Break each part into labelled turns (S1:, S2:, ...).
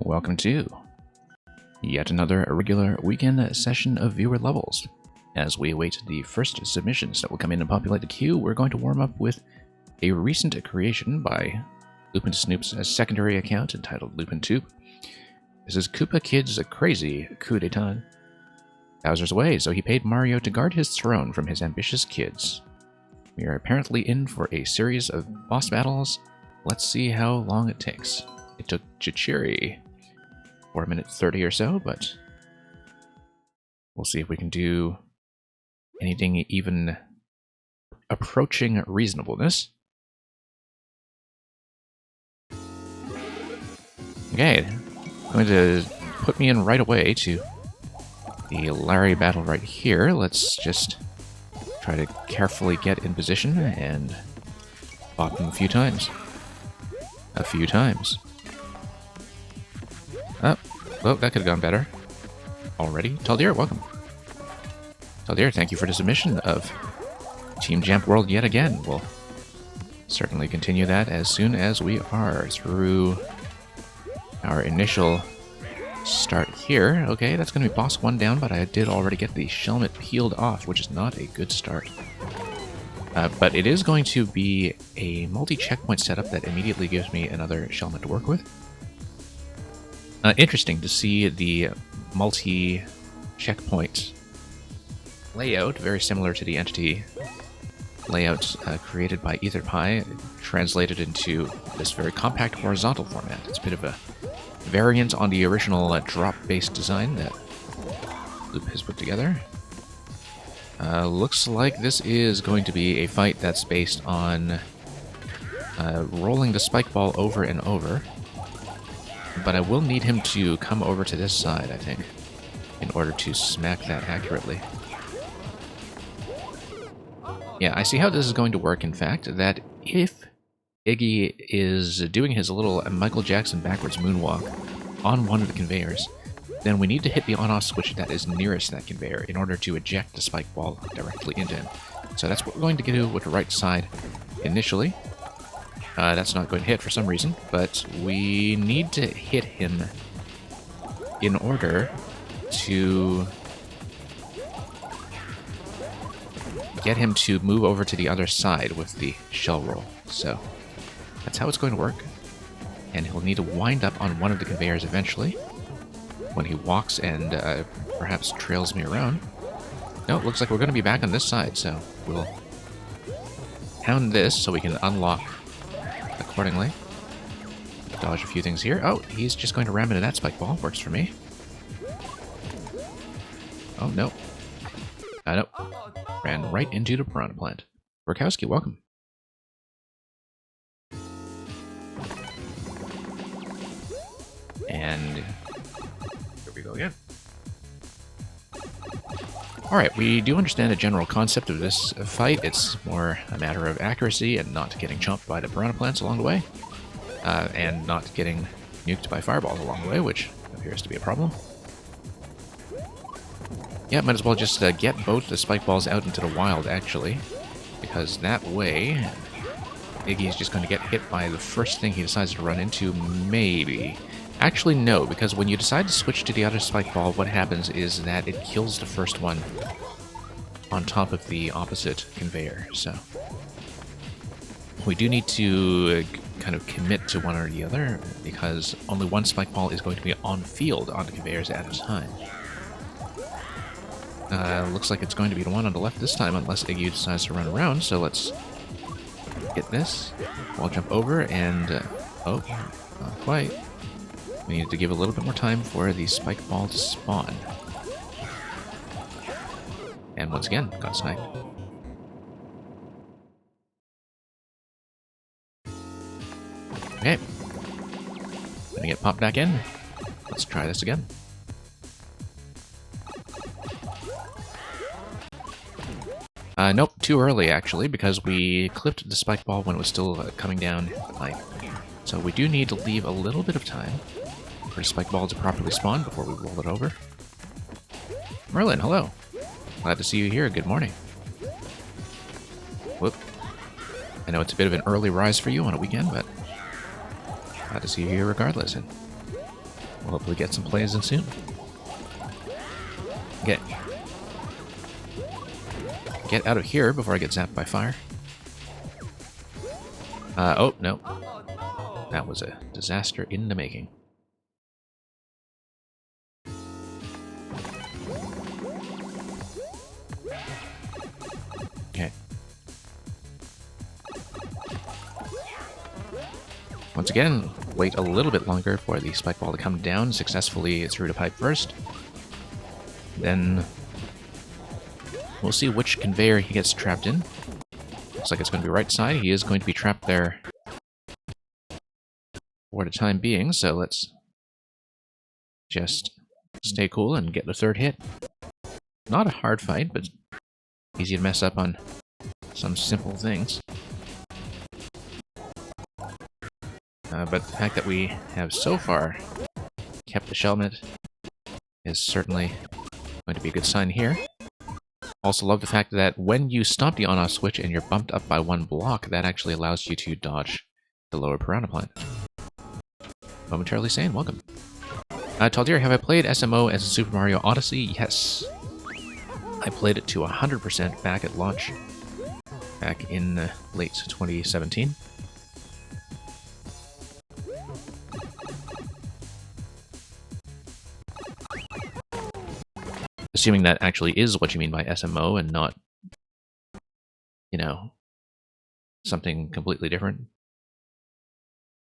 S1: Welcome to yet another irregular weekend session of viewer levels. As we await the first submissions that will come in and populate the queue, we're going to warm up with a recent creation by Lupin Snoop's secondary account entitled LupinTube. This is Koopa Kid's crazy coup d'etat. Bowser's away, so he paid Mario to guard his throne from his ambitious kids. We are apparently in for a series of boss battles. Let's see how long it takes. It took Chichiri 4 minutes 30 or so, but we'll see if we can do anything even approaching reasonableness. Okay, I'm going to put me in right away to the Larry battle right here. Let's just try to carefully get in position and bop him a few times. Oh, well, that could have gone better. Already? Taldir, welcome. Taldir, thank you for the submission of Team Jamp World yet again. We'll certainly continue that as soon as we are through our initial start here. Okay, that's going to be boss 1 down, but I did already get the Shelmet peeled off, which is not a good start. But it is going to be a multi-checkpoint setup that immediately gives me another Shelmet to work with. Interesting to see the multi-checkpoint layout, very similar to the entity layout created by Etherpie, translated into this very compact horizontal format. It's a bit of a variant on the original drop-based design that Loop has put together. Looks like this is going to be a fight that's based on rolling the spike ball over and over. But I will need him to come over to this side, I think, in order to smack that accurately. Yeah, I see how this is going to work, in fact, that if Iggy is doing his little Michael Jackson backwards moonwalk on one of the conveyors, then we need to hit the on-off switch that is nearest that conveyor in order to eject the spike ball directly into him. So that's what we're going to do with the right side initially. That's not going to hit for some reason, but we need to hit him in order to get him to move over to the other side with the shell roll. So that's how it's going to work. And he'll need to wind up on one of the conveyors eventually when he walks and perhaps trails me around. No, it looks like we're going to be back on this side, so we'll pound this so we can unlock accordingly. Dodge a few things here. Oh, he's just going to ram into that spike ball. Works for me. Oh, no. Nope. Ran right into the piranha plant. Burkowski, welcome. And here we go again. Alright, we do understand the general concept of this fight. It's more a matter of accuracy and not getting chomped by the piranha plants along the way. And not getting nuked by fireballs along the way, which appears to be a problem. Yeah, might as well just get both the spike balls out into the wild, actually. Because that way, Iggy is just going to get hit by the first thing he decides to run into, maybe. Actually, no, because when you decide to switch to the other spike ball, what happens is that it kills the first one on top of the opposite conveyor, so we do need to kind of commit to one or the other, because only one spike ball is going to be on field on the conveyors at a time. Looks like it's going to be the one on the left this time, unless Iggy decides to run around, so let's get this. I'll jump over and... oh, not quite. We needed to give a little bit more time for the spike ball to spawn. And once again, got sniped. Okay. Gonna get popped back in. Let's try this again. Nope, too early actually, because we clipped the spike ball when it was still coming down the pipe. So we do need to leave a little bit of time for the spike ball to properly spawn before we roll it over. Merlin, hello. Glad to see you here. Good morning. Whoop. I know it's a bit of an early rise for you on a weekend, but glad to see you here regardless. And We'll hopefully get some plays in soon. Get out of here before I get zapped by fire. Oh, no. That was a disaster in the making. Okay. Once again, wait a little bit longer for the spike ball to come down successfully through the pipe first. Then we'll see which conveyor he gets trapped in. Looks like it's going to be right side. He is going to be trapped there for the time being, so let's just stay cool and get the third hit. Not a hard fight, but easy to mess up on some simple things. But the fact that we have so far kept the Shelmet is certainly going to be a good sign here. Also love the fact that when you stop the on-off switch and you're bumped up by one block, that actually allows you to dodge the lower piranha plant. Momentarily Sane, welcome. Taldir, have I played SMO as Super Mario Odyssey? Yes. I played it to 100% back at launch, back in late 2017. Assuming that actually is what you mean by SMO and not, you know, something completely different.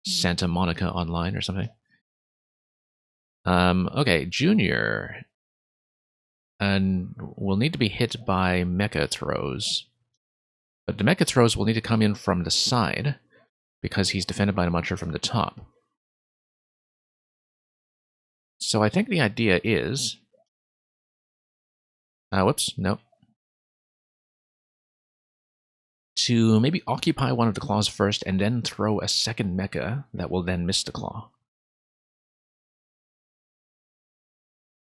S1: Santa Monica Online or something. Okay, Junior. And will need to be hit by mecha throws. But the mecha throws will need to come in from the side because he's defended by the Muncher from the top. So I think the idea is... whoops, no. To maybe occupy one of the claws first and then throw a second mecha that will then miss the claw.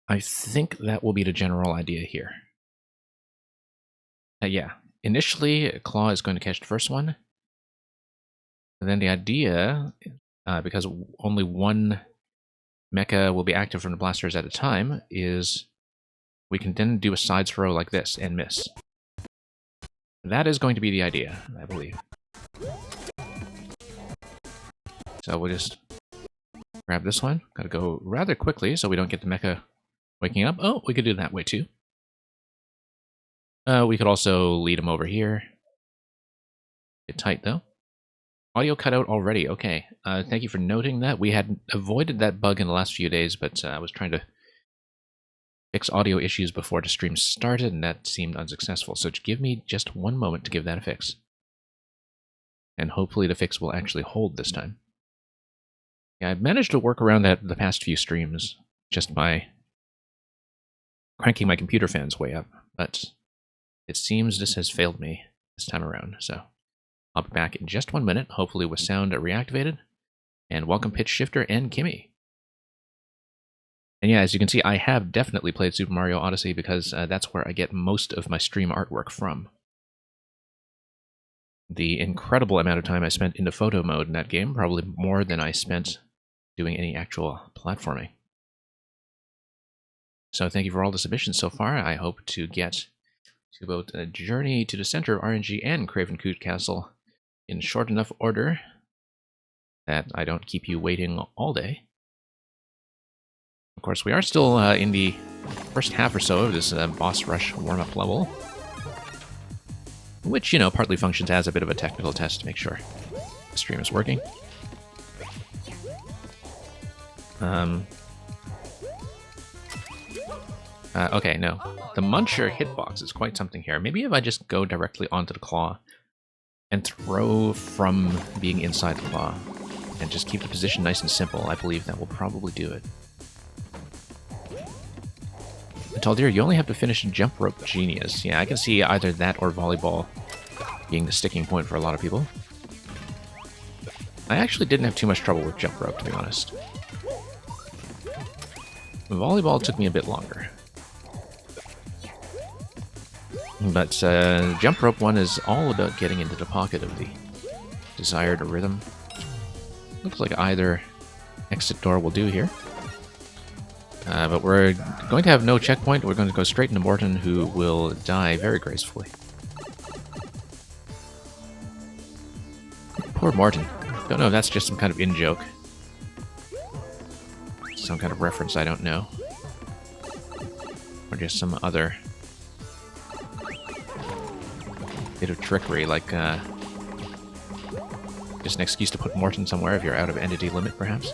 S1: I think that will be the general idea here. Yeah, initially claw is going to catch the first one. And then the idea, because only one mecha will be active from the blasters at a time, is we can then do a side throw like this and miss. That is going to be the idea, I believe. So we'll just grab this one. Gotta go rather quickly so we don't get the mecha waking up. Oh, we could do it that way too. We could also lead him over here. Get tight though. Audio cut out already. Okay. Thank you for noting that. We had avoided that bug in the last few days, but I was trying to fix audio issues before the stream started, and that seemed unsuccessful. So give me just one moment to give that a fix. And hopefully the fix will actually hold this time. Yeah, I've managed to work around that the past few streams just by cranking my computer fans way up, but it seems this has failed me this time around. So I'll be back in just 1 minute, hopefully with sound reactivated. And welcome Pitch Shifter and Kimmy. And yeah, as you can see, I have definitely played Super Mario Odyssey because that's where I get most of my stream artwork from. The incredible amount of time I spent in the photo mode in that game, probably more than I spent doing any actual platforming. So thank you for all the submissions so far. I hope to get to both a Journey to the Center of RNG and Craven Coote Castle in short enough order that I don't keep you waiting all day. Of course, we are still in the first half or so of this boss rush warm-up level, which, you know, partly functions as a bit of a technical test to make sure the stream is working. Okay, no. The Muncher hitbox is quite something here. Maybe if I just go directly onto the claw and throw from being inside the claw and just keep the position nice and simple, I believe that will probably do it. Taldir, you only have to finish Jump Rope Genius. Yeah, I can see either that or volleyball being the sticking point for a lot of people. I actually didn't have too much trouble with Jump Rope, to be honest. Volleyball took me a bit longer. But Jump Rope one is all about getting into the pocket of the desired rhythm. Looks like either exit door will do here. But we're going to have no checkpoint. We're going to go straight into Morton, who will die very gracefully. Poor Morton. Don't know if that's just some kind of in-joke. Some kind of reference I don't know. Or just some other bit of trickery, like just an excuse to put Morton somewhere if you're out of entity limit, perhaps.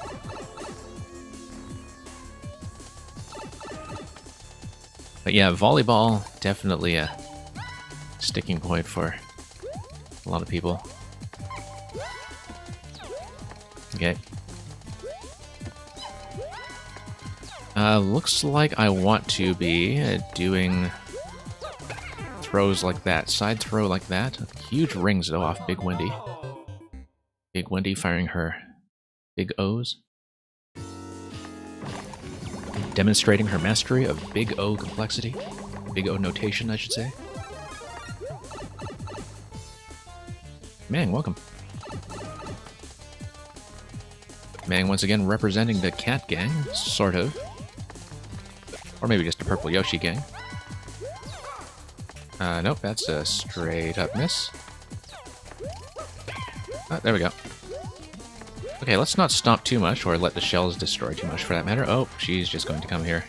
S1: But yeah, volleyball, definitely a sticking point for a lot of people. Okay. Looks like I want to be doing throws like that. Side throw like that. Huge rings, though, off Big Wendy. Big Wendy firing her big O's. Demonstrating her mastery of Big O complexity. Big O notation, I should say. Mang, welcome. Mang once again representing the cat gang, sort of. Or maybe just a purple Yoshi gang. Nope, that's a straight up miss. There we go. Okay, let's not stomp too much, or let the shells destroy too much for that matter. Oh, she's just going to come here.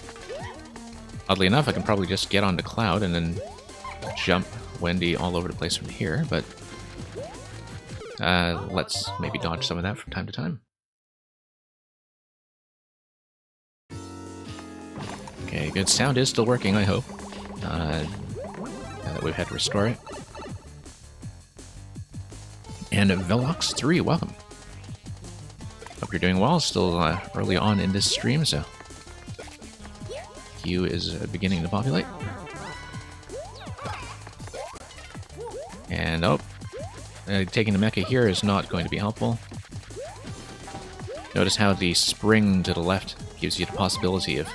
S1: Oddly enough, I can probably just get onto Cloud and then jump Wendy all over the place from here, but let's maybe dodge some of that from time to time. Okay, good. Sound is still working, I hope. Now that we've had to restore it. And Velox3, welcome. Hope you're doing well. Still early on in this stream, so queue is beginning to populate. And taking the mecha here is not going to be helpful. Notice how the spring to the left gives you the possibility of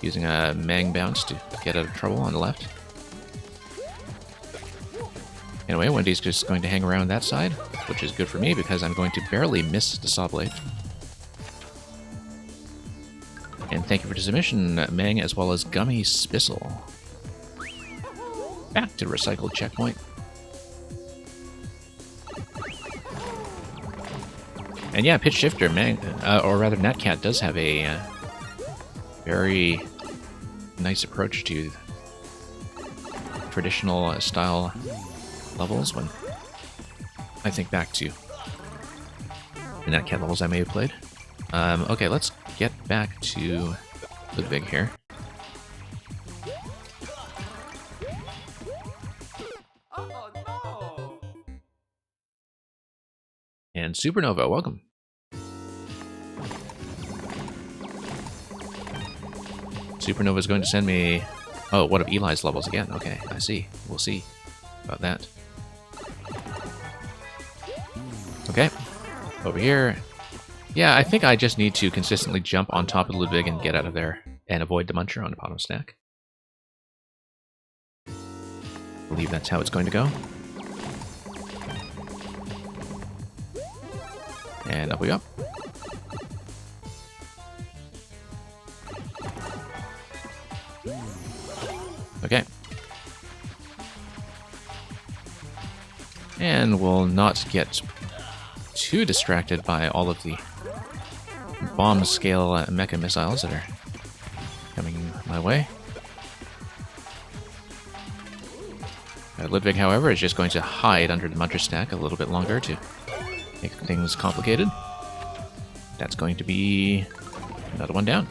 S1: using a Mang bounce to get out of trouble on the left. Anyway, Wendy's just going to hang around that side, which is good for me because I'm going to barely miss the saw blade. And thank you for the submission, Mang, as well as Gummy Spissel. Back to recycled checkpoint. And yeah, Pitch Shifter, Mang, or rather Natcat, does have a very nice approach to traditional style levels when I think back to the Natcat levels I may have played. Okay, let's get back to Ludwig here.
S2: Oh, no.
S1: And Supernova, welcome. Supernova is going to send me... Oh, what of Eli's levels again? Okay, I see. We'll see about that. Okay, over here. Yeah, I think I just need to consistently jump on top of Ludwig and get out of there and avoid the Muncher on the bottom stack. I believe that's how it's going to go. And up we go. Okay. And we'll not get too distracted by all of the bomb scale mecha missiles that are coming my way. Ludwig, however, is just going to hide under the Muncher stack a little bit longer to make things complicated. That's going to be another one down.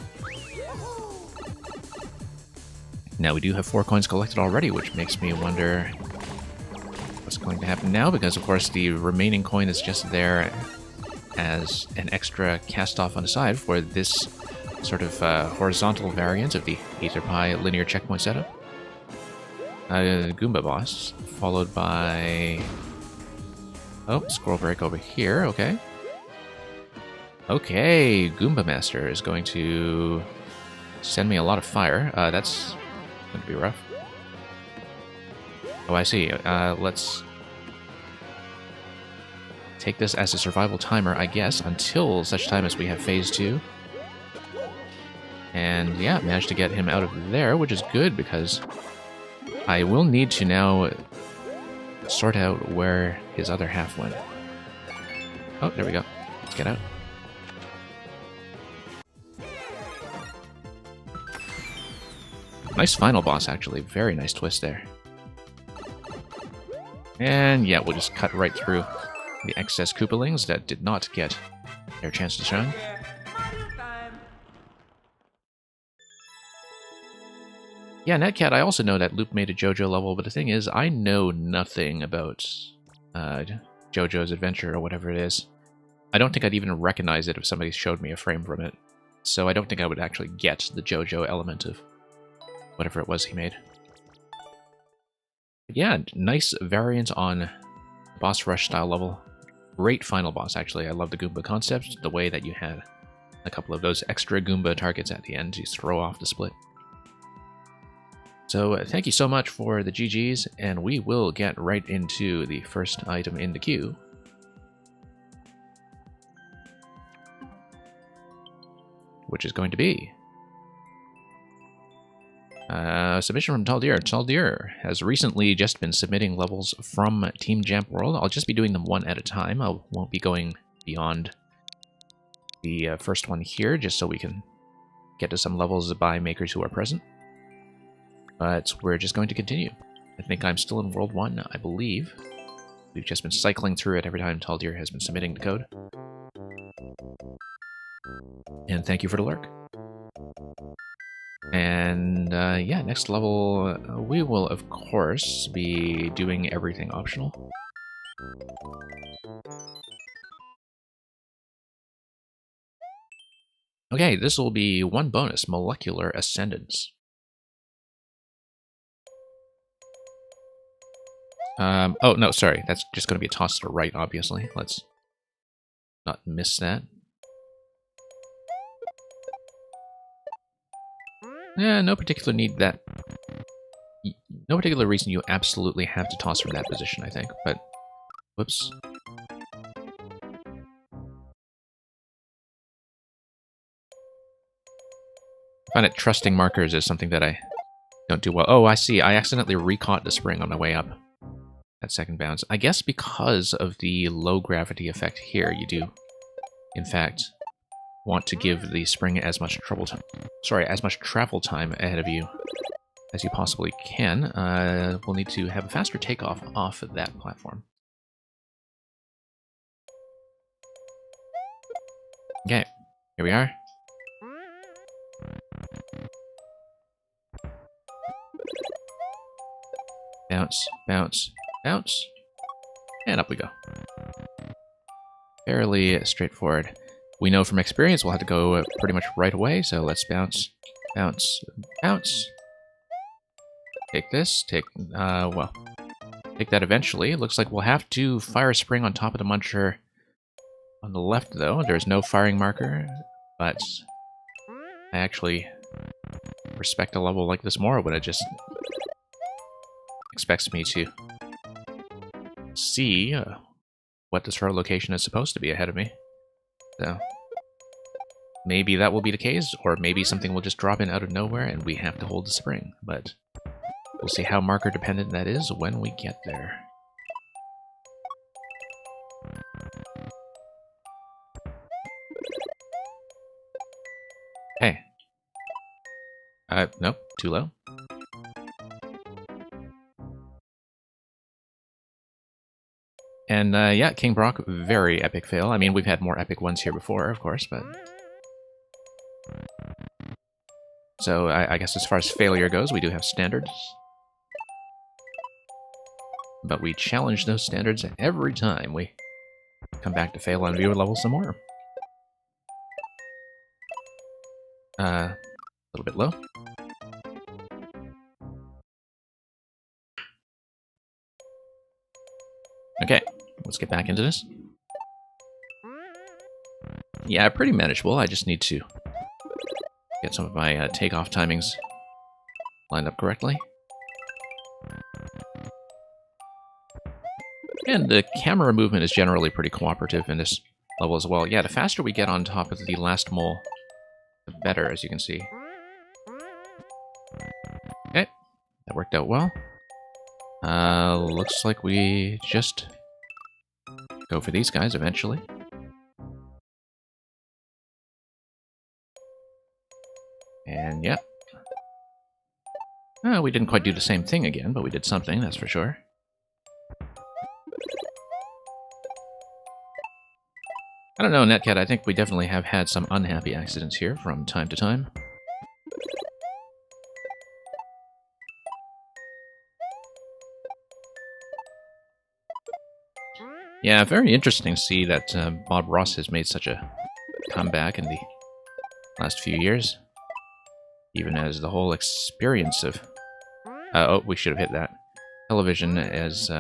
S1: Now we do have 4 coins collected already, which makes me wonder what's going to happen now, because of course the remaining coin is just there as an extra cast off on the side for this sort of horizontal variant of the Aetherpie linear checkpoint setup. Goomba boss, followed by... Oh, scroll break over here, okay. Okay, Goomba Master is going to send me a lot of fire. That's going to be rough. Oh, I see. Let's take this as a survival timer, I guess, until such time as we have phase 2. And yeah, managed to get him out of there, which is good because I will need to now sort out where his other half went. Oh, there we go. Let's get out. Nice final boss, actually. Very nice twist there. And yeah, we'll just cut right through the excess Koopalings that did not get their chance to shine.
S2: Yeah, Mario time.
S1: Yeah, Netcat, I also know that Loop made a JoJo level, but the thing is, I know nothing about JoJo's Adventure or whatever it is. I don't think I'd even recognize it if somebody showed me a frame from it. So I don't think I would actually get the JoJo element of whatever it was he made. But yeah, nice variant on boss rush style level. Great final boss, actually. I love the Goomba concept, the way that you had a couple of those extra Goomba targets at the end to throw off the split. So thank you so much for the GGs, and we will get right into the first item in the queue. Which is going to be submission from Taldir. Taldir has recently just been submitting levels from Team Jamp World. I'll just be doing them one at a time. I won't be going beyond the first one here, just so we can get to some levels by makers who are present. But we're just going to continue. I think I'm still in World 1, I believe. We've just been cycling through it every time Taldir has been submitting the code. And thank you for the lurk. And yeah, next level, we will of course be doing everything optional. Okay, this will be one bonus, Molecular Ascendance. Oh, no, sorry, that's just going to be a toss to the right, obviously. Let's not miss that. Yeah, no particular need that... No particular reason you absolutely have to toss from that position, I think, but... Whoops. I find it trusting markers is something that I don't do well. Oh, I see. I accidentally recaught the spring on my way up. That second bounce. I guess because of the low gravity effect here, you do, in fact, want to give the spring as much travel time ahead of you as you possibly can. We'll need to have a faster takeoff off of that platform. Okay, here we are. Bounce, bounce, bounce, and up we go. Fairly straightforward. We know from experience we'll have to go pretty much right away, so let's bounce, bounce, bounce. Take this, take that eventually. It looks like we'll have to fire a spring on top of the muncher on the left, though. There's no firing marker, but I actually respect a level like this more when it just expects me to see what the throw location is supposed to be ahead of me. So maybe that will be the case, or maybe something will just drop in out of nowhere and we have to hold the spring, but we'll see how marker dependent that is when we get there. Hey. Nope, too low. And yeah, King Brock, very epic fail. I mean, we've had more epic ones here before, of course, but... So, I guess as far as failure goes, we do have standards. But we challenge those standards every time we come back to fail on viewer level some more. A little bit low. Okay, let's get back into this. Yeah, pretty manageable. I just need to get some of my takeoff timings lined up correctly. And the camera movement is generally pretty cooperative in this level as well. Yeah, the faster we get on top of the last mole, the better, as you can see. That worked out well. Looks like we just go for these guys eventually. And yeah. We didn't quite do the same thing again, but we did something, that's for sure. I don't know, Netcat, I think we definitely have had some unhappy accidents here from time to time. Yeah, very interesting to see that Bob Ross has made such a comeback in the last few years. Even as the whole experience of... oh, we should have hit that. Television has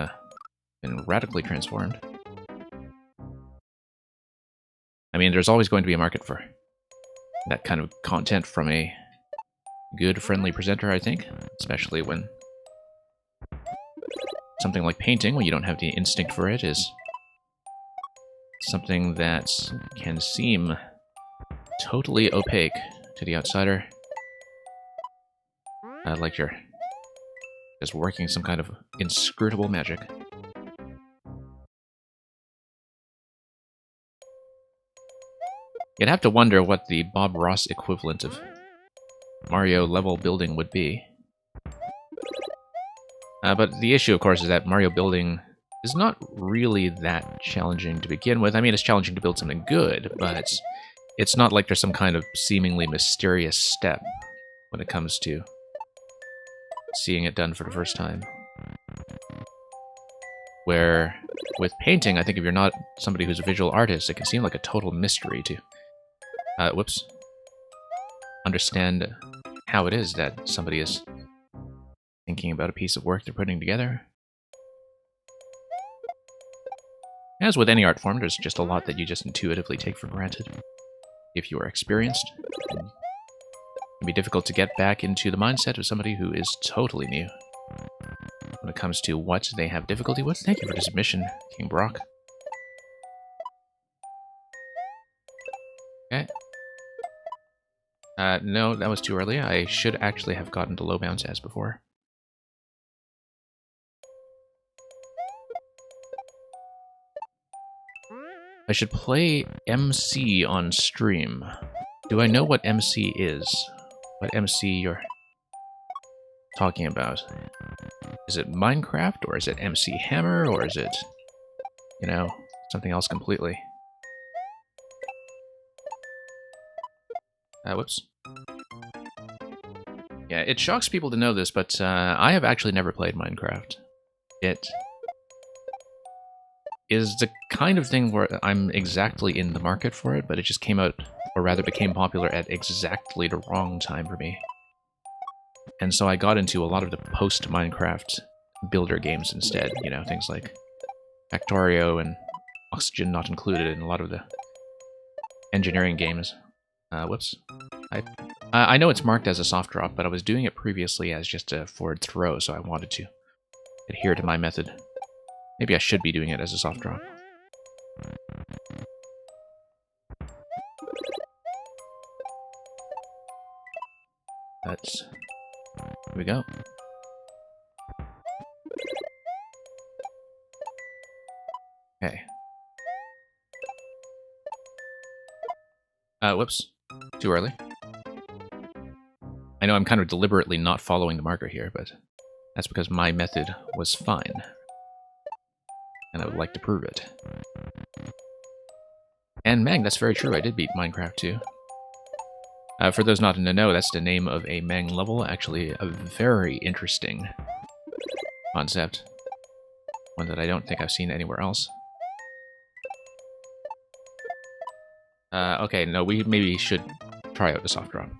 S1: been radically transformed. I mean, there's always going to be a market for that kind of content from a good, friendly presenter, I think. Especially when something like painting, when you don't have the instinct for it, is something that can seem totally opaque to the outsider. Like you're just working some kind of inscrutable magic. You'd have to wonder what the Bob Ross equivalent of Mario level building would be. But the issue, of course, is that Mario building is not really that challenging to begin with. I mean, it's challenging to build something good, but it's not like there's some kind of seemingly mysterious step when it comes to seeing it done for the first time. Where, with painting, I think if you're not somebody who's a visual artist, it can seem like a total mystery to understand how it is that somebody is thinking about a piece of work they're putting together. As with any art form, there's just a lot that you just intuitively take for granted. If you are experienced, it can be difficult to get back into the mindset of somebody who is totally new when it comes to what they have difficulty with. Thank you for the submission, King Brock. Okay. No, that was too early. I should actually have gotten to low bounce as before. I should play MC on stream. Do I know what MC is? What MC you're talking about? Is it Minecraft, or is it MC Hammer, or is it, you know, something else completely? Whoops. Yeah, it shocks people to know this, but I have actually never played Minecraft. It is the kind of thing where I'm exactly in the market for it, but it just came out, or rather became popular at exactly the wrong time for me. And so I got into a lot of the post-Minecraft builder games instead, you know, things like Factorio and Oxygen not included in a lot of the engineering games. Whoops. I know it's marked as a soft drop, but I was doing it previously as just a forward throw, so I wanted to adhere to my method. Maybe I should be doing it as a soft drop. But here we go. Okay. Whoops. Too early. I know I'm kind of deliberately not following the marker here, but that's because my method was fine. And I would like to prove it. And Mang, that's very true, I did beat Minecraft too. For those not in the know, that's the name of a Mang level, actually a very interesting concept. One that I don't think I've seen anywhere else. Okay, no, we maybe should try out the soft drop.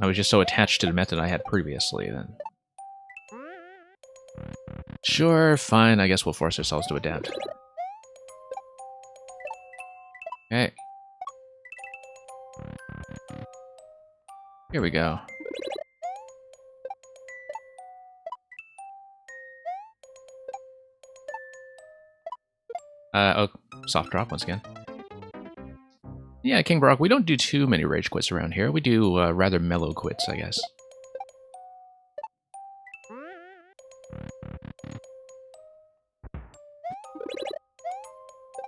S1: I was just so attached to the method I had previously, then... Sure, fine, I guess we'll force ourselves to adapt. Okay. Here we go. Oh, soft drop once again. Yeah, King Brock, we don't do too many rage quits around here. We do rather mellow quits, I guess.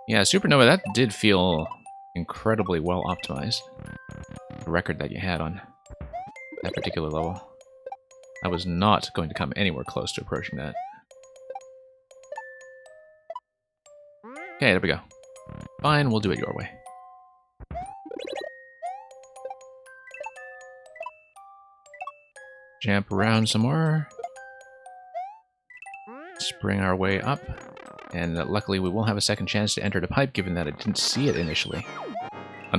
S1: Yeah, Supernova, that did feel incredibly well optimized. The record that you had on that particular level. I was not going to come anywhere close to approaching that. Okay, there we go. Fine, we'll do it your way. Jump around some more. Spring our way up. And luckily we will have a second chance to enter the pipe, given that I didn't see it initially.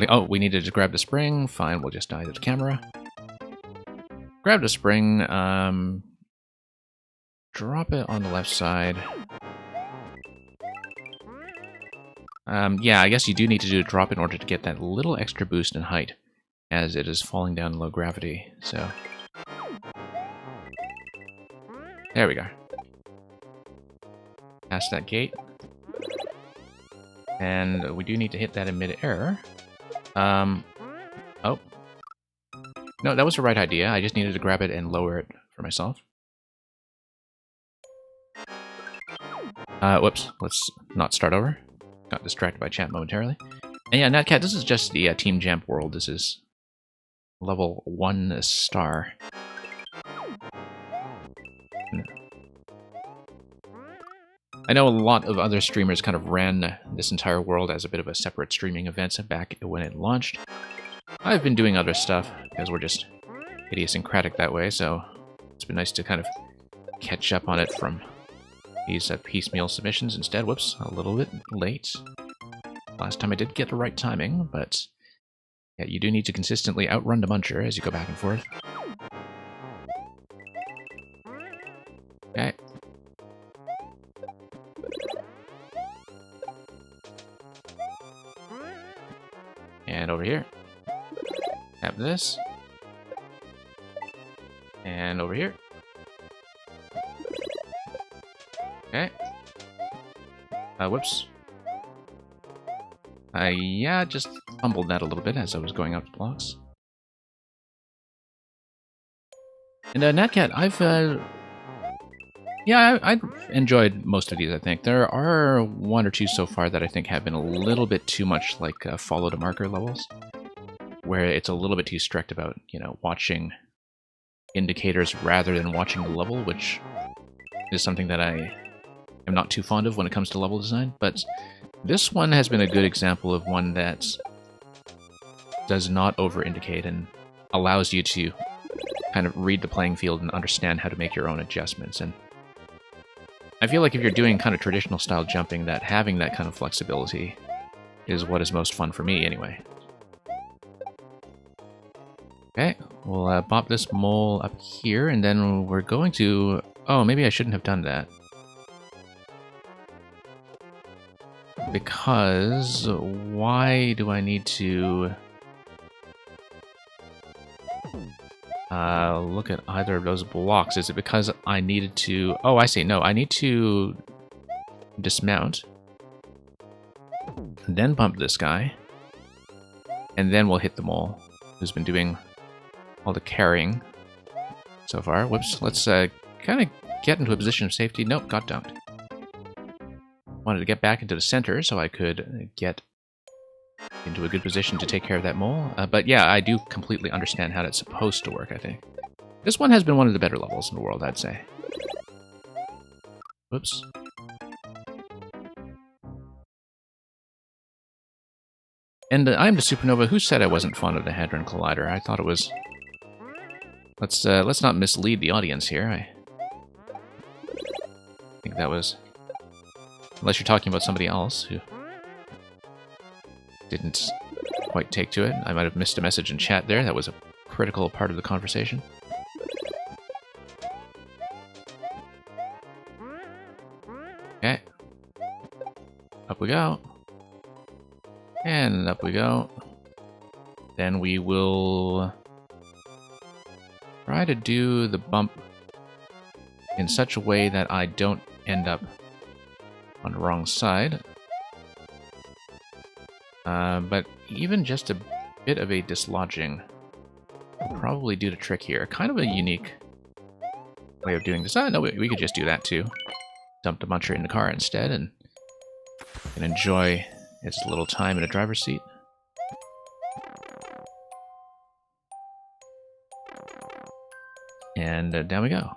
S1: Oh, we needed to grab the spring. Fine, we'll just die to the camera. Grab the spring. Drop it on the left side. Yeah, I guess you do need to do a drop in order to get that little extra boost in height, as it is falling down low gravity, so... There we go. Past that gate. And we do need to hit that in mid-air. Oh. No, that was the right idea. I just needed to grab it and lower it for myself. Whoops. Let's not start over. Got distracted by chat momentarily. And yeah, Natcat, this is just the Team Jamp world. This is level 1 star. I know a lot of other streamers kind of ran this entire world as a bit of a separate streaming event back when it launched. I've been doing other stuff because we're just idiosyncratic that way, so it's been nice to kind of catch up on it from these piecemeal submissions instead. Whoops, a little bit late. Last time I did get the right timing, but yeah, you do need to consistently outrun the Muncher as you go back and forth. Okay. And over here. Have this. And over here. Okay. Whoops. Yeah, just fumbled that a little bit as I was going up the blocks. And Natcat, I've enjoyed most of these, I think. There are one or two so far that I think have been a little bit too much like follow the marker levels, where it's a little bit too strict about, you know, watching indicators rather than watching the level, which is something that I am not too fond of when it comes to level design. But this one has been a good example of one that does not over-indicate and allows you to kind of read the playing field and understand how to make your own adjustments. And I feel like if you're doing kind of traditional style jumping, that having that kind of flexibility is what is most fun for me anyway. Okay, we'll bop this mole up here, and then we're going to... Oh, maybe I shouldn't have done that. Because why do I need to look at either of those blocks? Is it because I needed to... Oh, I see. No, I need to dismount, then bump this guy, and then we'll hit the mole, who's been doing all the carrying so far. Whoops. Let's kind of get into a position of safety. Nope, got dunked. Wanted to get back into the center so I could get into a good position to take care of that mole. But yeah, I do completely understand how that's supposed to work, I think. This one has been one of the better levels in the world, I'd say. Whoops. And I'm the Supernova. Who said I wasn't fond of the Hadron Collider? I thought it was... Let's not mislead the audience here. I think that was... Unless you're talking about somebody else who didn't quite take to it. I might have missed a message in chat there. That was a critical part of the conversation. Okay. Up we go. And up we go. Then we will try to do the bump in such a way that I don't end up on the wrong side. But even just a bit of a dislodging will probably do the trick here. Kind of a unique way of doing this. No, we could just do that too. Dump the Muncher in the car instead and enjoy its little time in a driver's seat. And down we go.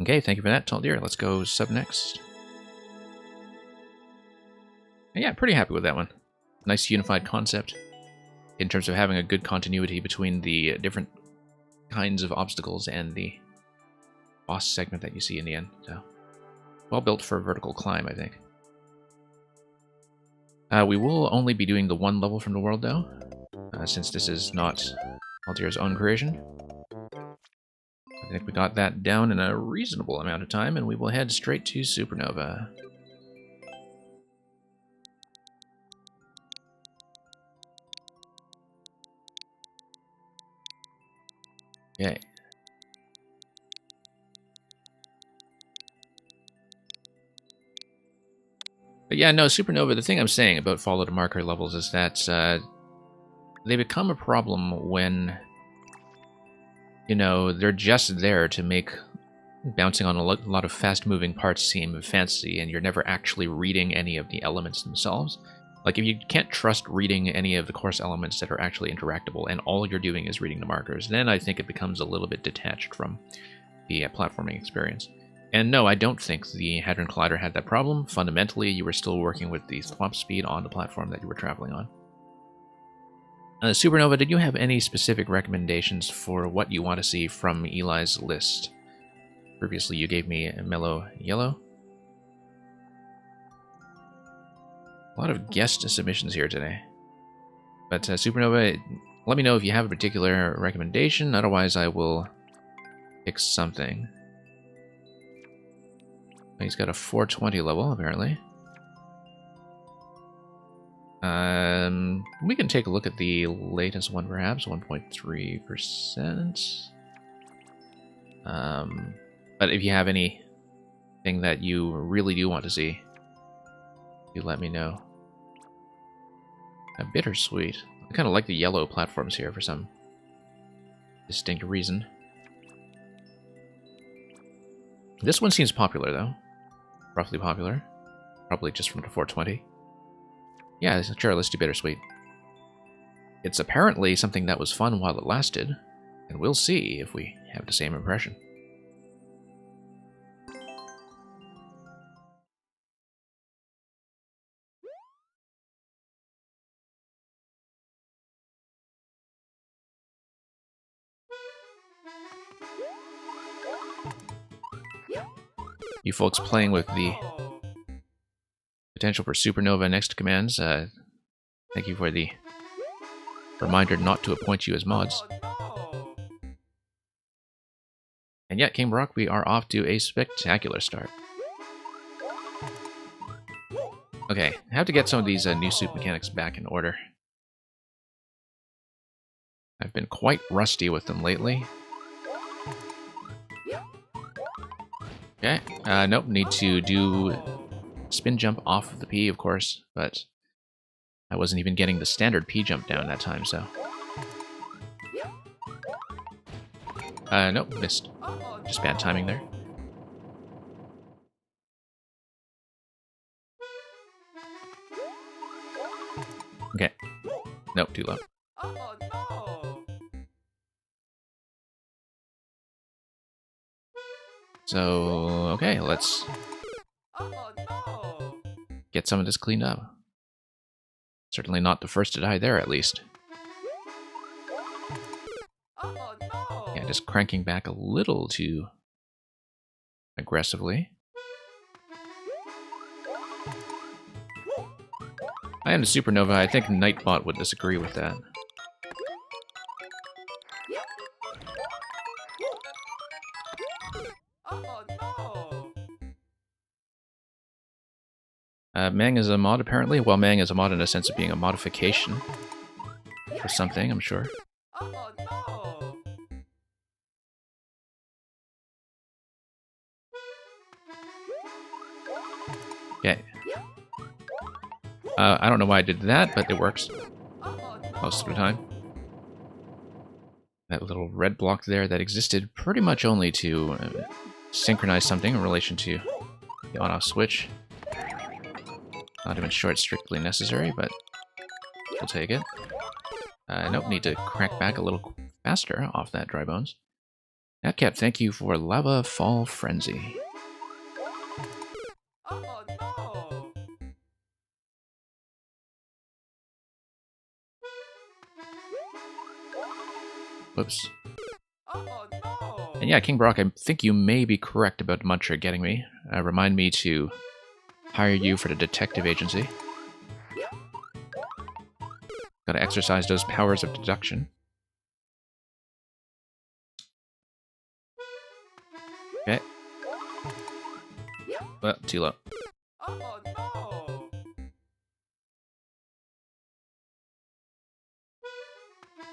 S1: Okay, thank you for that, Tall Deer. Let's go sub next. And yeah, pretty happy with that one. Nice unified concept in terms of having a good continuity between the different kinds of obstacles and the boss segment that you see in the end. So, well built for a vertical climb, I think. We will only be doing the one level from the world, though, since this is not Altair's own creation. I think we got that down in a reasonable amount of time, and we will head straight to Supernova. Okay. But yeah, no, Supernova, the thing I'm saying about follow to marker levels is that they become a problem when, you know, they're just there to make bouncing on a lot of fast-moving parts seem fancy, and you're never actually reading any of the elements themselves. Like, if you can't trust reading any of the course elements that are actually interactable, and all you're doing is reading the markers, then I think it becomes a little bit detached from the platforming experience. And no, I don't think the Hadron Collider had that problem. Fundamentally, you were still working with the swap speed on the platform that you were traveling on. Supernova, did you have any specific recommendations for what you want to see from Eli's list? Previously, you gave me a Mellow Yellow. A lot of guest submissions here today. But Supernova, let me know if you have a particular recommendation. Otherwise, I will pick something. He's got a 420 level, apparently. We can take a look at the latest one, perhaps. 1.3%. But if you have anything that you really do want to see, you let me know. Bittersweet. I kind of like the yellow platforms here for some distinct reason. This one seems popular, though. Roughly popular. Probably just from the 420. Yeah, sure, let's do Bittersweet. It's apparently something that was fun while it lasted, and we'll see if we have the same impression. You folks playing with the potential for Supernova next commands, thank you for the reminder not to appoint you as mods. And yet, King Brock, we are off to a spectacular start. Okay, I have to get some of these new suit mechanics back in order. I've been quite rusty with them lately. Okay, nope, need to do spin jump off of the P, of course, but I wasn't even getting the standard P jump down that time, so... nope, missed. Just bad timing there. Okay. Nope, too low. So, okay, let's get some of this cleaned up. Certainly not the first to die there, at least. Yeah, just cranking back a little too aggressively. I am the Supernova. I think Nightbot would disagree with that. Mang is a mod, apparently. Well, Mang is a mod in the sense of being a modification for something, I'm sure. Okay. I don't know why I did that, but it works most of the time. That little red block there that existed pretty much only to synchronize something in relation to the on-off switch. Not even sure it's strictly necessary, but we'll take it. Nope, need to crack back a little faster off that dry bones. Natcat, thank you for Lava Fall Frenzy.
S2: Oh no!
S1: Whoops.
S2: Oh no!
S1: And yeah, King Brock, I think you may be correct about Muncher getting me. Remind me to hire you for the detective agency. Gotta exercise those powers of deduction. Okay. Well, too low.
S2: Oh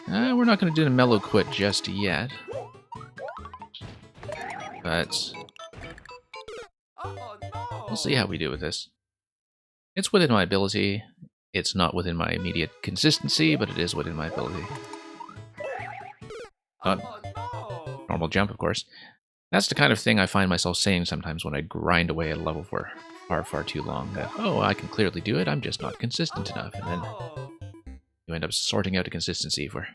S2: no!
S1: We're not gonna do the mellow quit just yet. But
S2: Oh no!
S1: we'll see how we do with this. It's within my ability. It's not within my immediate consistency, but it is within my ability.
S2: Oh no!
S1: Normal jump, of course. That's the kind of thing I find myself saying sometimes when I grind away at a level for far too long. That, oh, I can clearly do it, I'm just not consistent enough. And then you end up sorting out the consistency for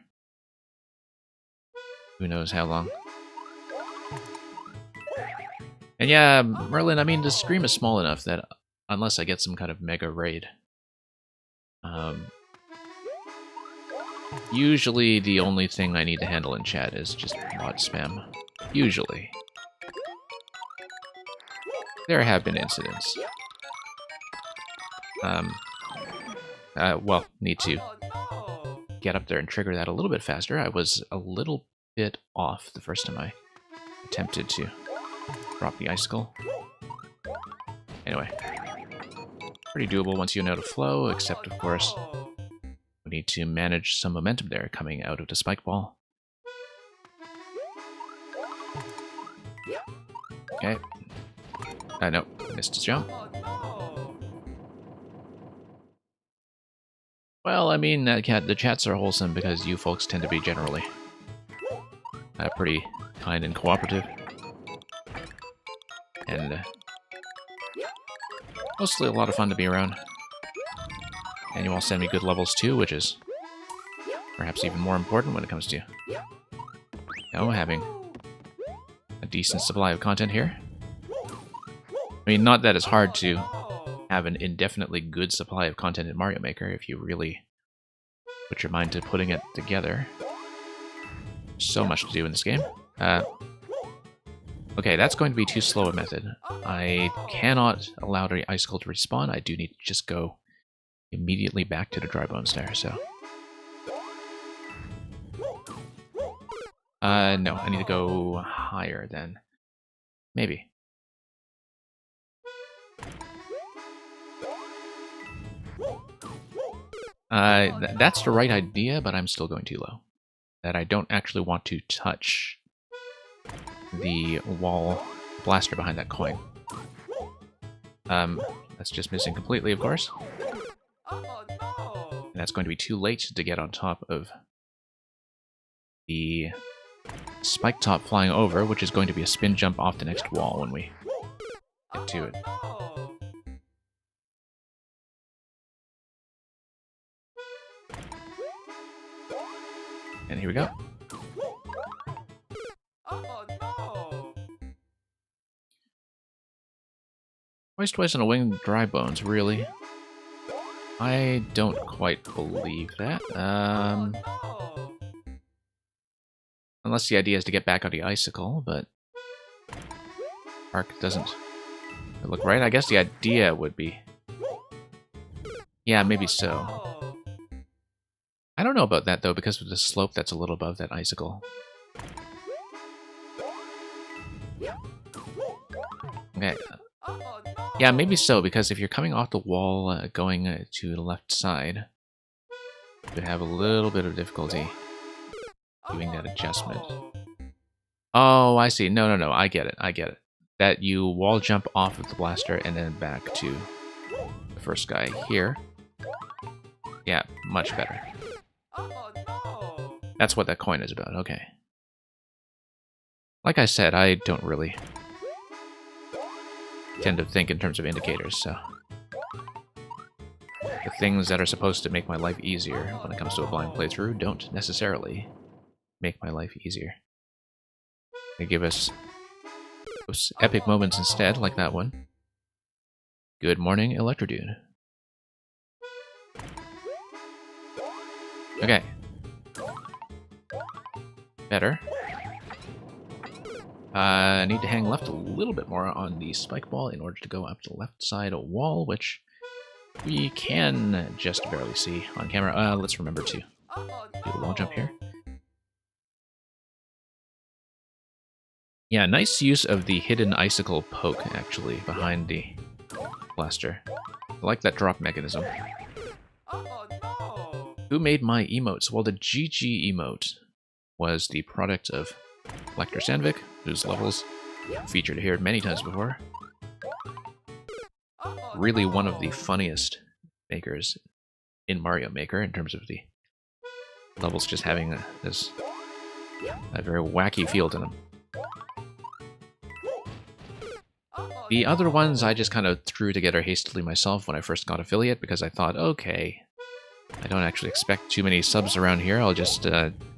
S1: who knows how long. And yeah, Merlin, I mean, the scream is small enough that unless I get some kind of mega raid, usually the only thing I need to handle in chat is just mod spam. Usually. There have been incidents. Well, need to get up there and trigger that a little bit faster. I was a little bit off the first time I attempted to drop the icicle. Anyway, pretty doable once you know the flow, except of course we need to manage some momentum there coming out of the spike ball. Okay. No, missed his jump. Well, I mean, the chats are wholesome because you folks tend to be generally pretty kind and cooperative. And mostly a lot of fun to be around. And you all send me good levels too, which is perhaps even more important when it comes to, you know, having a decent supply of content here. I mean, not that it's hard to have an indefinitely good supply of content in Mario Maker if you really put your mind to putting it together. So much to do in this game. Okay, that's going to be too slow a method. I cannot allow the icicle to respawn. I do need to just go immediately back to the dry bones there, so. No, I need to go higher then. Maybe. That's the right idea, but I'm still going too low. That I don't actually want to touch the wall blaster behind that coin. That's just missing completely, of course. And that's going to be too late to get on top of the spike top flying over, which is going to be a spin jump off the next wall when we get to it. And here we go. Twice on a wing, dry bones, really? I don't quite believe that. Unless the idea is to get back on the icicle, but Arc doesn't look right. I guess the idea would be... Yeah, maybe so. I don't know about that, though, because of the slope that's a little above that icicle. Okay. Yeah, maybe so, because if you're coming off the wall going to the left side, you could have a little bit of difficulty doing that adjustment. Oh, I see. No, I get it. That you wall jump off of the blaster and then back to the first guy here. Yeah, much better.
S2: Oh no!
S1: That's what that coin is about, okay. Like I said, I don't really tend to think in terms of indicators, so... The things that are supposed to make my life easier when it comes to a blind playthrough don't necessarily make my life easier. They give us those epic moments instead, like that one. Good morning, Electrodude. Okay. Better. I need to hang left a little bit more on the spike ball in order to go up the left side wall, which we can just barely see on camera. Let's remember to do the wall jump here. Yeah, nice use of the hidden icicle poke, actually, behind the blaster. I like that drop mechanism.
S2: Oh no!
S1: Who made my emotes? Well, the GG emote was the product of Lecter Sandvik, whose levels featured here many times before. Really one of the funniest makers in Mario Maker in terms of the levels just having a very wacky feel to them. The other ones I just kind of threw together hastily myself when I first got affiliate because I thought, okay, I don't actually expect too many subs around here. I'll just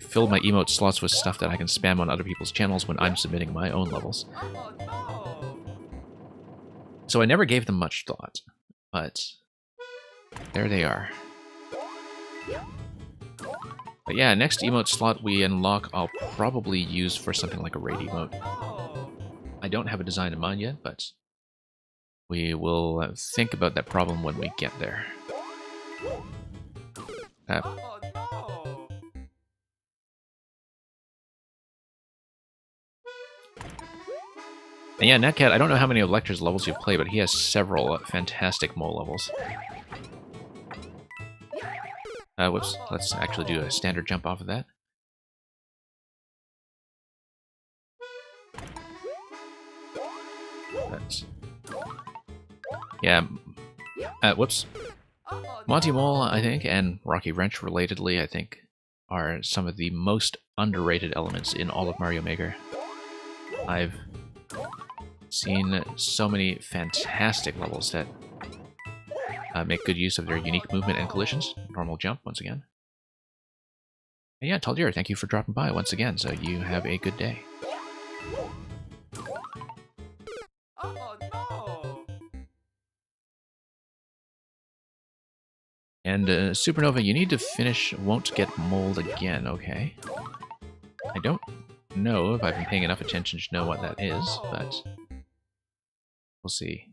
S1: fill my emote slots with stuff that I can spam on other people's channels when I'm submitting my own levels.
S2: Oh no!
S1: So I never gave them much thought, but there they are. But yeah, next emote slot we unlock I'll probably use for something like a raid emote. I don't have a design in mind yet, but we will think about that problem when we get there.
S2: Oh no!
S1: And yeah, Netcat, I don't know how many of Lecter's levels you play, but he has several fantastic mole levels. Whoops, let's actually do a standard jump off of that. That's... Yeah, whoops. Monty Mole, I think, and Rocky Wrench, relatedly, I think, are some of the most underrated elements in all of Mario Maker. I've seen so many fantastic levels that make good use of their unique movement and collisions. Normal jump, once again. And yeah, Taldir, thank you for dropping by once again, so you have a good day.
S2: Oh no!
S1: And Supernova, you need to finish Won't Get Mold again, okay? I don't know if I've been paying enough attention to know what that is, but we'll see.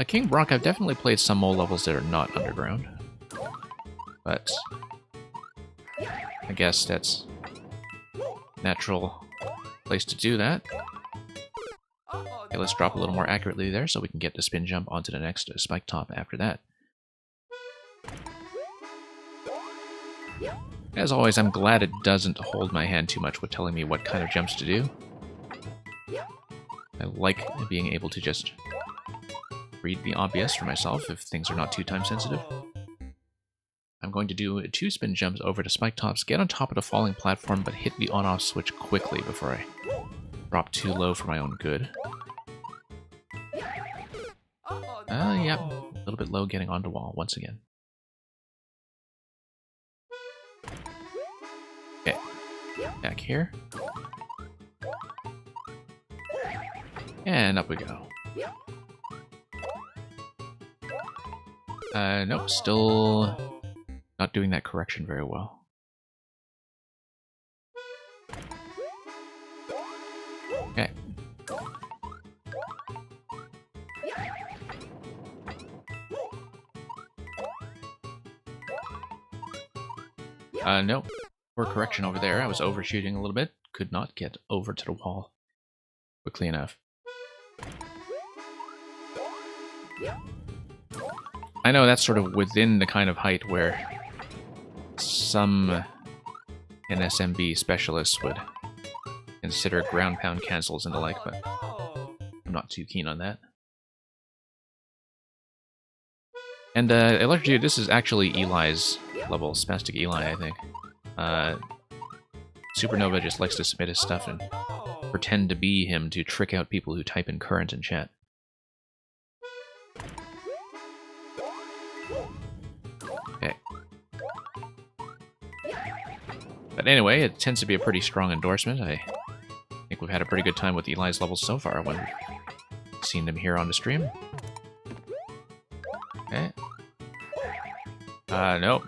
S1: King Brock, I've definitely played some mole levels that are not underground, but I guess that's a natural place to do that. Okay, let's drop a little more accurately there so we can get the spin jump onto the next spike top after that. As always, I'm glad it doesn't hold my hand too much with telling me what kind of jumps to do. I like being able to just read the obvious for myself if things are not too time sensitive. I'm going to do 2 spin jumps over to spike tops, get on top of the falling platform, but hit the on-off switch quickly before I drop too low for my own good. Yep, a little bit low getting onto wall once again. Okay, back here. And up we go. Nope, still not doing that correction very well. Okay. Nope. Poor correction over there. I was overshooting a little bit. Could not get over to the wall quickly enough. I know that's sort of within the kind of height where some NSMB specialists would consider ground pound cancels and the like, but I'm not too keen on that. And Electrocuted, this is actually Eli's level, Spastic Eli, I think. Supernova just likes to submit his stuff and pretend to be him to trick out people who type in current in chat. Okay. But anyway, it tends to be a pretty strong endorsement. I think we've had a pretty good time with Eli's levels so far when we've seen them here on the stream. Okay. Nope.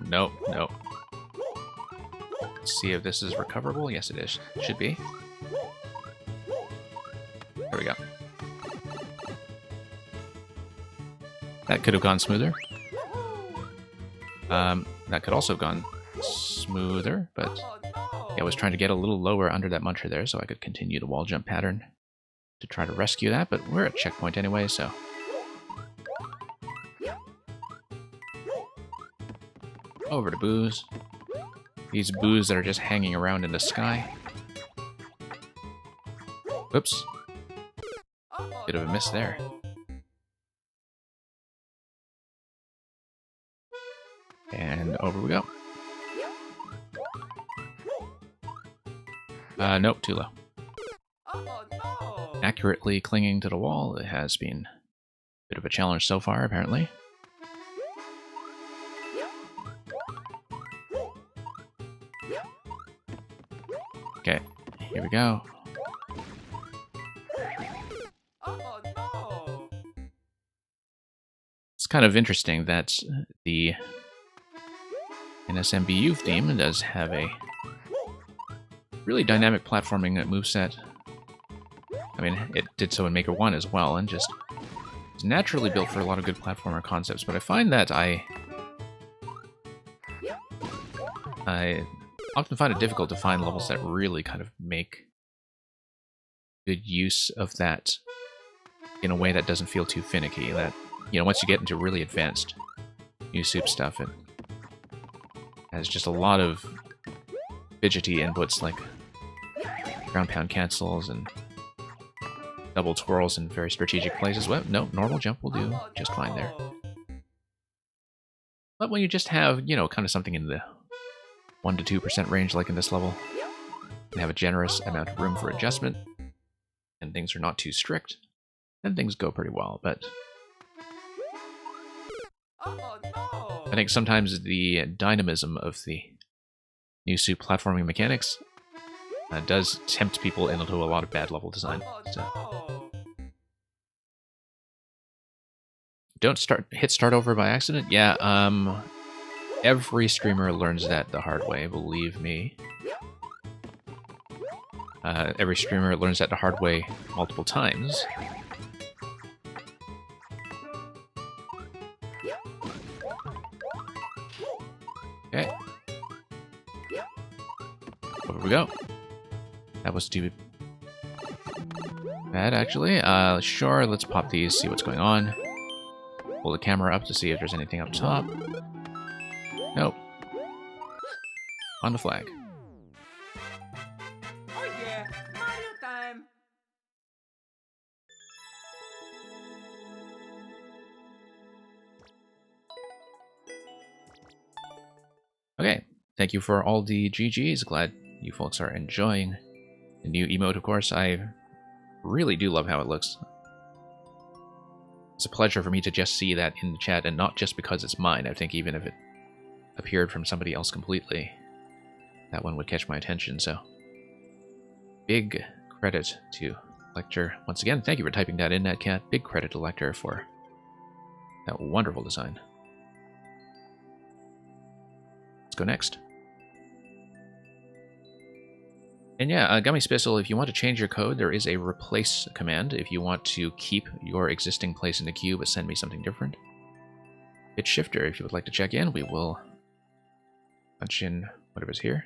S1: Let's see if this is recoverable. Yes, it is. Should be. There we go. That could have gone smoother. That could also have gone smoother, but yeah, I was trying to get a little lower under that muncher there so I could continue the wall jump pattern to try to rescue that, but we're at checkpoint anyway, so... Over to Boos. These Boos that are just hanging around in the sky. Whoops. Bit of a miss there. And over we go. Nope, too low. Accurately clinging to the wall, it has been a bit of a challenge so far, apparently. Okay, here we go. It's kind of interesting that the NSMB Youth theme does have a really dynamic platforming moveset. I mean, it did so in Maker 1 as well, and just is naturally built for a lot of good platformer concepts, but I find that I often find it difficult to find levels that really kind of make good use of that in a way that doesn't feel too finicky. That, you know, once you get into really advanced new soup stuff, it has just a lot of fidgety inputs like ground pound cancels and double twirls in very strategic places. Well, no, normal jump will do just fine there. But when you just have, you know, kind of something in the 1 to 2% range like in this level, and have a generous amount of room for adjustment, and things are not too strict, then things go pretty well. But I think sometimes the dynamism of the new soup platforming mechanics does tempt people into a lot of bad level design. So don't hit start over by accident. Yeah, every streamer learns that the hard way, believe me. Every streamer learns that the hard way multiple times. Okay. Over we go. That was too bad, actually. Sure, let's pop these, see what's going on. Pull the camera up to see if there's anything up top. Nope. On the flag.
S2: Oh yeah, Mario time!
S1: Okay, thank you for all the GGs. Glad you folks are enjoying the new emote, of course. I really do love how it looks. It's a pleasure for me to just see that in the chat, and not just because it's mine. I think even if it appeared from somebody else completely, that one would catch my attention, so big credit to Lecter. Once again, thank you for typing that in, Netcat. Big credit to Lecter for that wonderful design. Let's go next. And yeah, Gummy Spissel, if you want to change your code, there is a replace command. If you want to keep your existing place in the queue but send me something different, hit Shifter. If you would like to check in, we will punch in whatever's here.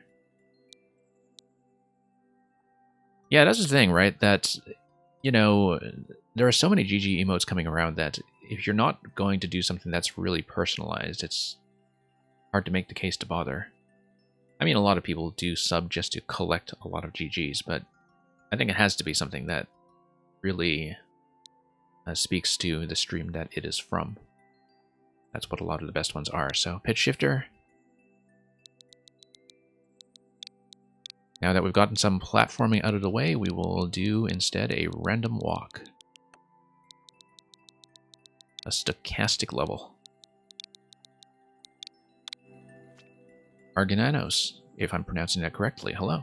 S1: Yeah, that's the thing, right? That, you know, there are so many GG emotes coming around that if you're not going to do something that's really personalized, it's hard to make the case to bother. I mean, a lot of people do sub just to collect a lot of GGs, but I think it has to be something that really speaks to the stream that it is from. That's what a lot of the best ones are. So, pitch shifter. Now that we've gotten some platforming out of the way, we will do instead a random walk. A stochastic level. Argonanos, if I'm pronouncing that correctly. Hello.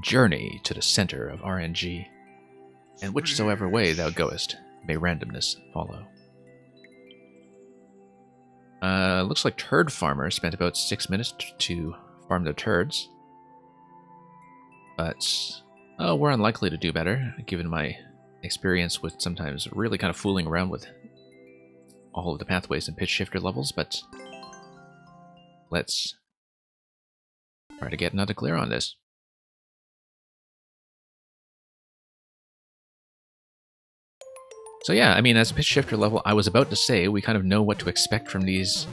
S1: Journey to the center of RNG, and whichsoever way thou goest, may randomness follow. Looks like Turd Farmer spent about 6 minutes to farm the turds. But, we're unlikely to do better, given my experience with sometimes really kind of fooling around with all of the pathways and pitch shifter levels, but let's try to get another clear on this. So yeah, I mean, as a pitch shifter level, I was about to say we kind of know what to expect from these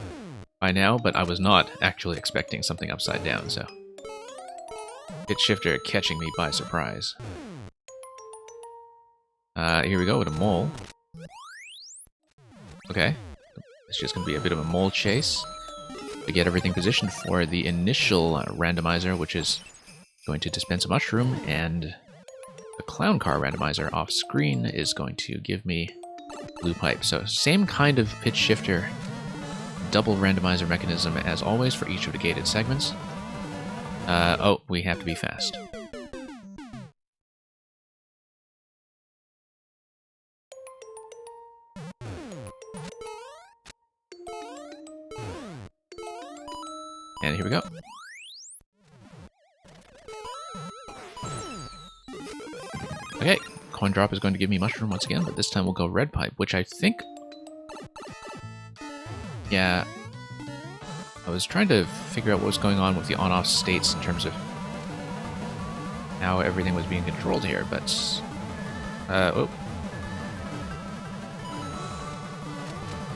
S1: by now, but I was not actually expecting something upside down, so... Pitch shifter catching me by surprise. Here we go with a mole. Okay. It's just going to be a bit of a mole chase to get everything positioned for the initial randomizer, which is going to dispense a mushroom, and the clown car randomizer off screen is going to give me blue pipe. So same kind of pitch shifter double randomizer mechanism as always for each of the gated segments. Oh, we have to be fast. And here we go. Okay, coin drop is going to give me mushroom once again, but this time we'll go red pipe, which I think... Yeah, I was trying to figure out what was going on with the on-off states in terms of how everything was being controlled here, but... oh.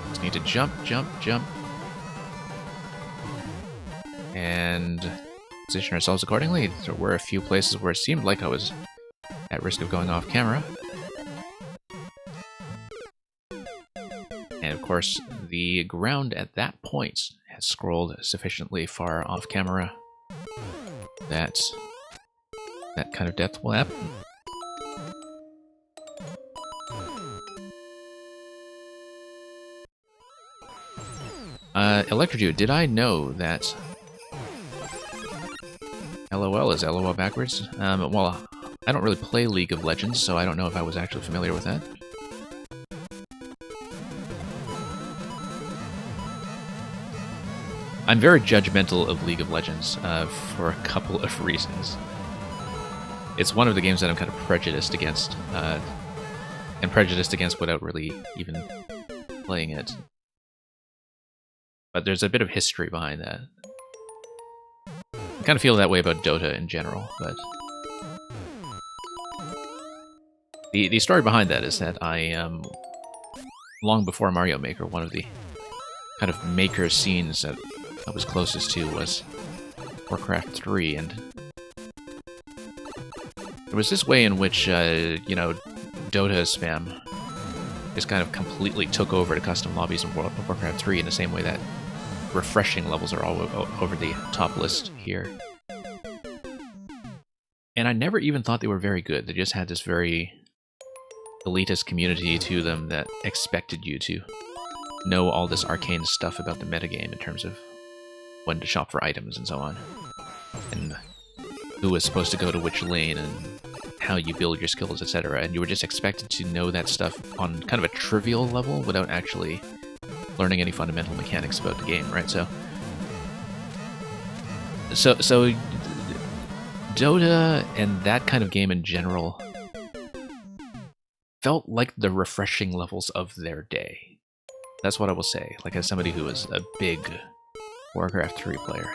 S1: Just need to jump, jump, jump. And position ourselves accordingly. There were a few places where it seemed like I was at risk of going off camera. And of course, the ground at that point has scrolled sufficiently far off camera that that kind of death will happen. Electrodude, did I know that LOL is LOL backwards? Well, I don't really play League of Legends, so I don't know if I was actually familiar with that. I'm very judgmental of League of Legends for a couple of reasons. It's one of the games that I'm kind of prejudiced against, and prejudiced against without really even playing it. But there's a bit of history behind that. I kind of feel that way about Dota in general, but... The story behind that is that I, long before Mario Maker, one of the kind of maker scenes that I was closest to was Warcraft 3, and there was this way in which, you know, Dota spam just kind of completely took over the custom lobbies in World of Warcraft 3 in the same way that refreshing levels are all over the top list here. And I never even thought they were very good. They just had this very elitist community to them that expected you to know all this arcane stuff about the metagame in terms of when to shop for items and so on. And who was supposed to go to which lane and how you build your skills, etc. And you were just expected to know that stuff on kind of a trivial level without actually learning any fundamental mechanics about the game, right? So Dota and that kind of game in general felt like the refreshing levels of their day. That's what I will say, like as somebody who was a big Warcraft 3 player.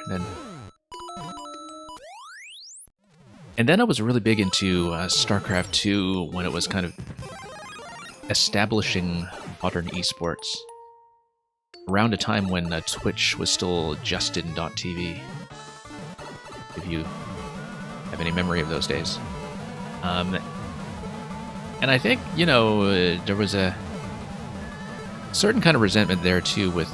S1: And then I was really big into StarCraft 2 when it was kind of establishing modern esports. Around a time when Twitch was still Justin.tv, if you have any memory of those days. And I think, you know, there was a certain kind of resentment there too with,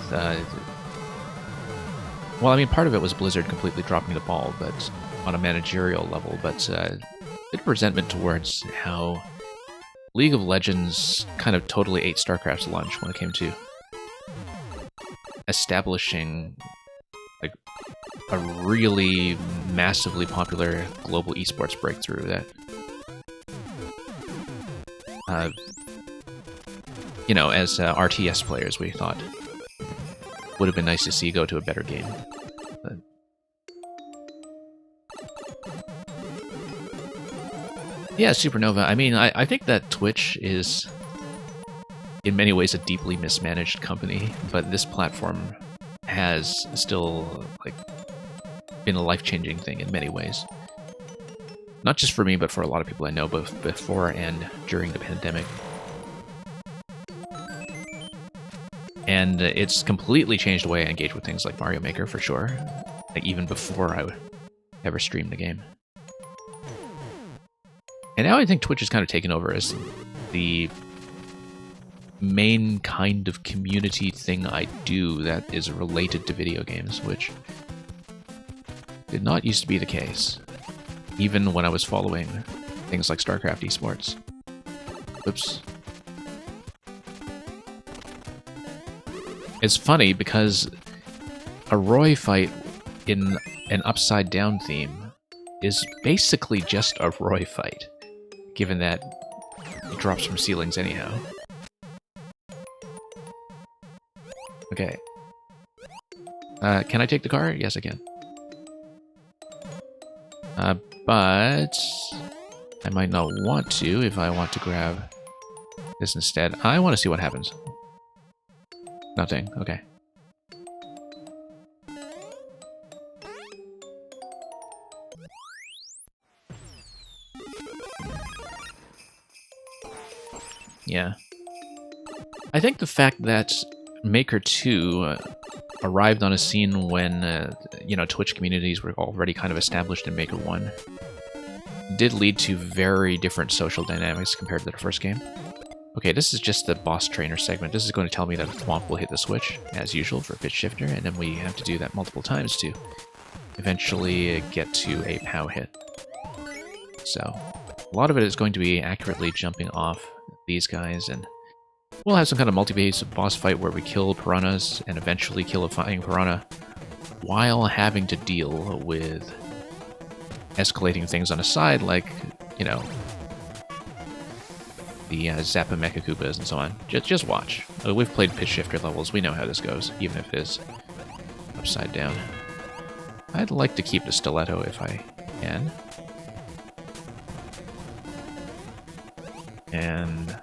S1: well, I mean, part of it was Blizzard completely dropping the ball, but on a managerial level, but a bit of resentment towards how League of Legends kind of totally ate StarCraft's lunch when it came to establishing like a really massively popular global esports breakthrough that, you know, as RTS players, we thought would have been nice to see go to a better game. But yeah, Supernova. I mean, I think that Twitch is in many ways a deeply mismanaged company, but this platform has still like been a life-changing thing in many ways. Not just for me, but for a lot of people I know, both before and during the pandemic. And it's completely changed the way I engage with things like Mario Maker, for sure. Like, even before I would ever stream the game. And now I think Twitch has kind of taken over as the main kind of community thing I do that is related to video games, which did not used to be the case, even when I was following things like StarCraft esports. Oops. It's funny because a Roy fight in an upside-down theme is basically just a Roy fight, given that it drops from ceilings anyhow. Okay. Can I take the car? Yes, I can. But I might not want to if I want to grab this instead. I want to see what happens. Nothing. Okay. Yeah. I think the fact that Maker 2 arrived on a scene when, you know, Twitch communities were already kind of established in Maker 1 did lead to very different social dynamics compared to the first game. Okay, this is just the boss trainer segment. This is going to tell me that a Thwomp will hit the switch, as usual, for Pitch Shifter, and then we have to do that multiple times to eventually get to a POW hit. So, a lot of it is going to be accurately jumping off these guys, and we'll have some kind of multi-base boss fight where we kill piranhas and eventually kill a flying piranha while having to deal with escalating things on the side, like, you know, the Zappa Mecha Koopas and so on. Just watch. We've played Pitch Shifter levels. We know how this goes, even if it is upside down. I'd like to keep the stiletto if I can. And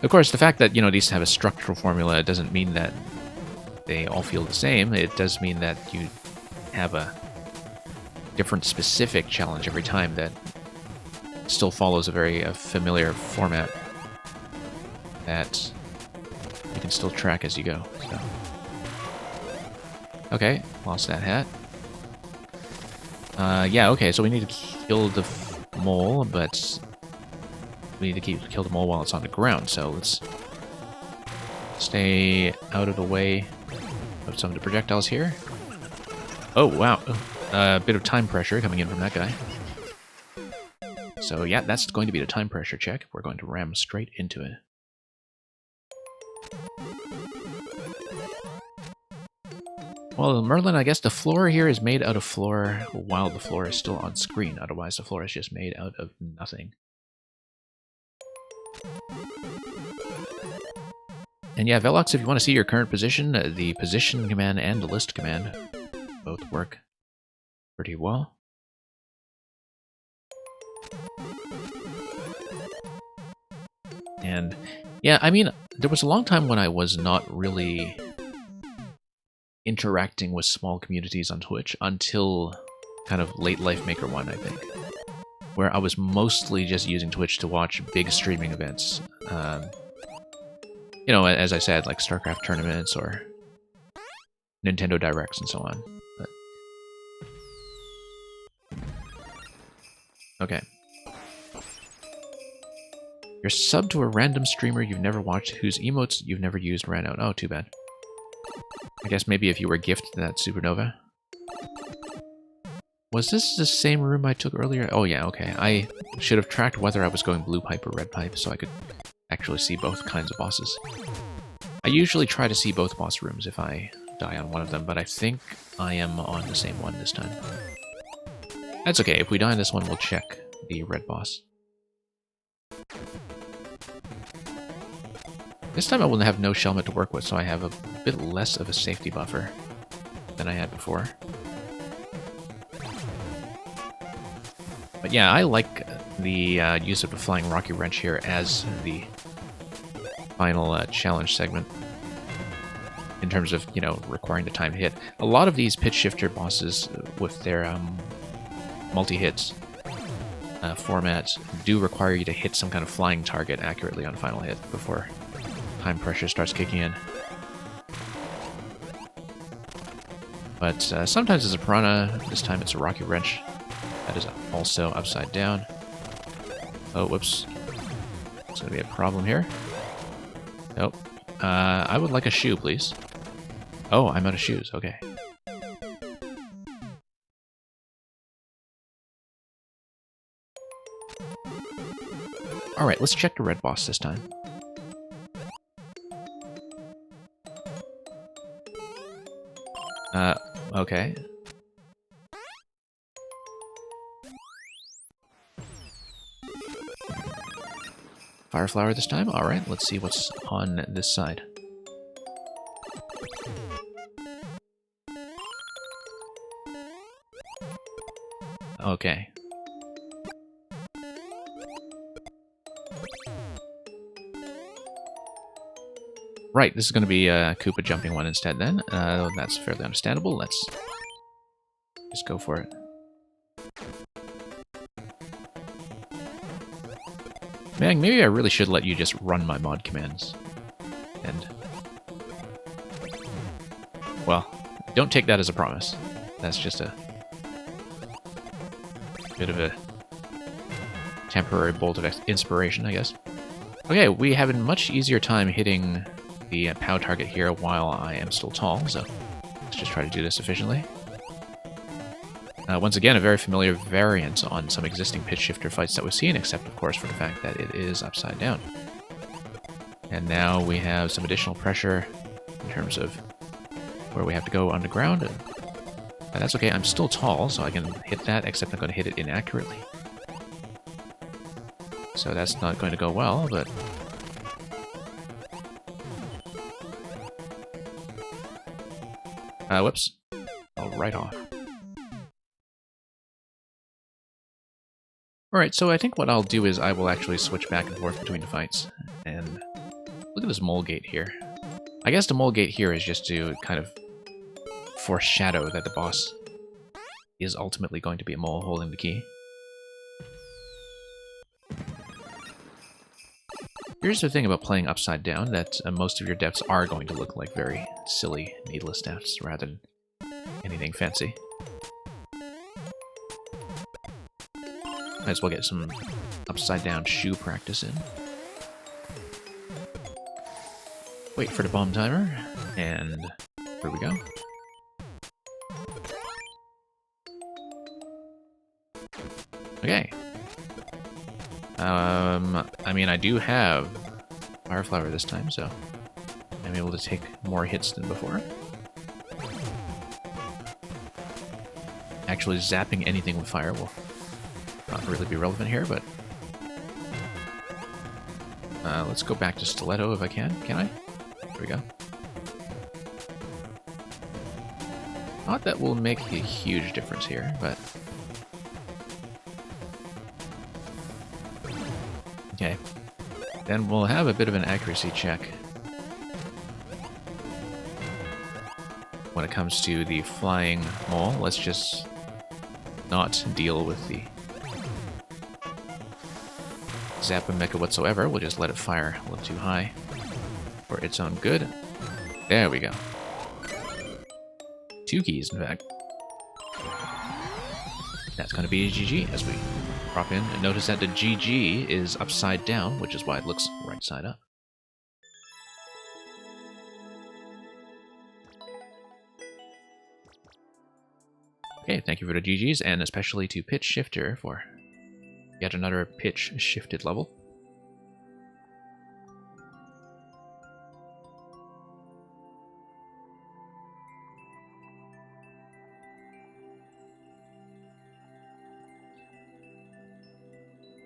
S1: of course, the fact that, you know, these have a structural formula doesn't mean that they all feel the same. It does mean that you have a different specific challenge every time that still follows a very familiar format that you can still track as you go. So. Okay, lost that hat. Yeah, okay, so we need to kill the mole, but we need to kill the mole while it's on the ground, so let's stay out of the way of some of the projectiles here. Oh, wow. A bit of time pressure coming in from that guy. So yeah, that's going to be the time pressure check. We're going to ram straight into it. Well, Merlin, I guess the floor here is made out of floor while the floor is still on screen. Otherwise, the floor is just made out of nothing. And yeah, Velox, if you want to see your current position, the position command and the list command both work pretty well. And yeah, I mean, there was a long time when I was not really interacting with small communities on Twitch until kind of late Life Maker 1, I think, where I was mostly just using Twitch to watch big streaming events. You know, as I said, like StarCraft tournaments or Nintendo Directs and so on. But... okay. You're subbed to a random streamer you've never watched whose emotes you've never used ran out. Oh, too bad. I guess maybe if you were gifted that supernova. Was this the same room I took earlier? Oh yeah, okay. I should have tracked whether I was going blue pipe or red pipe so I could actually see both kinds of bosses. I usually try to see both boss rooms if I die on one of them, but I think I am on the same one this time. That's okay. If we die on this one, we'll check the red boss. This time I will have no Shelmet to work with, so I have a bit less of a safety buffer than I had before. But yeah, I like the use of the Flying Rocky Wrench here as the final challenge segment. In terms of, you know, requiring the time hit. A lot of these pitch shifter bosses with their multi-hits formats do require you to hit some kind of flying target accurately on final hit before time pressure starts kicking in. But sometimes it's a Piranha, this time it's a Rocky Wrench. That is also upside down. Oh, whoops. There's going to be a problem here. Nope. I would like a shoe, please. Oh, I'm out of shoes. Okay. Alright, let's check the red boss this time. Okay. Fire flower this time? Alright, let's see what's on this side. Okay. Right, this is going to be a Koopa jumping one instead then. That's fairly understandable. Let's just go for it. Man, maybe I really should let you just run my mod commands. And... well, don't take that as a promise. That's just a bit of a temporary bolt of inspiration, I guess. Okay, we have a much easier time hitting the POW target here while I am still tall, so let's just try to do this efficiently. Once again, a very familiar variant on some existing pitch shifter fights that we've seen, except of course for the fact that it is upside down. And now we have some additional pressure in terms of where we have to go underground. And that's okay, I'm still tall, so I can hit that, except I'm going to hit it inaccurately. So that's not going to go well, but... whoops. I'll right off. Alright, so I think what I'll do is I will actually switch back and forth between the fights. And look at this mole gate here. I guess the mole gate here is just to kind of foreshadow that the boss is ultimately going to be a mole holding the key. Here's the thing about playing upside down, that most of your deaths are going to look like very silly, needless deaths rather than anything fancy. Might as well get some upside down shoe practice in. Wait for the bomb timer, and here we go. Okay. I mean, I do have Fire Flower this time, so I'm able to take more hits than before. Actually, zapping anything with fire will not really be relevant here, but... let's go back to Stiletto if I can. Can I? There we go. Not that will make a huge difference here, but... okay. Then we'll have a bit of an accuracy check when it comes to the flying mole. Let's just not deal with the Zappa Mecha whatsoever. We'll just let it fire a little too high for its own good. There we go. 2 keys, in fact. That's going to be a GG as we drop in and notice that the GG is upside down, which is why it looks right side up. Okay, thank you for the GGs, and especially to Pitch Shifter for yet another pitch shifted level.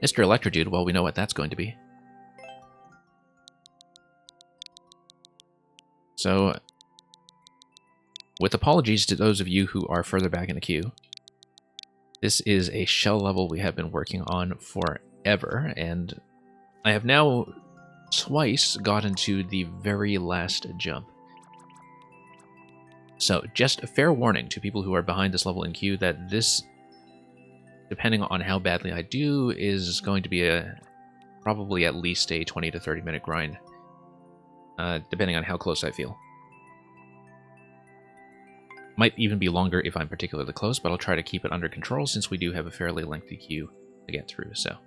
S1: Mr. Electrodude, well, we know what that's going to be. So, with apologies to those of you who are further back in the queue, this is a shell level we have been working on forever, and I have now twice gotten to the very last jump. So, just a fair warning to people who are behind this level in queue that this, depending on how badly I do, is going to be probably at least a 20 to 30 minute grind, depending on how close I feel. Might even be longer if I'm particularly close, but I'll try to keep it under control since we do have a fairly lengthy queue to get through. So,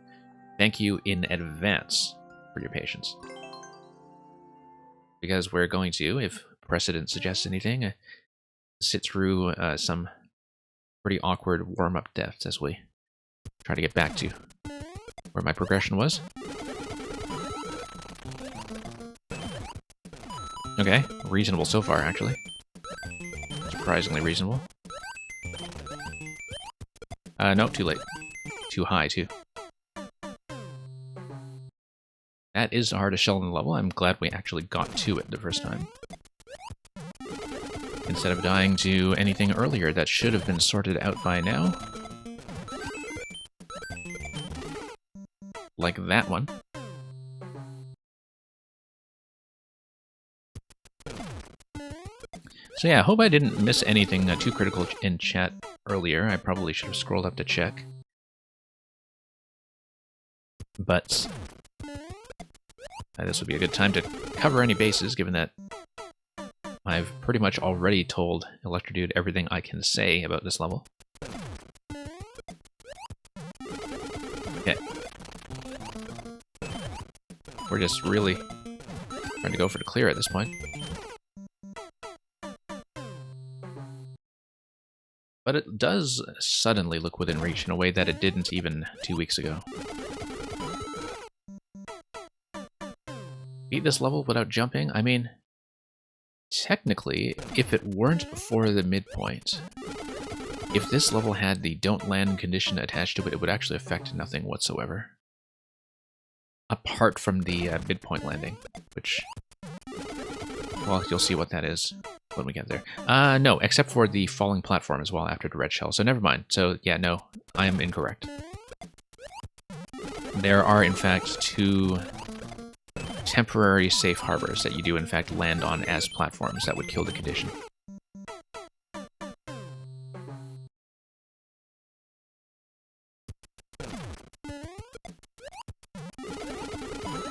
S1: thank you in advance for your patience. Because we're going to, if precedent suggests anything, sit through some pretty awkward warm-up deaths as we try to get back to where my progression was. Okay, reasonable so far, actually. Surprisingly reasonable. No, too late. Too high, too. That is the hardest shell in the level. I'm glad we actually got to it the first time, instead of dying to anything earlier that should have been sorted out by now. Like that one. So yeah, I hope I didn't miss anything too critical in chat earlier. I probably should have scrolled up to check. But this would be a good time to cover any bases, given that I've pretty much already told Electrodude everything I can say about this level. Okay. We're just really trying to go for the clear at this point. But it does suddenly look within reach in a way that it didn't even 2 weeks ago. Beat this level without jumping? I mean, technically, if it weren't for the midpoint, if this level had the don't land condition attached to it, it would actually affect nothing whatsoever. Apart from the midpoint landing, which, well, you'll see what that is when we get there. No, except for the falling platform as well after the red shell, so never mind. So, yeah, no, I am incorrect. There are, in fact, 2 temporary safe harbors that you do, in fact, land on as platforms that would kill the condition.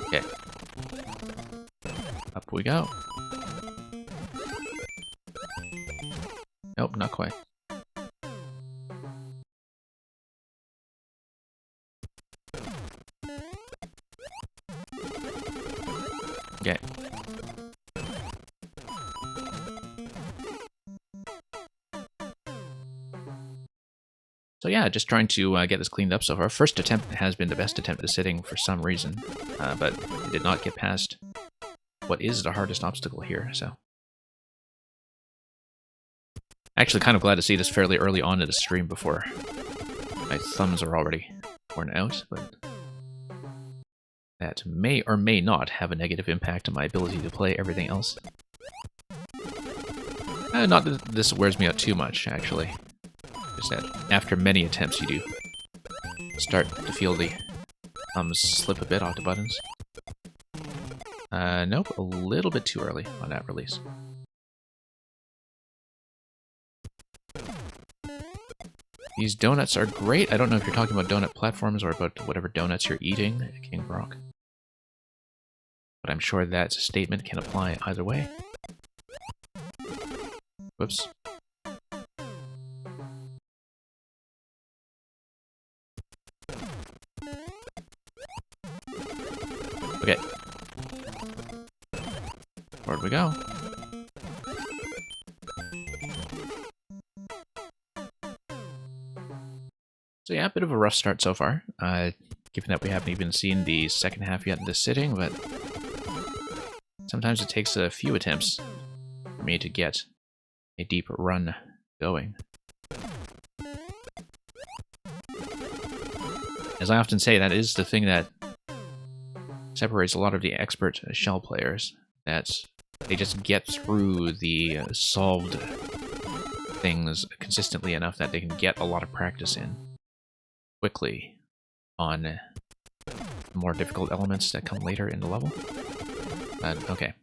S1: Okay. Up we go. Nope, not quite. Okay. So yeah, just trying to get this cleaned up so far. First attempt has been the best attempt at sitting for some reason, but it did not get past what is the hardest obstacle here, so. Actually, kind of glad to see this fairly early on in the stream before my thumbs are already worn out, but that may or may not have a negative impact on my ability to play everything else. Not that this wears me out too much, actually. Just that after many attempts you do start to feel the thumbs slip a bit off the buttons. Nope, a little bit too early on that release. These donuts are great. I don't know if you're talking about donut platforms or about whatever donuts you're eating, King Brock. But I'm sure that statement can apply either way. Whoops. Okay. Where'd we go? So yeah, a bit of a rough start so far, given that we haven't even seen the second half yet in this sitting, but sometimes it takes a few attempts for me to get a deep run going. As I often say, that is the thing that separates a lot of the expert shell players, that they just get through the solved things consistently enough that they can get a lot of practice in quickly on more difficult elements that come later in the level. Okay.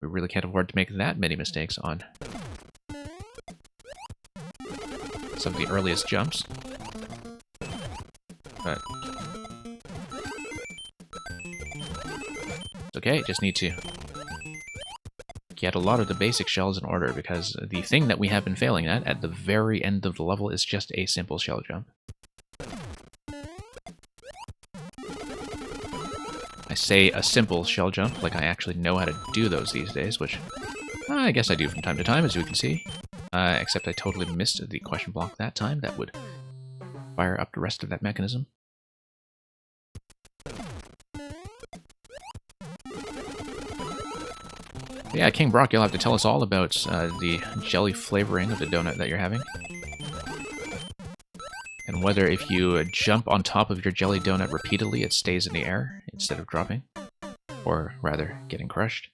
S1: We really can't afford to make that many mistakes on some of the earliest jumps. But it's okay, just need to get a lot of the basic shells in order, because the thing that we have been failing at the very end of the level is just a simple shell jump. I say a simple shell jump like I actually know how to do those these days, which I guess I do from time to time, as you can see. Except I totally missed the question block that time. That would fire up the rest of that mechanism. Yeah, King Brock, you'll have to tell us all about the jelly flavoring of the donut that you're having. And whether if you jump on top of your jelly donut repeatedly, it stays in the air instead of dropping. Or rather, getting crushed.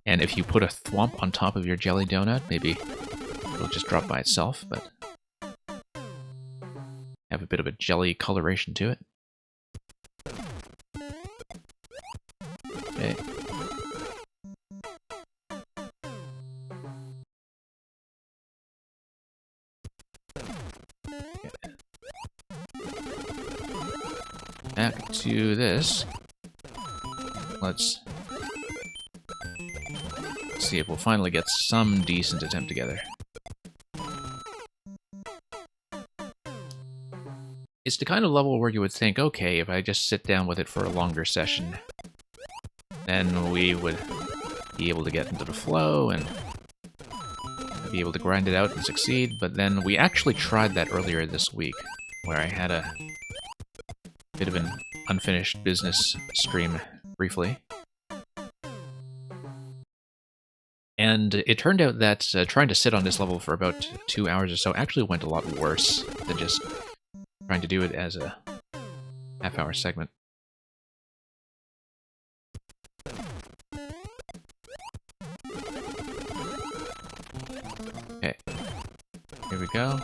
S1: And if you put a thwomp on top of your jelly donut, maybe it'll just drop by itself, but have a bit of a jelly coloration to it. Okay. Back to this. Let's see if we'll finally get some decent attempt together. It's the kind of level where you would think, okay, if I just sit down with it for a longer session, then we would be able to get into the flow and be able to grind it out and succeed, but then we actually tried that earlier this week, where I had a bit of an unfinished business stream briefly. And it turned out that trying to sit on this level for about 2 hours or so actually went a lot worse than just trying to do it as a half-hour segment. Okay, here we go.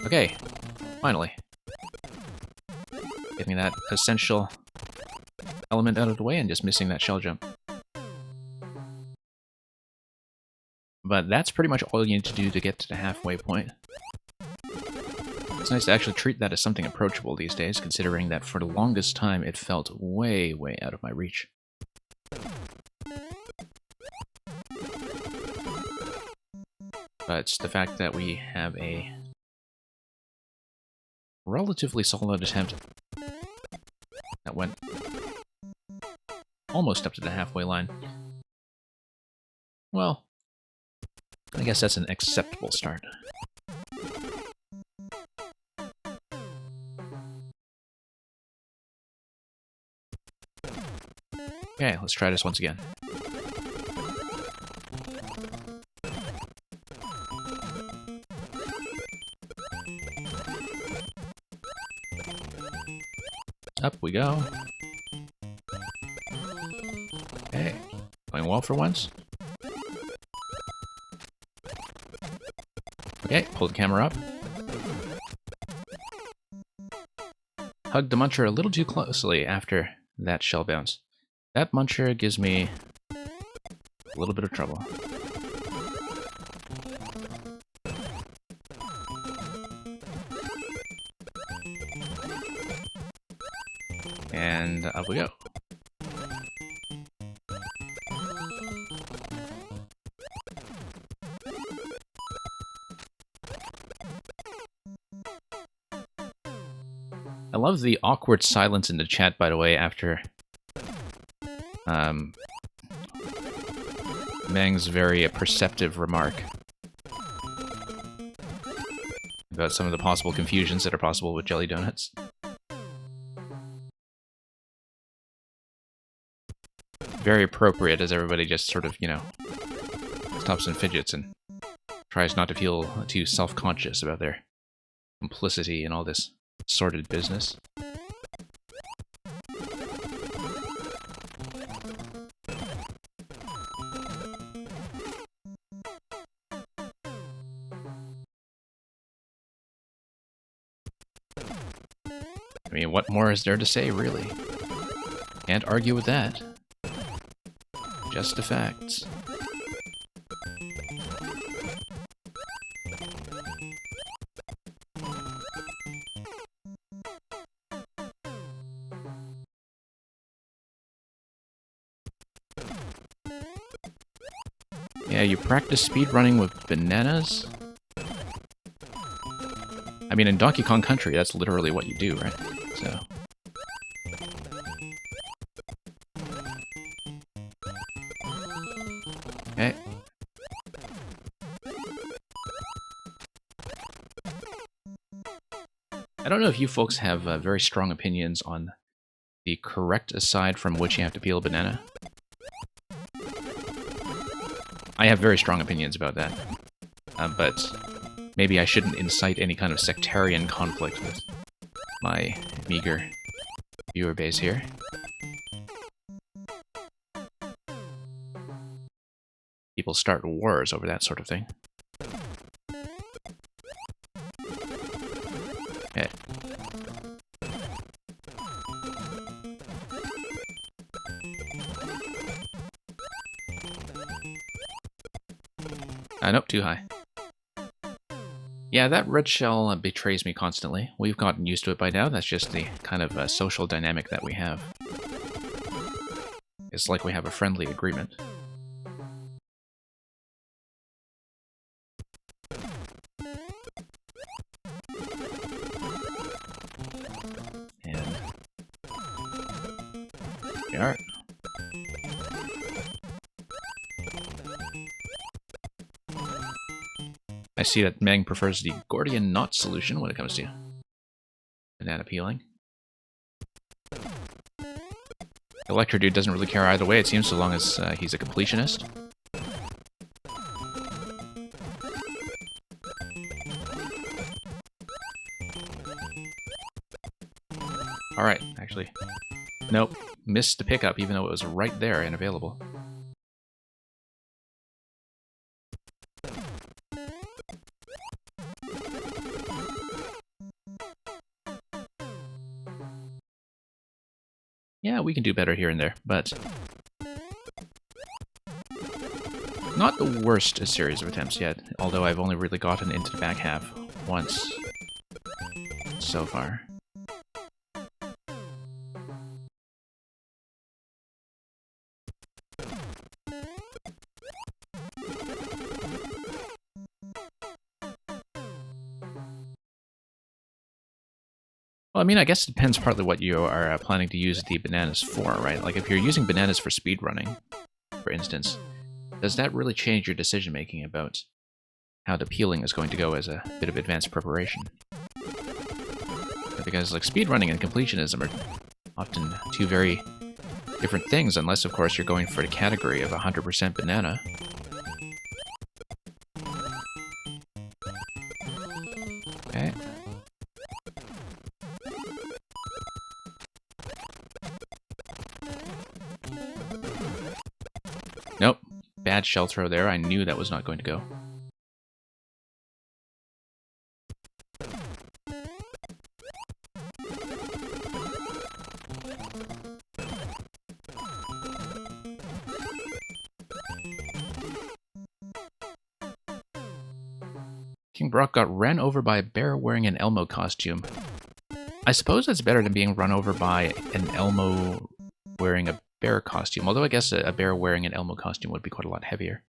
S1: Okay, finally. Getting that essential element out of the way and just missing that shell jump. But that's pretty much all you need to do to get to the halfway point. It's nice to actually treat that as something approachable these days, considering that for the longest time it felt way, way out of my reach. But the fact that we have a relatively solid attempt that went almost up to the halfway line, well, I guess that's an acceptable start. Okay, let's try this once again. Up we go. Okay, going well for once. Okay, pull the camera up. Hugged the muncher a little too closely after that shell bounce. That muncher gives me a little bit of trouble. And up we go. I love the awkward silence in the chat, by the way, after Meng's very perceptive remark about some of the possible confusions that are possible with jelly donuts. Very appropriate as everybody just sort of, you know, stops and fidgets and tries not to feel too self-conscious about their complicity in all this sordid business. I mean, what more is there to say, really? Can't argue with that. Just the facts. Yeah, you practice speedrunning with bananas? I mean, in Donkey Kong Country, that's literally what you do, right? So... okay. I don't know if you folks have very strong opinions on the correct aside from which you have to peel a banana. I have very strong opinions about that. But maybe I shouldn't incite any kind of sectarian conflict with my meager viewer base here. People start wars over that sort of thing. Okay. Nope, too high. Yeah, that red shell betrays me constantly. We've gotten used to it by now. That's just the kind of social dynamic that we have. It's like we have a friendly agreement. And... we are. I see that Meng prefers the Gordian knot solution when it comes to banana peeling. Electro Dude doesn't really care either way, it seems, so long as he's a completionist. Alright, actually. Nope, missed the pickup even though it was right there and available. Yeah, we can do better here and there, but not the worst series of attempts yet, although I've only really gotten into the back half once so far. Well, I mean, I guess it depends partly what you are planning to use the bananas for, right? Like, if you're using bananas for speedrunning, for instance, does that really change your decision-making about how the peeling is going to go as a bit of advanced preparation? Because, like, speedrunning and completionism are often two very different things, unless, of course, you're going for the category of 100% banana. Okay. Nope. Bad shell throw there. I knew that was not going to go. King Brock got ran over by a bear wearing an Elmo costume. I suppose that's better than being run over by an Elmo wearing a bear costume, although I guess a bear wearing an Elmo costume would be quite a lot heavier.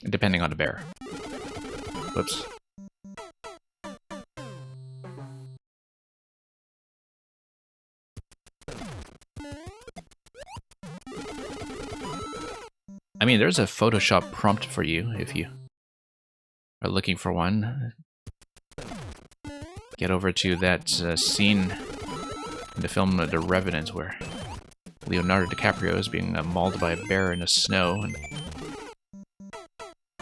S1: Depending on the bear. Whoops. I mean, there's a Photoshop prompt for you if you are looking for one. Get over to that scene in the film The Revenant where Leonardo DiCaprio is being mauled by a bear in the snow, and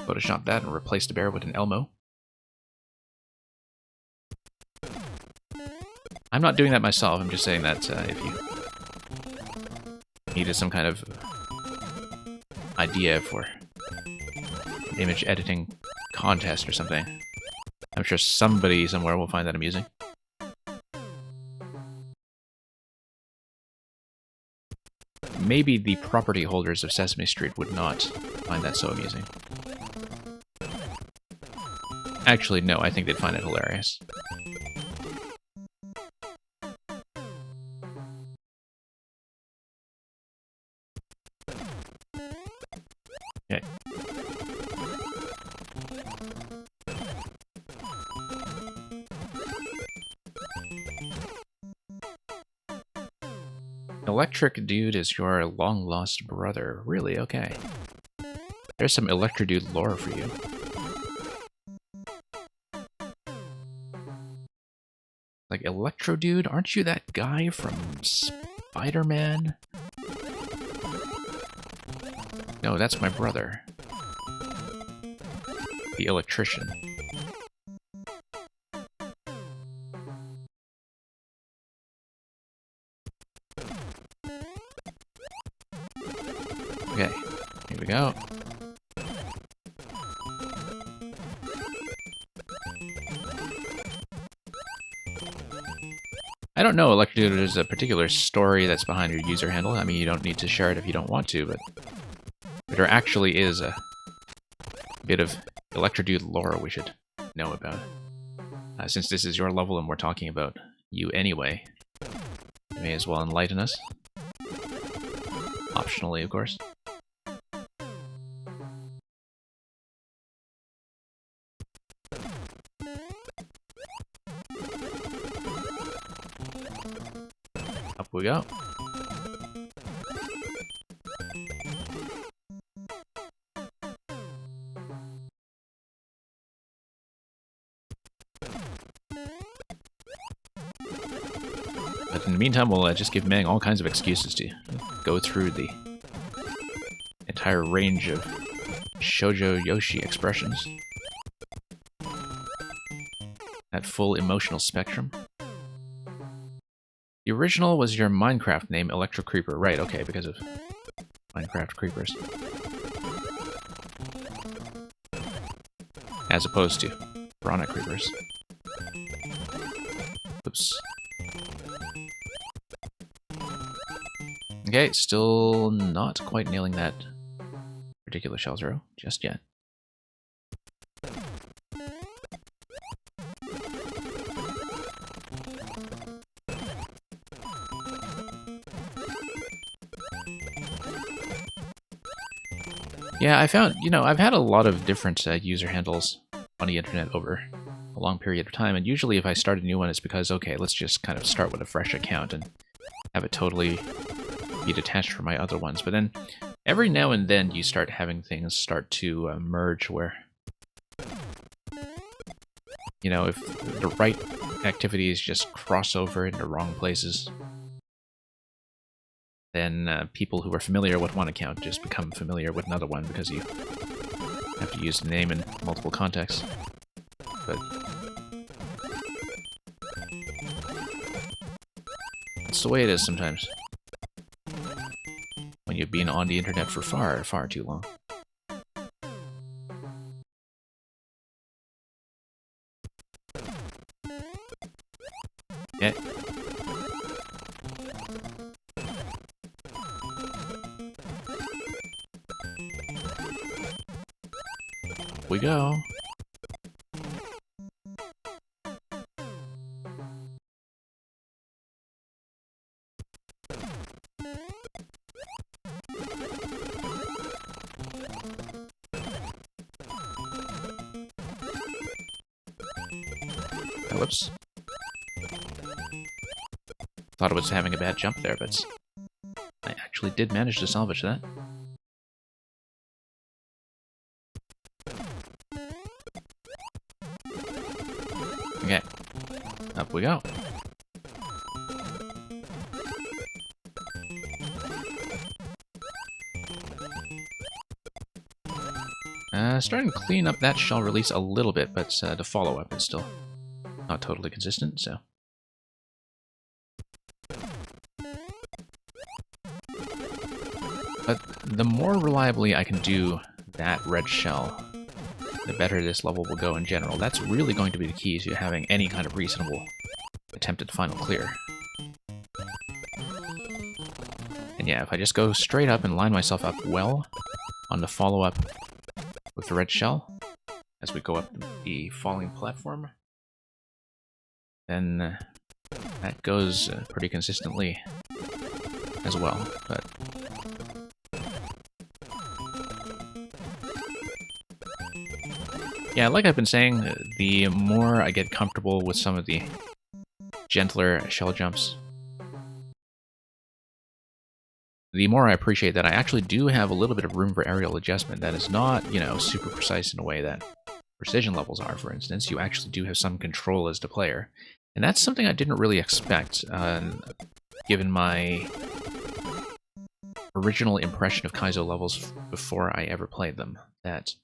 S1: Photoshop that and replace the bear with an Elmo. I'm not doing that myself, I'm just saying that if you needed some kind of idea for an image editing contest or something, I'm sure somebody somewhere will find that amusing. Maybe the property holders of Sesame Street would not find that so amusing. Actually, no, I think they'd find it hilarious. Okay. Electric Dude is your long-lost brother. Really? Okay. There's some Electric Dude lore for you. Like, Electro Dude? Aren't you that guy from Spider-Man? No, that's my brother. The electrician. Okay, here we go. I don't know, Electro Dude, there's a particular story that's behind your user handle. I mean, you don't need to share it if you don't want to, but there actually is a bit of Electro Dude lore we should know about. Since this is your level and we're talking about you anyway, you may as well enlighten us. Optionally, of course. Up we go. But in the meantime, we'll just give Mang all kinds of excuses to go through the entire range of Shoujo Yoshi expressions. That full emotional spectrum. The original was your Minecraft name, Electro Creeper. Right, okay, because of Minecraft creepers. As opposed to Piranha creepers. Oops. Okay, still not quite nailing that particular shell throw just yet. Yeah, I found, I've had a lot of different user handles on the internet over a long period of time, and usually if I start a new one, it's because, okay, let's just kind of start with a fresh account and have it totally be detached from my other ones. But then, every now and then, you start having things start to merge where, if the right activities just cross over into wrong places, then people who are familiar with one account just become familiar with another one because you have to use the name in multiple contexts. But it's the way it is sometimes when you've been on the internet for far, far too long. Okay. We go. Oh, whoops. Thought it was having a bad jump there, but I actually did manage to salvage that. Okay, up we go. Starting to clean up that shell release a little bit, but the follow-up is still not totally consistent, so... But the more reliably I can do that red shell, the better this level will go in general. That's really going to be the key to having any kind of reasonable attempt at final clear. And yeah, if I just go straight up and line myself up well on the follow-up with the red shell, as we go up the falling platform, then that goes pretty consistently as well. But yeah, like I've been saying, the more I get comfortable with some of the gentler shell jumps, the more I appreciate that I actually do have a little bit of room for aerial adjustment that is not, you know, super precise in a way that precision levels are, for instance. You actually do have some control as the player. And that's something I didn't really expect, given my original impression of Kaizo levels before I ever played them. That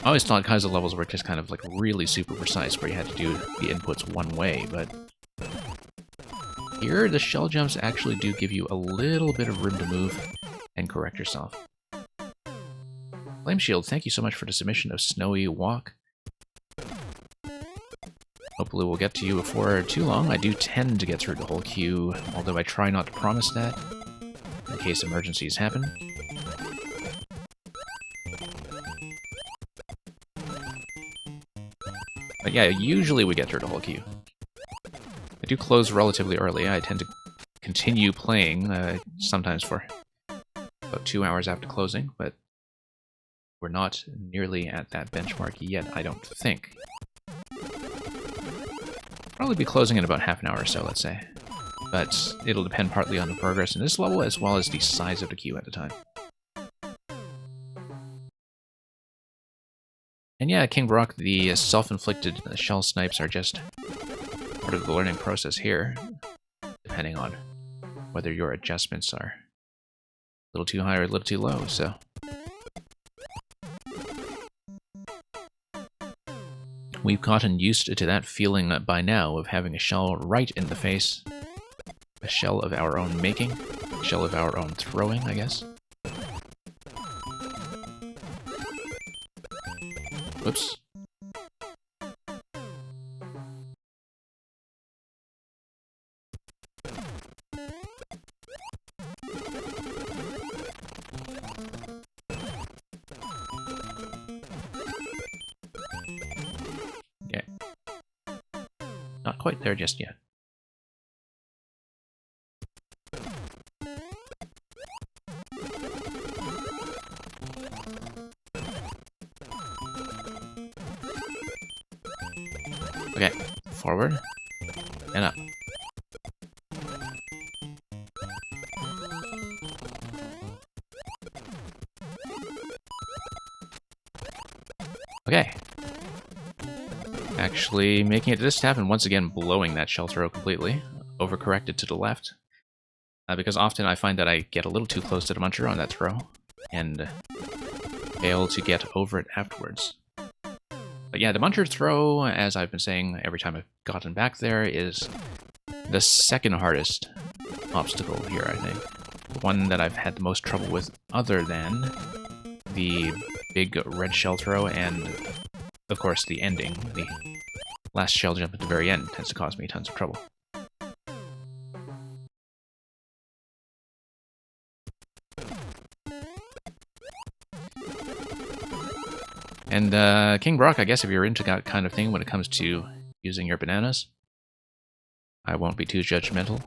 S1: I always thought Kaizo levels were just kind of like really super precise, where you had to do the inputs one way, but here the shell jumps actually do give you a little bit of room to move and correct yourself. Flame Shield, thank you so much for the submission of Snowy Walk. Hopefully we'll get to you before too long. I do tend to get through the whole queue, although I try not to promise that, in case emergencies happen. But yeah, usually we get through the whole queue. I do close relatively early. I tend to continue playing, sometimes for about 2 hours after closing, but we're not nearly at that benchmark yet, I don't think. Probably be closing in about half an hour or so, let's say. But it'll depend partly on the progress in this level, as well as the size of the queue at the time. And yeah, King Brock, the self-inflicted shell snipes are just part of the learning process here, depending on whether your adjustments are a little too high or a little too low, so... We've gotten used to that feeling by now of having a shell right in the face. A shell of our own making. A shell of our own throwing, I guess. Whoops. Yeah. Not quite there just yet. Okay, forward and up. Okay. Actually making it to this tap and once again blowing that shell throw completely. Overcorrected to the left. Because often I find that I get a little too close to the muncher on that throw and fail to get over it afterwards. But yeah, the muncher throw, as I've been saying every time I've gotten back there, is the second hardest obstacle here, I think. The one that I've had the most trouble with other than the big red shell throw and, of course, the ending. The last shell jump at the very end tends to cause me tons of trouble. And King Brock, I guess if you're into that kind of thing when it comes to using your bananas, I won't be too judgmental.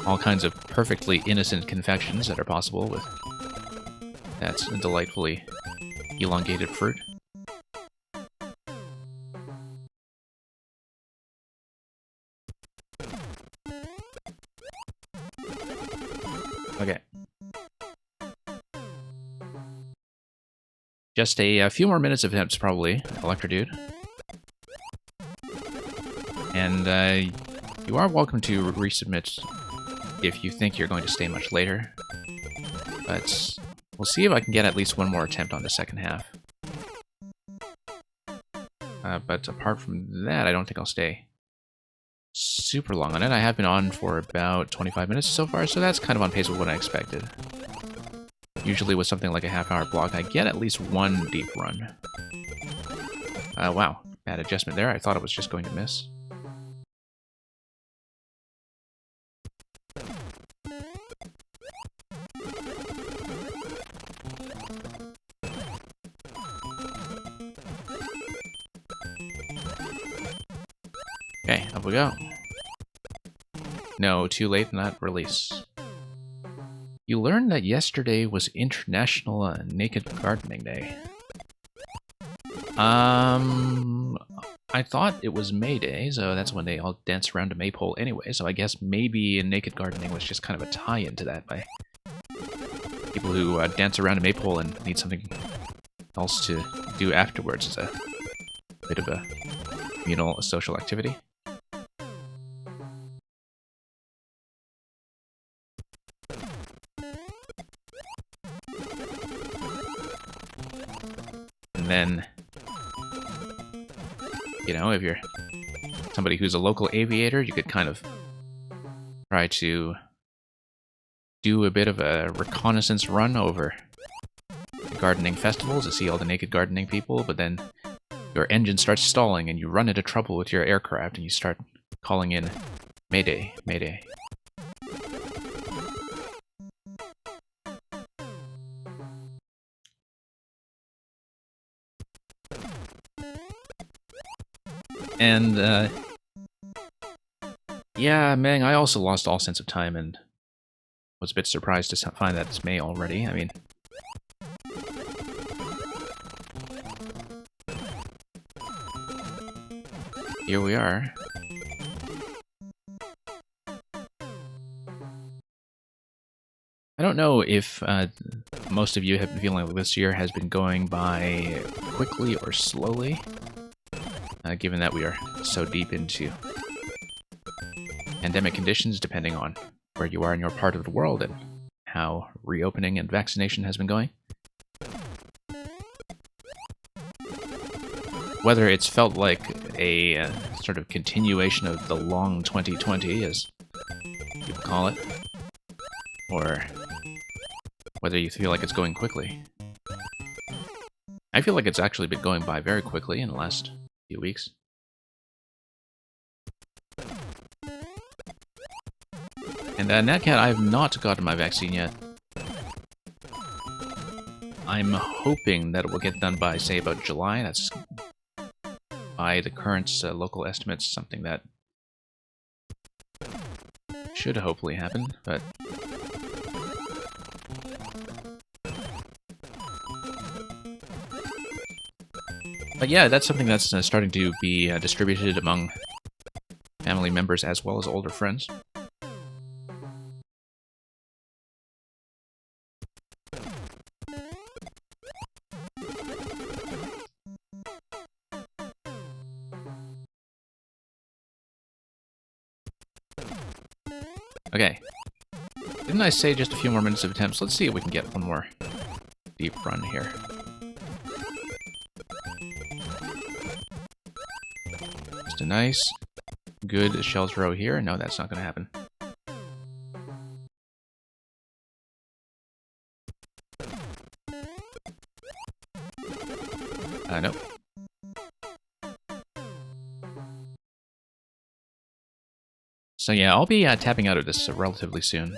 S1: All kinds of perfectly innocent confections that are possible with that delightfully elongated fruit. Just a few more minutes of attempts, probably, Electrodude. And you are welcome to resubmit if you think you're going to stay much later. But we'll see if I can get at least one more attempt on the second half. But apart from that, I don't think I'll stay super long on it. I have been on for about 25 minutes so far, so that's kind of on pace with what I expected. Usually with something like a half-hour block, I get at least one deep run. Wow, bad adjustment there. I thought it was just going to miss. Okay, up we go. No, too late in that release. You learned that yesterday was International Naked Gardening Day. I thought it was May Day, so that's when they all dance around a maypole anyway, so I guess maybe naked gardening was just kind of a tie-in to that by people who dance around a maypole and need something else to do afterwards as a bit of a communal social activity. And then, you know, if you're somebody who's a local aviator, you could kind of try to do a bit of a reconnaissance run over the gardening festivals to see all the naked gardening people, but then your engine starts stalling and you run into trouble with your aircraft and you start calling in Mayday, Mayday. And, yeah, Meng, I also lost all sense of time and was a bit surprised to find that it's May already. I mean, here we are. I don't know if most of you have been feeling like this year has been going by quickly or slowly. Given that we are so deep into pandemic conditions, depending on where you are in your part of the world and how reopening and vaccination has been going. Whether it's felt like a sort of continuation of the long 2020, as people call it, or whether you feel like it's going quickly. I feel like it's actually been going by very quickly in the last few weeks. And Natcat, I have not gotten my vaccine yet. I'm hoping that it will get done by, say, about July. That's, by the current local estimates, something that should hopefully happen, but yeah, that's something that's starting to be distributed among family members as well as older friends. Okay. Didn't I say just a few more minutes of attempts? Let's see if we can get one more deep run here. Just a nice, good shell throw here. No, that's not going to happen. Nope. So yeah, I'll be tapping out of this relatively soon.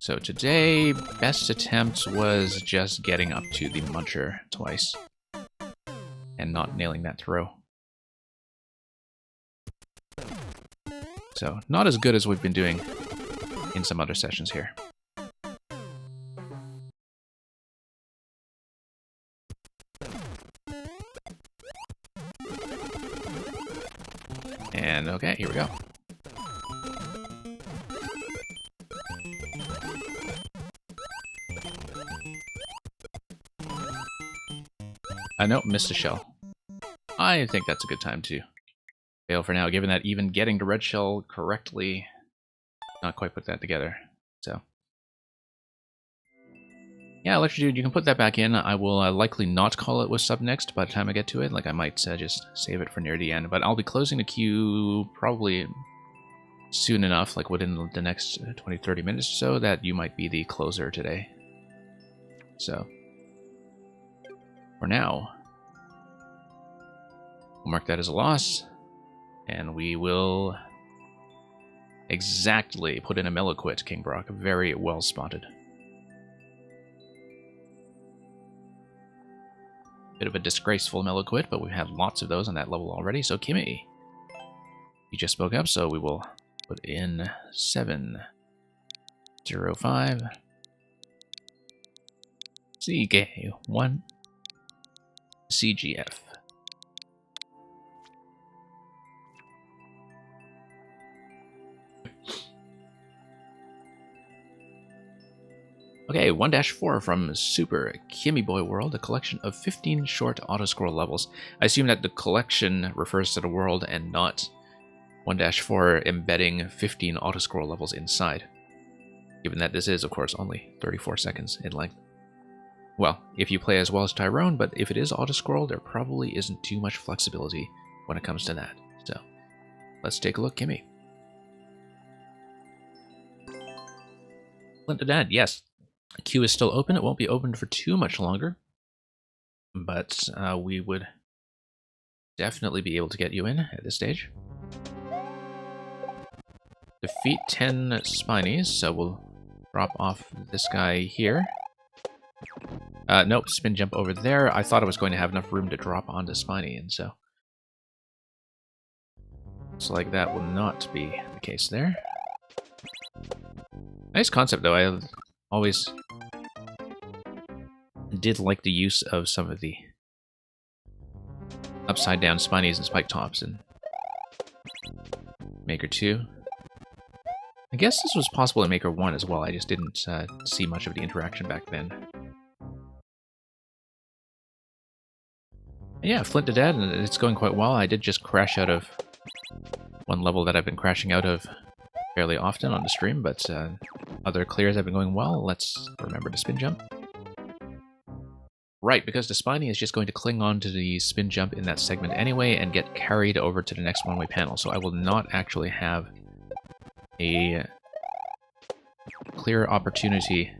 S1: So today, best attempt was just getting up to the muncher twice. And not nailing that throw. So, not as good as we've been doing in some other sessions here. And okay, here we go. No, missed a shell. I think that's a good time to fail for now, given that even getting the red shell correctly, not quite put that together. So, yeah, Electrodude, you can put that back in. I will likely not call it with sub next by the time I get to it. Like, I might just save it for near the end. But I'll be closing the queue probably soon enough, like within the next 20-30 minutes or so, that you might be the closer today. So, for now, we'll mark that as a loss, and we will exactly put in a Meloquit, King Brock. Very well spotted. Bit of a disgraceful Meloquit, but we've had lots of those on that level already. So Kimmy, you just spoke up, so we will put in 705 CK1 CGF. Okay, 1-4 from Super Kimmy Boy World, a collection of 15 short auto-scroll levels. I assume that the collection refers to the world and not 1-4 embedding 15 auto-scroll levels inside, given that this is, of course, only 34 seconds in length. Well, if you play as well as Tyrone, but if it is auto-scroll, there probably isn't too much flexibility when it comes to that. So, let's take a look, Kimmy. Flint to Dad, yes. The queue is still open. It won't be open for too much longer, but we would definitely be able to get you in at this stage. Defeat 10 Spinies, so we'll drop off this guy here. Nope, spin jump over there. I thought I was going to have enough room to drop onto Spiny, and so looks like that will not be the case there. Nice concept, though. I always did like the use of some of the upside down Spinies and Spike Tops in Maker 2. I guess this was possible in Maker 1 as well. I just didn't see much of the interaction back then. Yeah, Flint to Dead, and it's going quite well. I did just crash out of one level that I've been crashing out of fairly often on the stream, but other clears have been going well. Let's remember to spin jump. Right, because the Spiny is just going to cling on to the spin jump in that segment anyway and get carried over to the next one-way panel, so I will not actually have a clear opportunity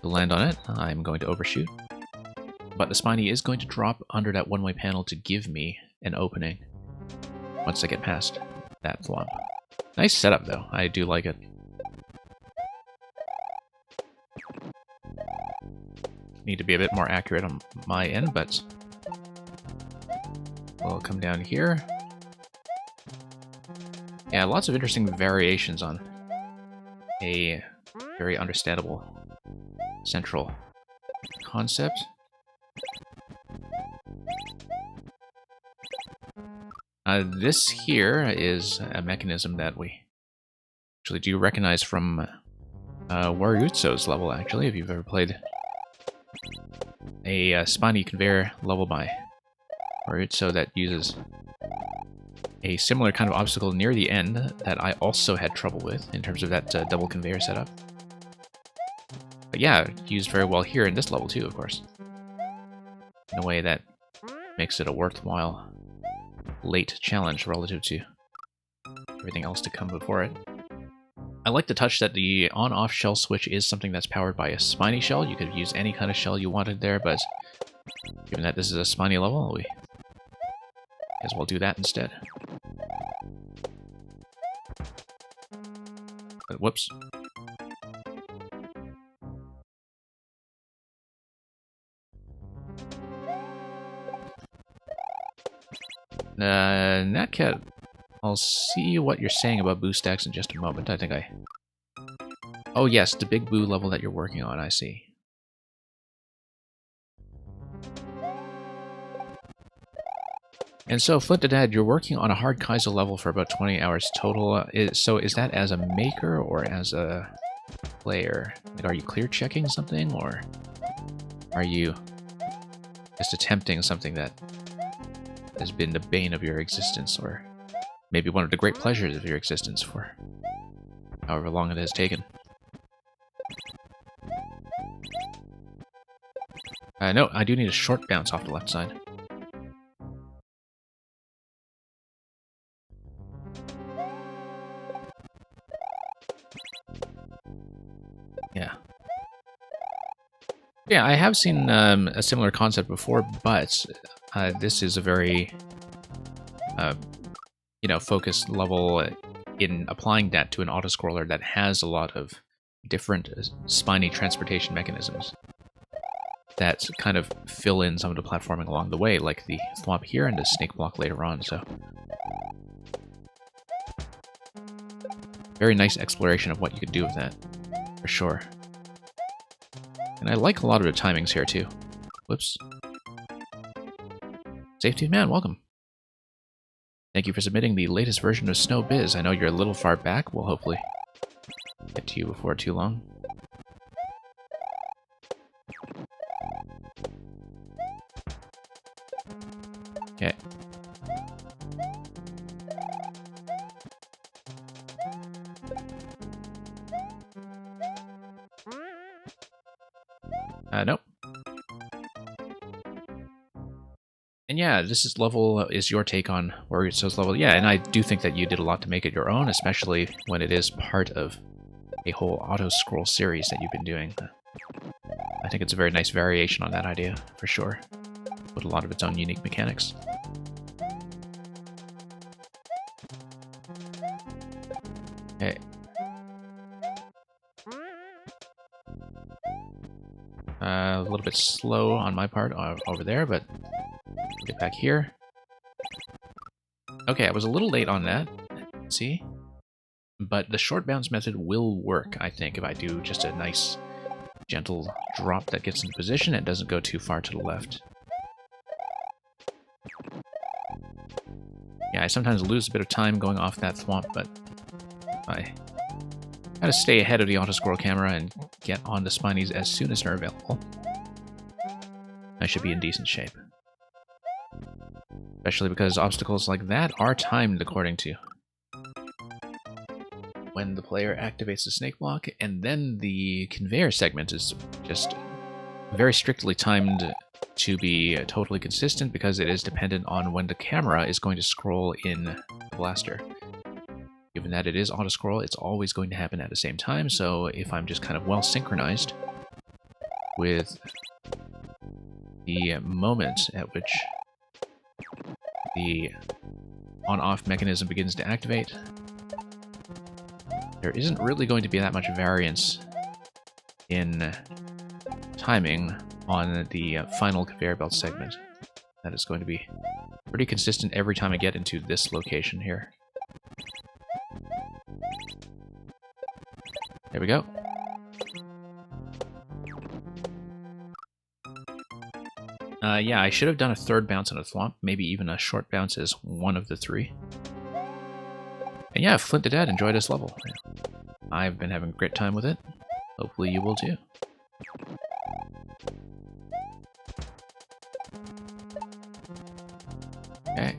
S1: to land on it. I'm going to overshoot. But the Spiny is going to drop under that one-way panel to give me an opening once I get past that flop. Nice setup, though. I do like it. Need to be a bit more accurate on my end, but we'll come down here. Yeah, lots of interesting variations on a very understandable central concept. This here is a mechanism that we actually do recognize from Waryutso's level, actually, if you've ever played a Spiny Conveyor level by Waryutso that uses a similar kind of obstacle near the end that I also had trouble with in terms of that double conveyor setup. But yeah, used very well here in this level too, of course, in a way that makes it a worthwhile late challenge relative to everything else to come before it. I like the touch that the on-off shell switch is something that's powered by a Spiny shell. You could use any kind of shell you wanted there, but given that this is a Spiny level, we may as well do that instead. But whoops. Natcat, I'll see what you're saying about boo stacks in just a moment. I think I... Oh yes, the big boo level that you're working on, I see. And so, Flint to Dad, you're working on a hard Kaizo level for about 20 hours total. So is that as a maker or as a player? Like, are you clear checking something, or are you just attempting something that has been the bane of your existence, or maybe one of the great pleasures of your existence for however long it has taken. No, I do need a short bounce off the left side. Yeah. Yeah, I have seen a similar concept before, but this is a very, focused level in applying that to an auto-scroller that has a lot of different spiny transportation mechanisms that kind of fill in some of the platforming along the way, like the thwomp here and the snake block later on, so... Very nice exploration of what you could do with that, for sure. And I like a lot of the timings here, too. Whoops. Safety Man, welcome. Thank you for submitting the latest version of SnowBiz. I know you're a little far back. We'll hopefully get to you before too long. Okay. Nope. And yeah, this level is your take on Warrior Souls level. Yeah, and I do think that you did a lot to make it your own, especially when it is part of a whole auto-scroll series that you've been doing. I think it's a very nice variation on that idea, for sure, with a lot of its own unique mechanics. Okay. A little bit slow on my part over there, but get back here. Okay, I was a little late on that. See? But the short bounce method will work, I think, if I do just a nice, gentle drop that gets into position and doesn't go too far to the left. Yeah, I sometimes lose a bit of time going off that thwomp, but I gotta stay ahead of the auto-scroll camera and get on the spinies as soon as they're available. I should be in decent shape. Especially because obstacles like that are timed according to when the player activates the snake block, and then the conveyor segment is just very strictly timed to be totally consistent because it is dependent on when the camera is going to scroll in the blaster. Given that it is auto-scroll, it's always going to happen at the same time, so if I'm just kind of well synchronized with the moment at which the on-off mechanism begins to activate, there isn't really going to be that much variance in timing on the final conveyor belt segment. That is going to be pretty consistent every time I get into this location here. There we go. Yeah, I should have done a third bounce on a thwomp, maybe even a short bounce as one of the three. And yeah, Flint the Dead, enjoy this level. I've been having a great time with it. Hopefully you will too. Okay.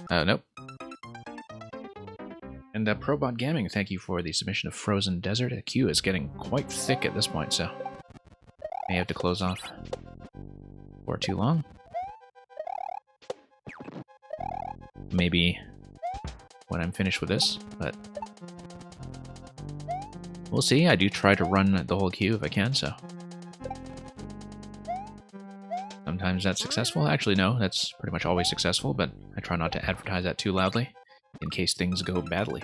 S1: Nope. And Probot Gaming, thank you for the submission of Frozen Desert. The queue is getting quite thick at this point, so may have to close off for too long. Maybe when I'm finished with this, but we'll see. I do try to run the whole queue if I can, so sometimes that's successful. Actually, no, that's pretty much always successful, but I try not to advertise that too loudly in case things go badly.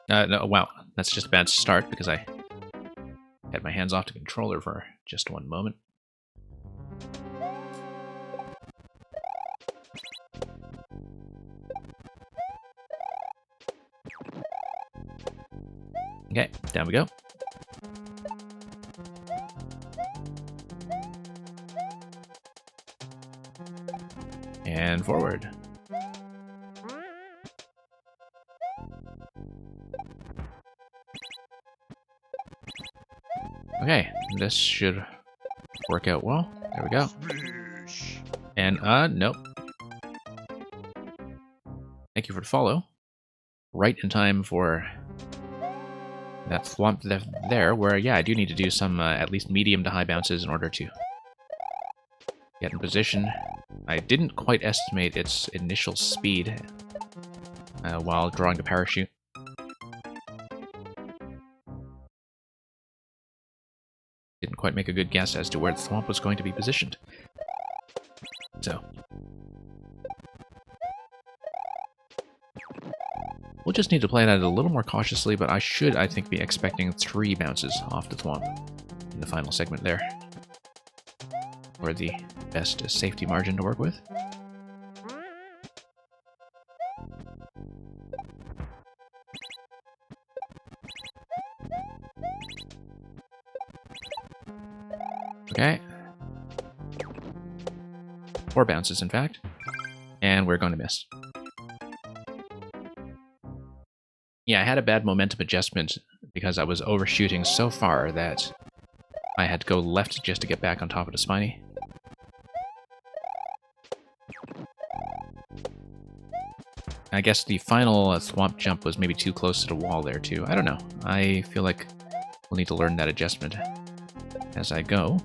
S1: No, wow, that's just a bad start because I had my hands off the controller for just one moment. Okay, down we go. And forward. Okay, this should work out well. There we go. And, nope. Thank you for the follow. Right in time for that thwomp there, where, yeah, I do need to do some at least medium to high bounces in order to get in position. I didn't quite estimate its initial speed while drawing the parachute. Didn't quite make a good guess as to where the thwomp was going to be positioned. So we'll just need to play that a little more cautiously, but I should, I think, be expecting 3 bounces off the thwomp in the final segment there, for the best safety margin to work with. Okay. 4 bounces, in fact. And we're going to miss. Yeah, I had a bad momentum adjustment because I was overshooting so far that I had to go left just to get back on top of the spiny. I guess the final thwomp jump was maybe too close to the wall there, too. I don't know. I feel like we'll need to learn that adjustment as I go.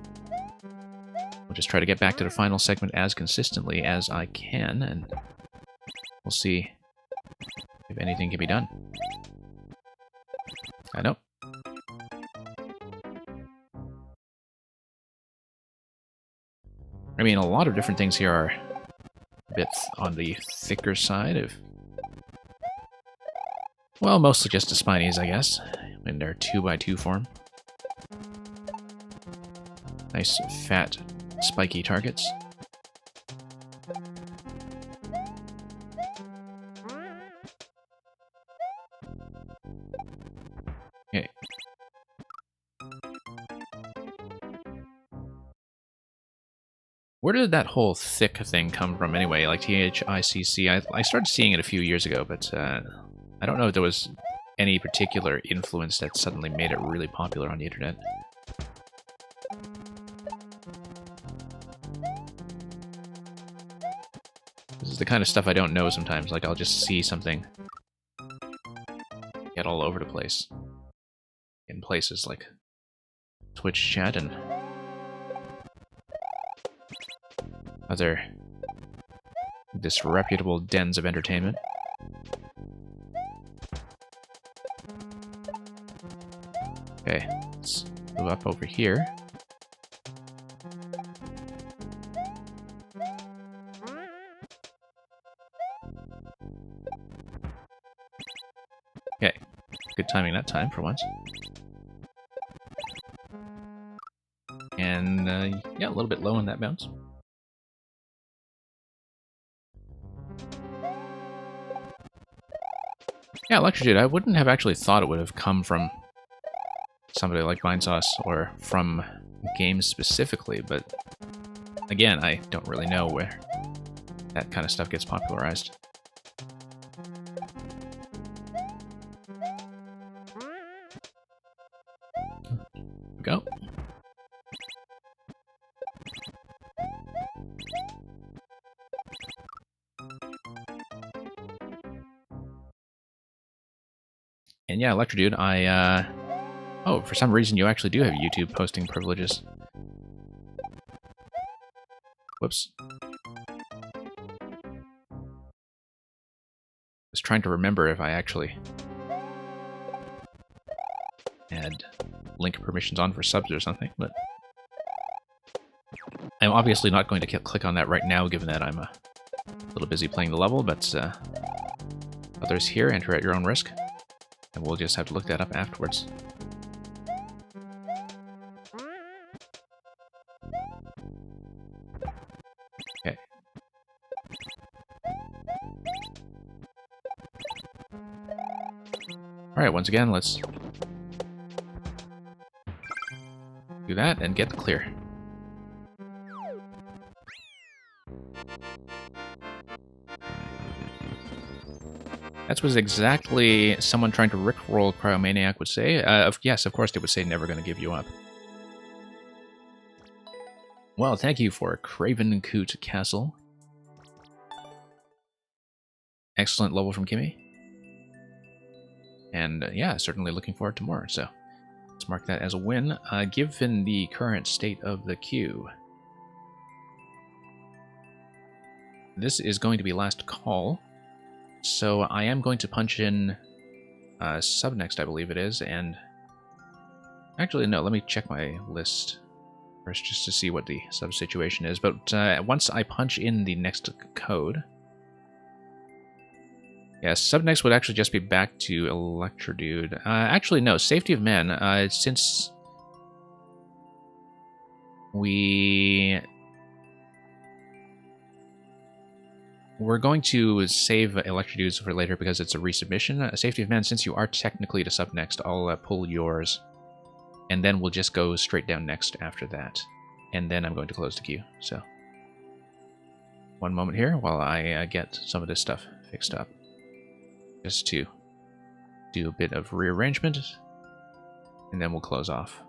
S1: We'll just try to get back to the final segment as consistently as I can, and we'll see if anything can be done. I know. I mean, a lot of different things here are a bit on the thicker side of... Well, mostly just the spinies, I guess, in their 2x2 form. Nice, fat, spiky targets. Okay. Where did that whole thick thing come from anyway? Like THICC? I started seeing it a few years ago, but I don't know if there was any particular influence that suddenly made it really popular on the internet. This is the kind of stuff I don't know sometimes. Like, I'll just see something get all over the place in places like Twitch chat and other disreputable dens of entertainment. Okay, let's move up over here. Okay, good timing that time for once. And, yeah, a little bit low on that bounce. Yeah, Electrodude, I wouldn't have actually thought it would have come from somebody like Vinesauce or from games specifically, but again, I don't really know where that kind of stuff gets popularized. Go. And yeah, Electrodude, oh, for some reason you actually do have YouTube posting privileges. Whoops. Was trying to remember if I actually had link permissions on for subs or something, but I'm obviously not going to click on that right now, given that I'm a little busy playing the level, but others here, enter at your own risk, and we'll just have to look that up afterwards. Okay. Alright, once again, let's do that and get the clear. That was exactly someone trying to rickroll Cryomaniac would say. Yes, of course they would say never going to give you up. Well, thank you for Craven Coot Castle. Excellent level from Kimmy. And yeah, certainly looking forward to more. So let's mark that as a win. Given the current state of the queue, this is going to be last call. So I am going to punch in sub next, I believe it is. And actually, no, let me check my list first just to see what the sub situation is. But once I punch in the next code, yeah, sub next would actually just be back to Electrodude. Actually, no, Safety of Man. Since we're going to save Electrodudes for later because it's a resubmission. Safety of Man, since you are technically to sub next, I'll pull yours, and then we'll just go straight down next after that. And then I'm going to close the queue. So, one moment here while I get some of this stuff fixed up. Just to do a bit of rearrangement, and then we'll close off.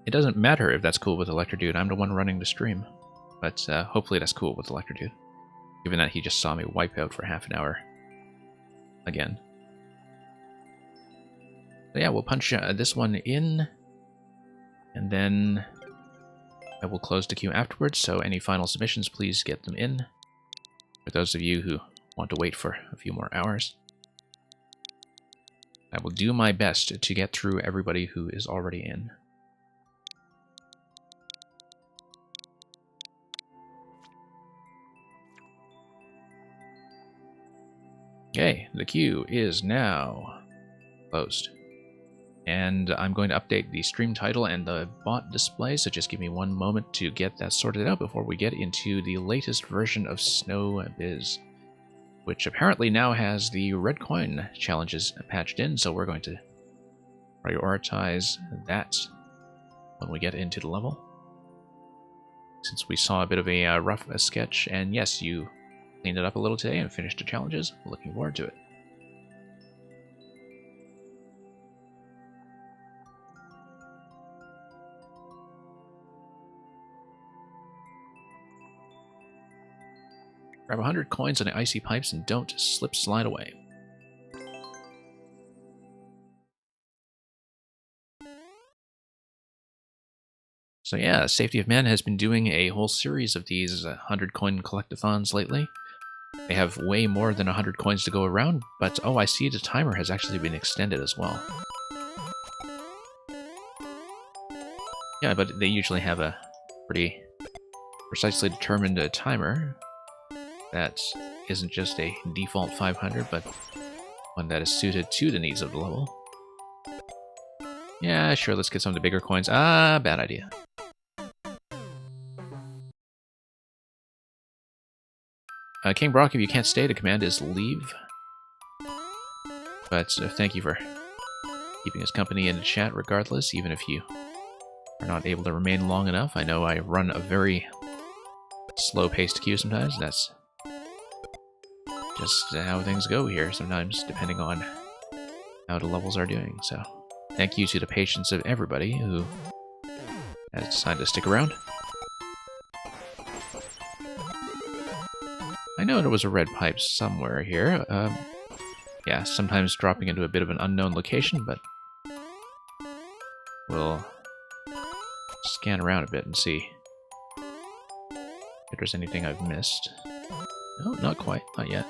S1: It doesn't matter if that's cool with Electrodude, I'm the one running the stream. But hopefully that's cool with Electrodude, given that he just saw me wipe out for half an hour again. So yeah, we'll punch this one in, and then I will close the queue afterwards, so any final submissions, please get them in. For those of you who want to wait for a few more hours, I will do my best to get through everybody who is already in. Okay, the queue is now closed. And I'm going to update the stream title and the bot display, so just give me one moment to get that sorted out before we get into the latest version of Snow Biz, which apparently now has the red coin challenges patched in, so we're going to prioritize that when we get into the level. Since we saw a bit of a rough sketch, and yes, you cleaned it up a little today and finished the challenges, looking forward to it. Grab 100 coins on the icy pipes and don't slip slide away. So yeah, Safety of Man has been doing a whole series of these 100 coin collectathons lately. They have way more than 100 coins to go around, but oh, I see the timer has actually been extended as well. Yeah, but they usually have a pretty precisely determined timer that isn't just a default 500, but one that is suited to the needs of the level. Yeah, sure, let's get some of the bigger coins. Ah, bad idea. King Brock, if you can't stay, the command is leave. But thank you for keeping us company in the chat regardless, even if you are not able to remain long enough. I know I run a very slow-paced queue sometimes. That's just how things go here sometimes, depending on how the levels are doing. So thank you to the patience of everybody who has decided to stick around. I know there was a red pipe somewhere here. Yeah, sometimes dropping into a bit of an unknown location, but we'll scan around a bit and see if there's anything I've missed. No, not quite. Not yet.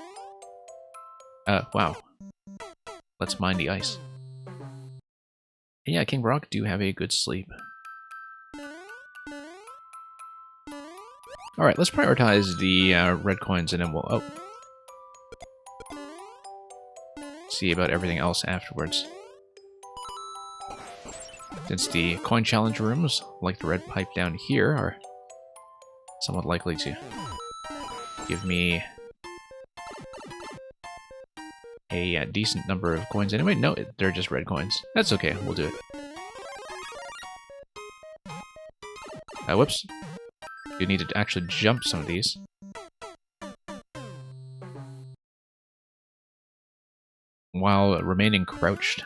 S1: Wow. Let's mine the ice. And yeah, King Brock, do have a good sleep. Alright, let's prioritize the red coins and then we'll... Oh. See about everything else afterwards. Since the coin challenge rooms, like the red pipe down here, are somewhat likely to give me a decent number of coins anyway. No, they're just red coins. That's okay, we'll do it. Whoops. You need to actually jump some of these. while remaining crouched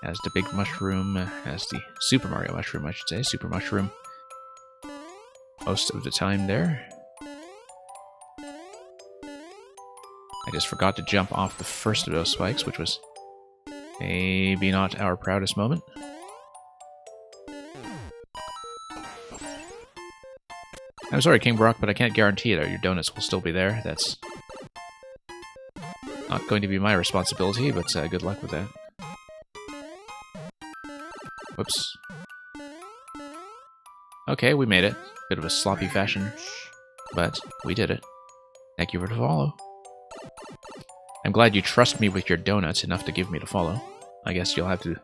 S1: as the big mushroom, as the Super Mario mushroom, I should say, Super Mushroom, most of the time there. I just forgot to jump off the first of those spikes, which was maybe not our proudest moment. I'm sorry, King Brock, but I can't guarantee that your donuts will still be there. That's not going to be my responsibility, but good luck with that. Whoops. Okay, we made it. Bit of a sloppy fashion, but we did it. Thank you for the follow. I'm glad you trust me with your donuts enough to give me the follow. I guess you'll have to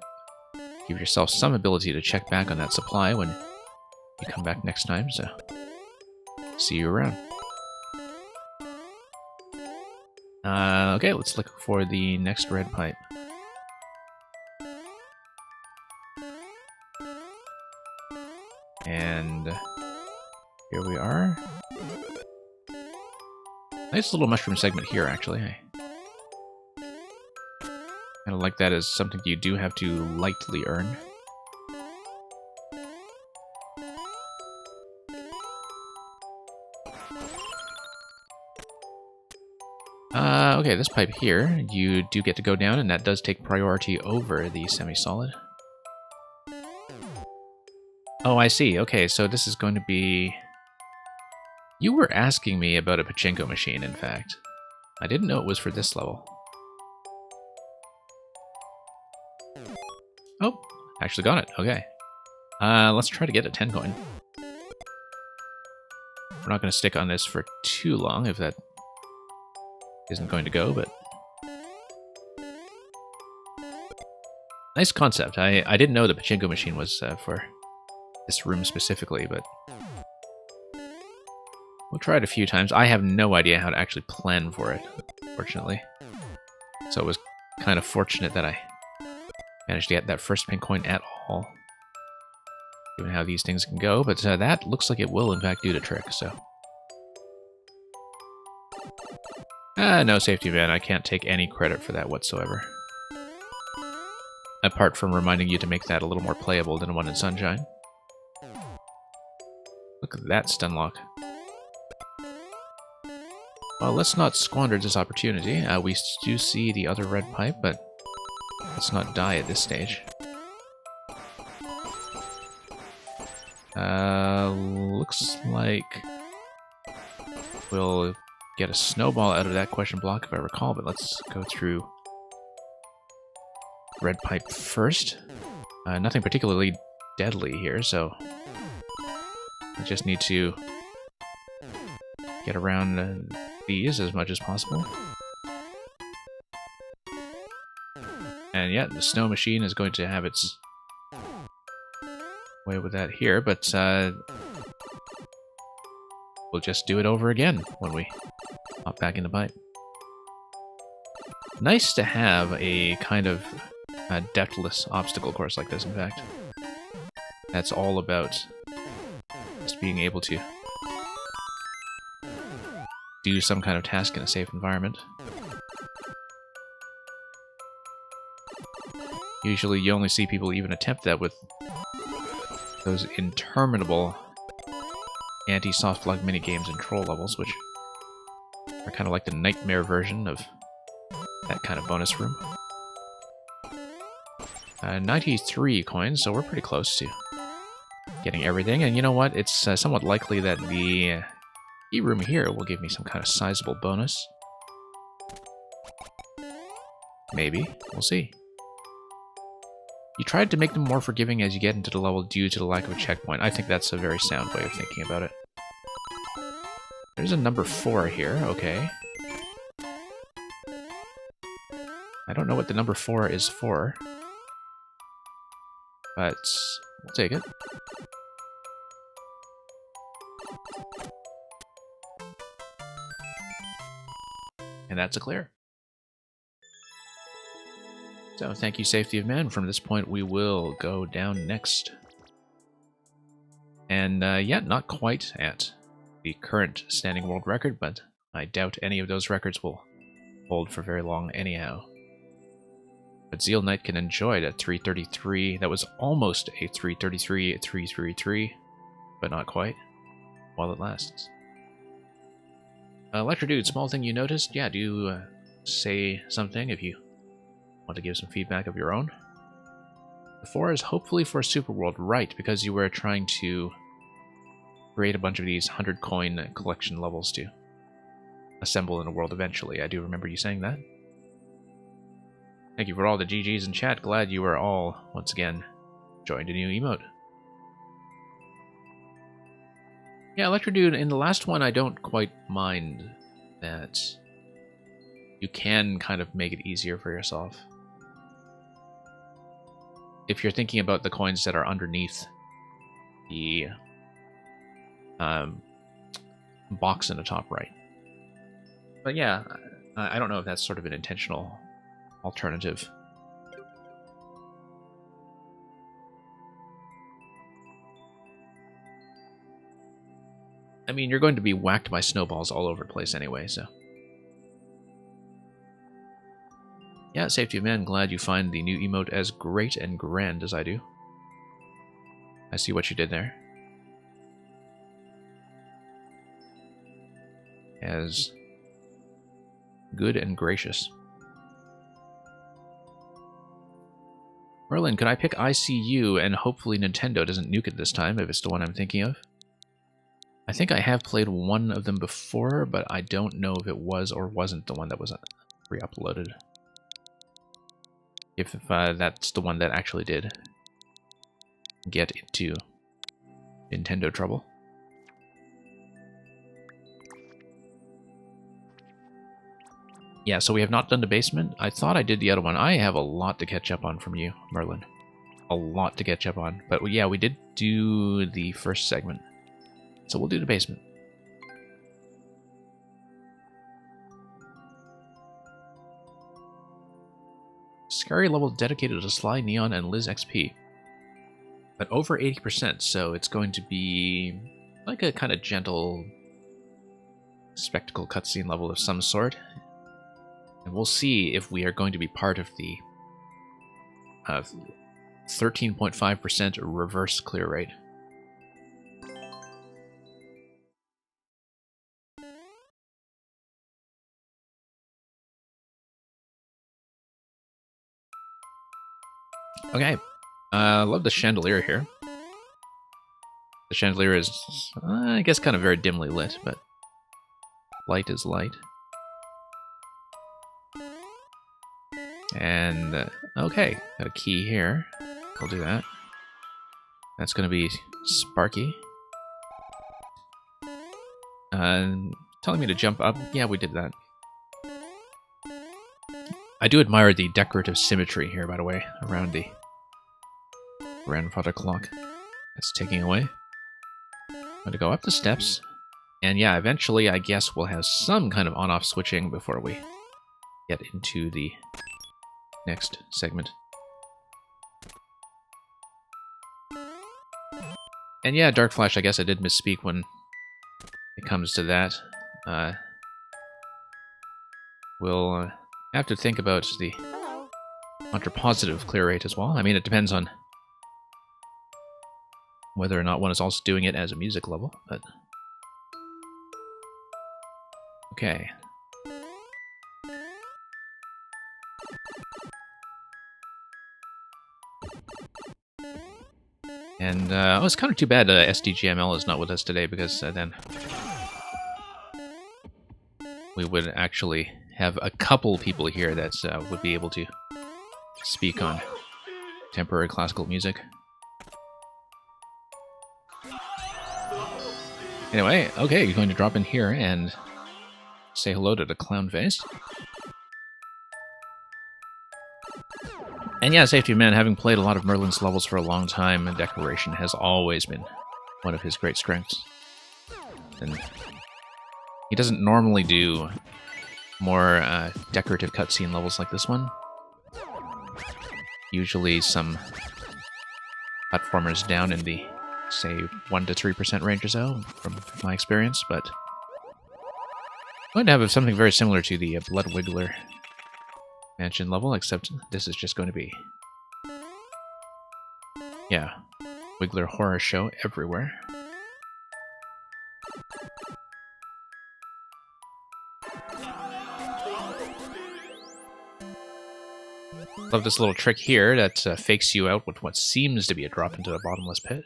S1: give yourself some ability to check back on that supply when you come back next time, so see you around. Okay, let's look for the next red pipe. And here we are. Nice little mushroom segment here, actually. I kind of like that as something you do have to lightly earn. Okay, this pipe here, you do get to go down, and that does take priority over the semi-solid. Oh, I see. Okay, so this is going to be... You were asking me about a pachinko machine, in fact. I didn't know it was for this level. Oh, actually got it. Okay. Let's try to get a 10 coin. We're not going to stick on this for too long, if that isn't going to go, but... Nice concept. I didn't know the pachinko machine was for this room specifically, but... We'll try it a few times. I have no idea how to actually plan for it, fortunately. So it was kind of fortunate that I managed to get that first pink coin at all. Given how these things can go, but that looks like it will in fact do the trick, so... no safety van. I can't take any credit for that whatsoever. Apart from reminding you to make that a little more playable than One in Sunshine. Look at that stun lock. Well, let's not squander this opportunity. We do see the other red pipe, but let's not die at this stage. Looks like we'll get a snowball out of that question block if I recall, but let's go through red pipe first. Nothing particularly deadly here, so I just need to get around these as much as possible. And yeah, the snow machine is going to have its way with that here, but we'll just do it over again when we hop back in the pipe. Nice to have a kind of depthless obstacle course like this, in fact. That's all about just being able to do some kind of task in a safe environment. Usually you only see people even attempt that with those interminable anti-soft plug minigames and troll levels, which are kind of like the nightmare version of that kind of bonus room. 93 coins, so we're pretty close to getting everything. And you know what? It's somewhat likely that the key room here will give me some kind of sizable bonus. Maybe. We'll see. You tried to make them more forgiving as you get into the level due to the lack of a checkpoint. I think that's a very sound way of thinking about it. There's a number 4 here, okay. I don't know what the number 4 is for, but we'll take it. And that's a clear. So thank you, Safety of Man. From this point, we will go down next. And yeah, not quite at the current standing world record, but I doubt any of those records will hold for very long anyhow. But Zeal Knight can enjoy it at 333. That was almost a 333 at 333, but not quite, while it lasts. Electro Dude, small thing you noticed? Yeah, do say something if you want to give some feedback of your own. The 4 is hopefully for Super World, right, because you were trying to create a bunch of these 100 coin collection levels to assemble in a world eventually. I do remember you saying that. Thank you for all the GGs in chat. Glad you were all, once again, joined a new emote. Yeah, Electro Dude, in the last one, I don't quite mind that you can kind of make it easier for yourself. If you're thinking about the coins that are underneath the box in the top right. But yeah, I don't know if that's sort of an intentional alternative. I mean, you're going to be whacked by snowballs all over the place anyway, so. Yeah, Safety of Man, glad you find the new emote as great and grand as I do. I see what you did there. As good and gracious. Merlin, could I pick ICU and hopefully Nintendo doesn't nuke it this time if it's the one I'm thinking of? I think I have played one of them before, but I don't know if it was or wasn't the one that was re-uploaded. If that's the one that actually did get into Nintendo trouble. Yeah, so we have not done the basement. I thought I did the other one. I have a lot to catch up on from you, Merlin. A lot to catch up on. But yeah, we did do the first segment. So we'll do the basement. Scary level dedicated to Sly, Neon, and Liz XP. But over 80%, so it's going to be like a kind of gentle spectacle cutscene level of some sort. And we'll see if we are going to be part of the 13.5% reverse clear rate. Okay, I love the chandelier here. The chandelier is, I guess, kind of very dimly lit, but light is light. And, okay, got a key here. I'll do that. That's going to be Sparky. Telling me to jump up. Yeah, we did that. I do admire the decorative symmetry here, by the way, around the grandfather clock. That's taking away. I'm going to go up the steps. And yeah, eventually I guess we'll have some kind of on-off switching before we get into the next segment. And yeah, Dark Flash, I guess I did misspeak when it comes to that. We'll have to think about the contra-positive clear rate as well. I mean, it depends on whether or not one is also doing it as a music level, but... Okay. And, oh, it's kind of too bad SDGML is not with us today, because then we would actually have a couple people here that would be able to speak on temporary classical music. Anyway, okay, you're going to drop in here and say hello to the clown face. And yeah, Safety Man, having played a lot of Merlin's levels for a long time, decoration has always been one of his great strengths. And he doesn't normally do more decorative cutscene levels like this one. Usually some platformers down in the, say, 1 to 3% range or so, from my experience, but I'm going to have something very similar to the Blood Wiggler mansion level, except this is just going to be... yeah, Wiggler Horror Show everywhere. Love this little trick here that fakes you out with what seems to be a drop into the bottomless pit.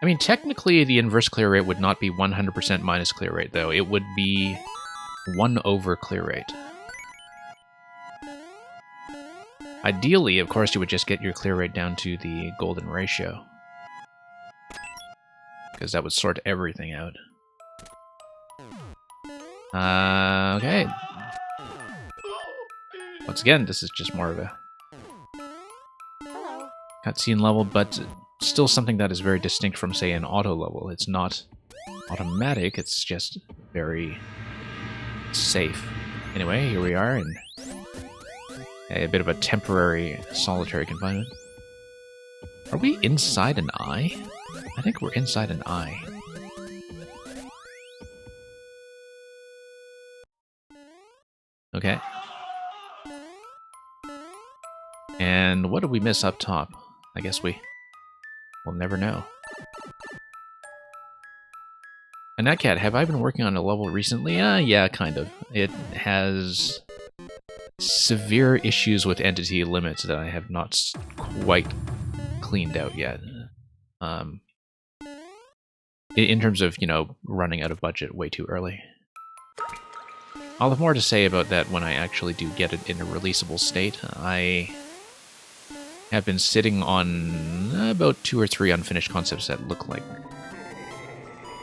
S1: I mean, technically the inverse clear rate would not be 100% minus clear rate, though. It would be 1 over clear rate. Ideally, of course, you would just get your clear rate down to the golden ratio, because that would sort everything out. Okay. Once again, this is just more of a cutscene level, but still something that is very distinct from, say, an auto level. It's not automatic, it's just very safe. Anyway, here we are in a bit of a temporary solitary confinement. Are we inside an eye? I think we're inside an eye. Okay. And what did we miss up top? I guess we'll never know. And that cat, have I been working on a level recently? Yeah, kind of. It has severe issues with entity limits that I have not quite cleaned out yet. In terms of, you know, running out of budget way too early. I'll have more to say about that when I actually do get it in a releasable state. I have been sitting on about 2 or 3 unfinished concepts that look like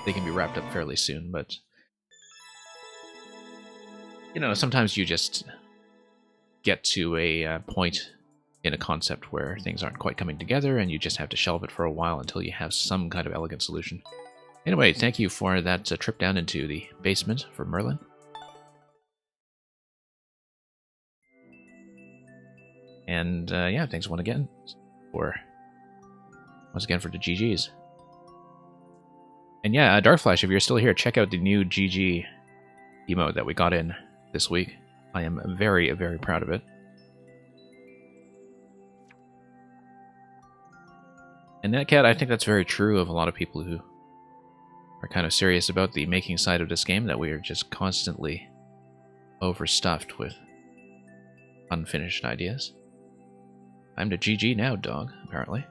S1: they can be wrapped up fairly soon, but you know, sometimes you just get to a point in a concept where things aren't quite coming together and you just have to shelve it for a while until you have some kind of elegant solution. Anyway, thank you for that trip down into the basement for Merlin. And yeah, thanks once again for the GGs. And yeah, Darkflash, if you're still here, check out the new GG emote that we got in this week. I am very, very proud of it. And that cat, I think that's very true of a lot of people who are kind of serious about the making side of this game, that we are just constantly overstuffed with unfinished ideas. I'm the GG now, dog, apparently.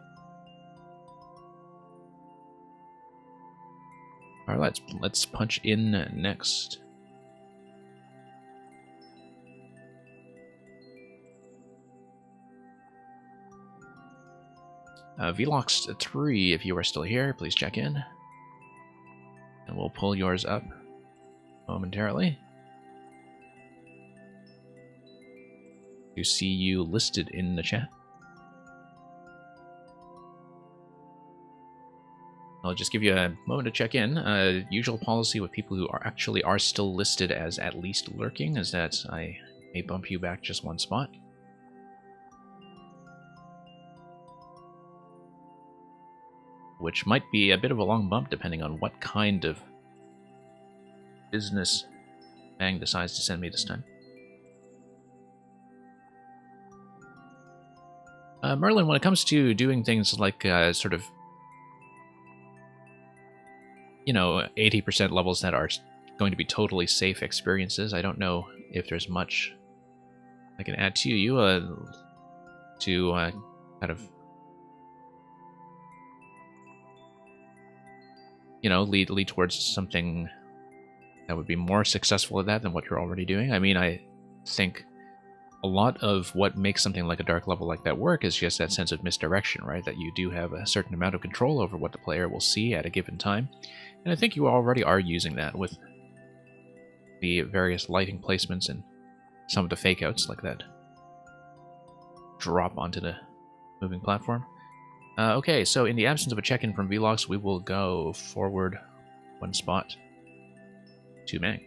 S1: Alright, let's punch in next. Vlox 3, if you are still here, please check in. And we'll pull yours up momentarily. To see you listed in the chat. I'll just give you a moment to check in. Usual policy with people who are still listed as at least lurking is that I may bump you back just 1 spot. Which might be a bit of a long bump depending on what kind of business Bang decides to send me this time. Merlin, when it comes to doing things like sort of, you know, 80% levels that are going to be totally safe experiences, I don't know if there's much I can add to you to kind of, you know, lead towards something that would be more successful at that than what you're already doing. I mean, I think a lot of what makes something like a dark level like that work is just that sense of misdirection, right? That you do have a certain amount of control over what the player will see at a given time. And I think you already are using that with the various lighting placements and some of the fake outs like that drop onto the moving platform. Okay, so in the absence of a check-in from Vlogs, we will go forward 1 spot to Mang.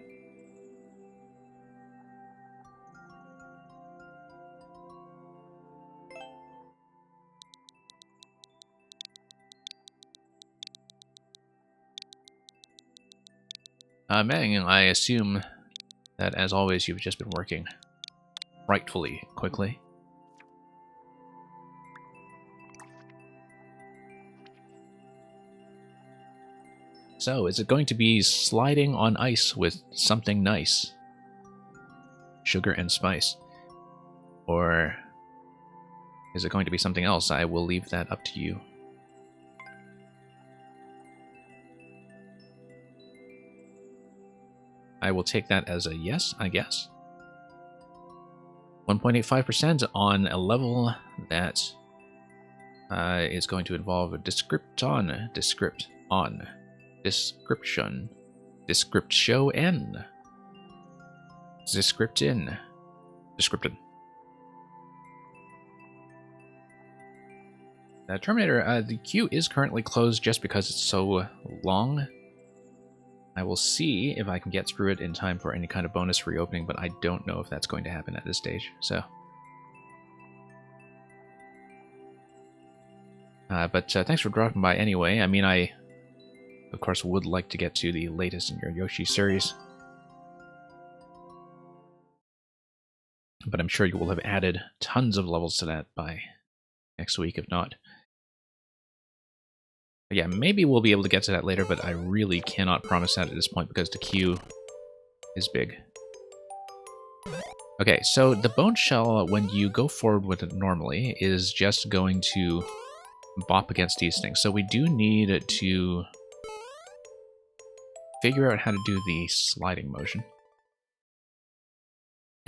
S1: Meng, I assume that, as always, you've just been working frightfully quickly. So, is it going to be sliding on ice with something nice? Sugar and spice? Or is it going to be something else? I will leave that up to you. I will take that as a yes, I guess. 1.85% on a level that is going to involve a description, description, description, description, descriptin. Terminator, the queue is currently closed just because it's so long. I will see if I can get through it in time for any kind of bonus reopening, but I don't know if that's going to happen at this stage, so. But thanks for dropping by anyway. I mean, I, of course, would like to get to the latest in your Yoshi series. But I'm sure you will have added tons of levels to that by next week, if not. But yeah, maybe we'll be able to get to that later, but I really cannot promise that at this point because the queue is big. Okay, so the bone shell, when you go forward with it normally, is just going to bop against these things. So we do need to figure out how to do the sliding motion.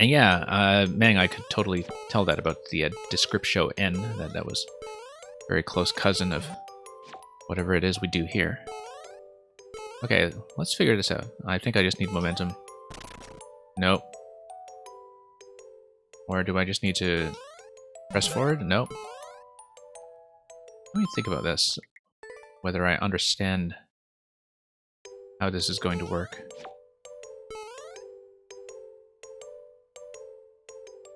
S1: And yeah, Meng, I could totally tell that about the Descriptio N, that was a very close cousin of whatever it is we do here. Okay, let's figure this out. I think I just need momentum. Nope. Or do I just need to press forward? Nope. Let me think about this. Whether I understand how this is going to work.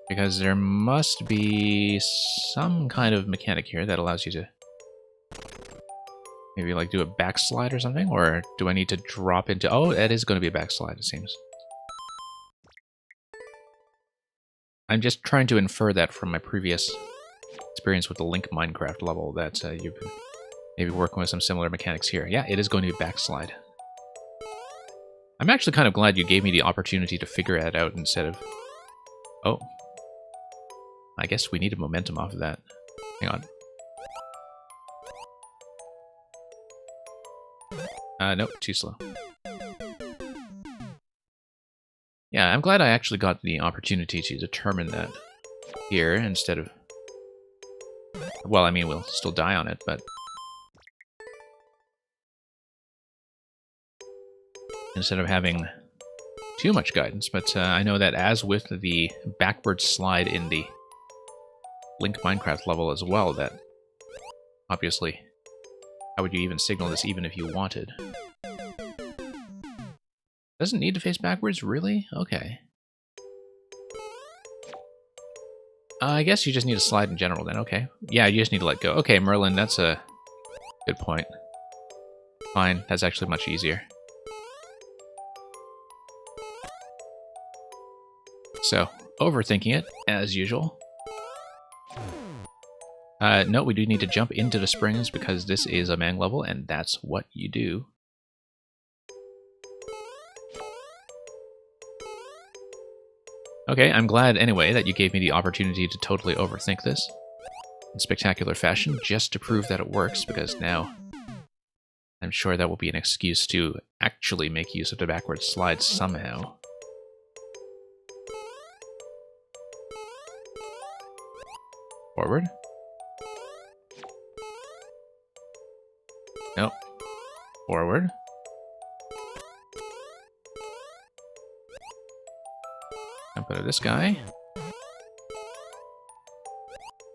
S1: Because there must be some kind of mechanic here that allows you to maybe like do a backslide or something, or do I need to drop into... Oh, that is going to be a backslide, it seems. I'm just trying to infer that from my previous experience with the Link Minecraft level, that you've been maybe working with some similar mechanics here. Yeah, it is going to be backslide. I'm actually kind of glad you gave me the opportunity to figure that out instead of... Oh. I guess we needed momentum off of that. Hang on. Nope, too slow. Yeah, I'm glad I actually got the opportunity to determine that here instead of... Well, I mean, we'll still die on it, but... Instead of having too much guidance, but I know that as with the backward slide in the Link Minecraft level as well, that obviously, how would you even signal this even if you wanted? Doesn't need to face backwards, really? Okay. I guess you just need to slide in general then, okay. Yeah, you just need to let go. Okay, Merlin, that's a good point. Fine, that's actually much easier. So, overthinking it, as usual. No, we do need to jump into the springs because this is a Meng level, and that's what you do. Okay, I'm glad anyway that you gave me the opportunity to totally overthink this in spectacular fashion, just to prove that it works, because now I'm sure that will be an excuse to actually make use of the backward slide somehow. Forward. Nope. Forward. Jump out of this guy.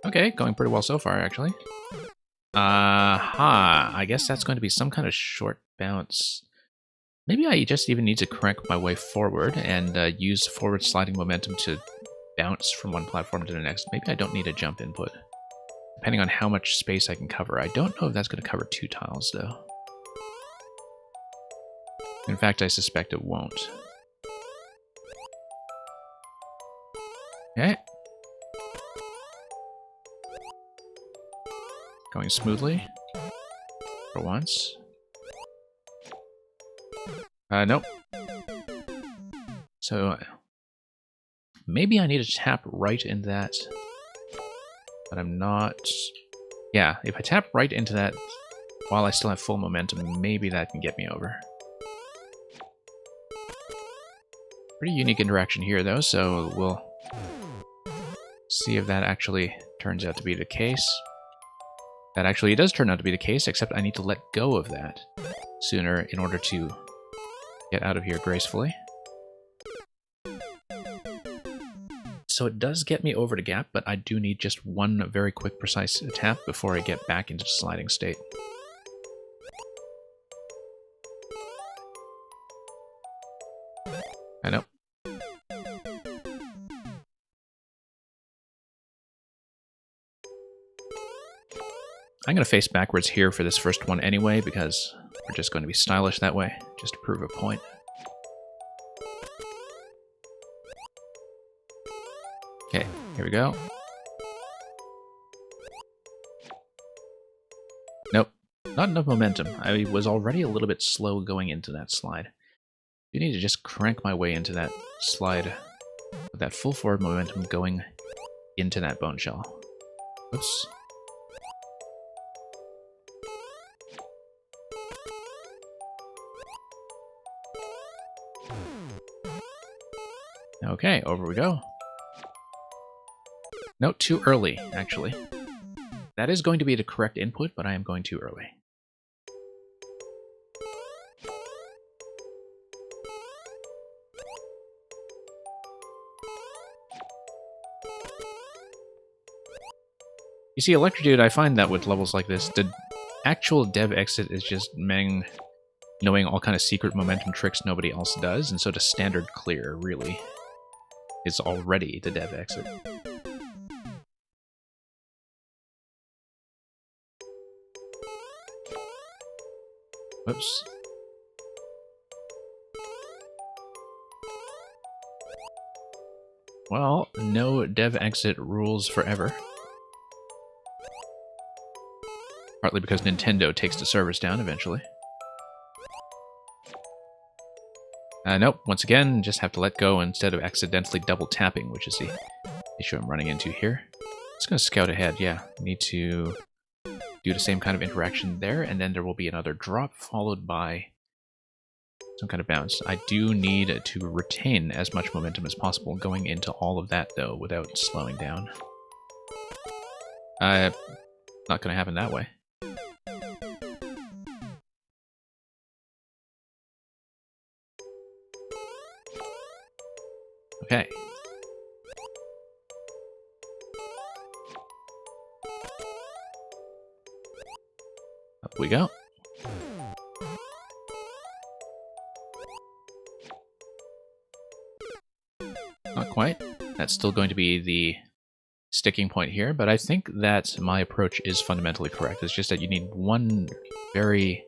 S1: Okay, going pretty well so far, actually. I guess that's going to be some kind of short bounce. Maybe I just even need to crank my way forward and use forward sliding momentum to bounce from one platform to the next. Maybe I don't need a jump input, depending on how much space I can cover. I don't know if that's going to cover 2 tiles, though. In fact, I suspect it won't. Okay. Going smoothly. For once. Nope. So, maybe I need to tap right in that. But I'm not... Yeah, if I tap right into that while I still have full momentum, maybe that can get me over. Pretty unique interaction here, though, so we'll see if that actually turns out to be the case. That actually does turn out to be the case, except I need to let go of that sooner in order to get out of here gracefully. So it does get me over the gap, but I do need just one very quick, precise tap before I get back into the sliding state. I know. I'm going to face backwards here for this first one anyway, because we're just going to be stylish that way, just to prove a point. Okay, here we go. Nope, not enough momentum. I was already a little bit slow going into that slide. You need to just crank my way into that slide with that full forward momentum going into that bone shell. Oops. Okay, over we go. No, too early, actually. That is going to be the correct input, but I am going too early. You see, Electrodude, I find that with levels like this, the actual dev exit is just Meng knowing all kind of secret momentum tricks nobody else does, and so the standard clear, really, is already the dev exit. Whoops. Well, no dev exit rules forever. Partly because Nintendo takes the servers down eventually. Nope, once again, just have to let go instead of accidentally double tapping, which is the issue I'm running into here. Just gonna scout ahead, yeah. Need to do the same kind of interaction there, and then there will be another drop followed by some kind of bounce. I do need to retain as much momentum as possible going into all of that, though, without slowing down. Not gonna happen that way. Okay. Up we go. Not quite. That's still going to be the sticking point here, but I think that my approach is fundamentally correct. It's just that you need one very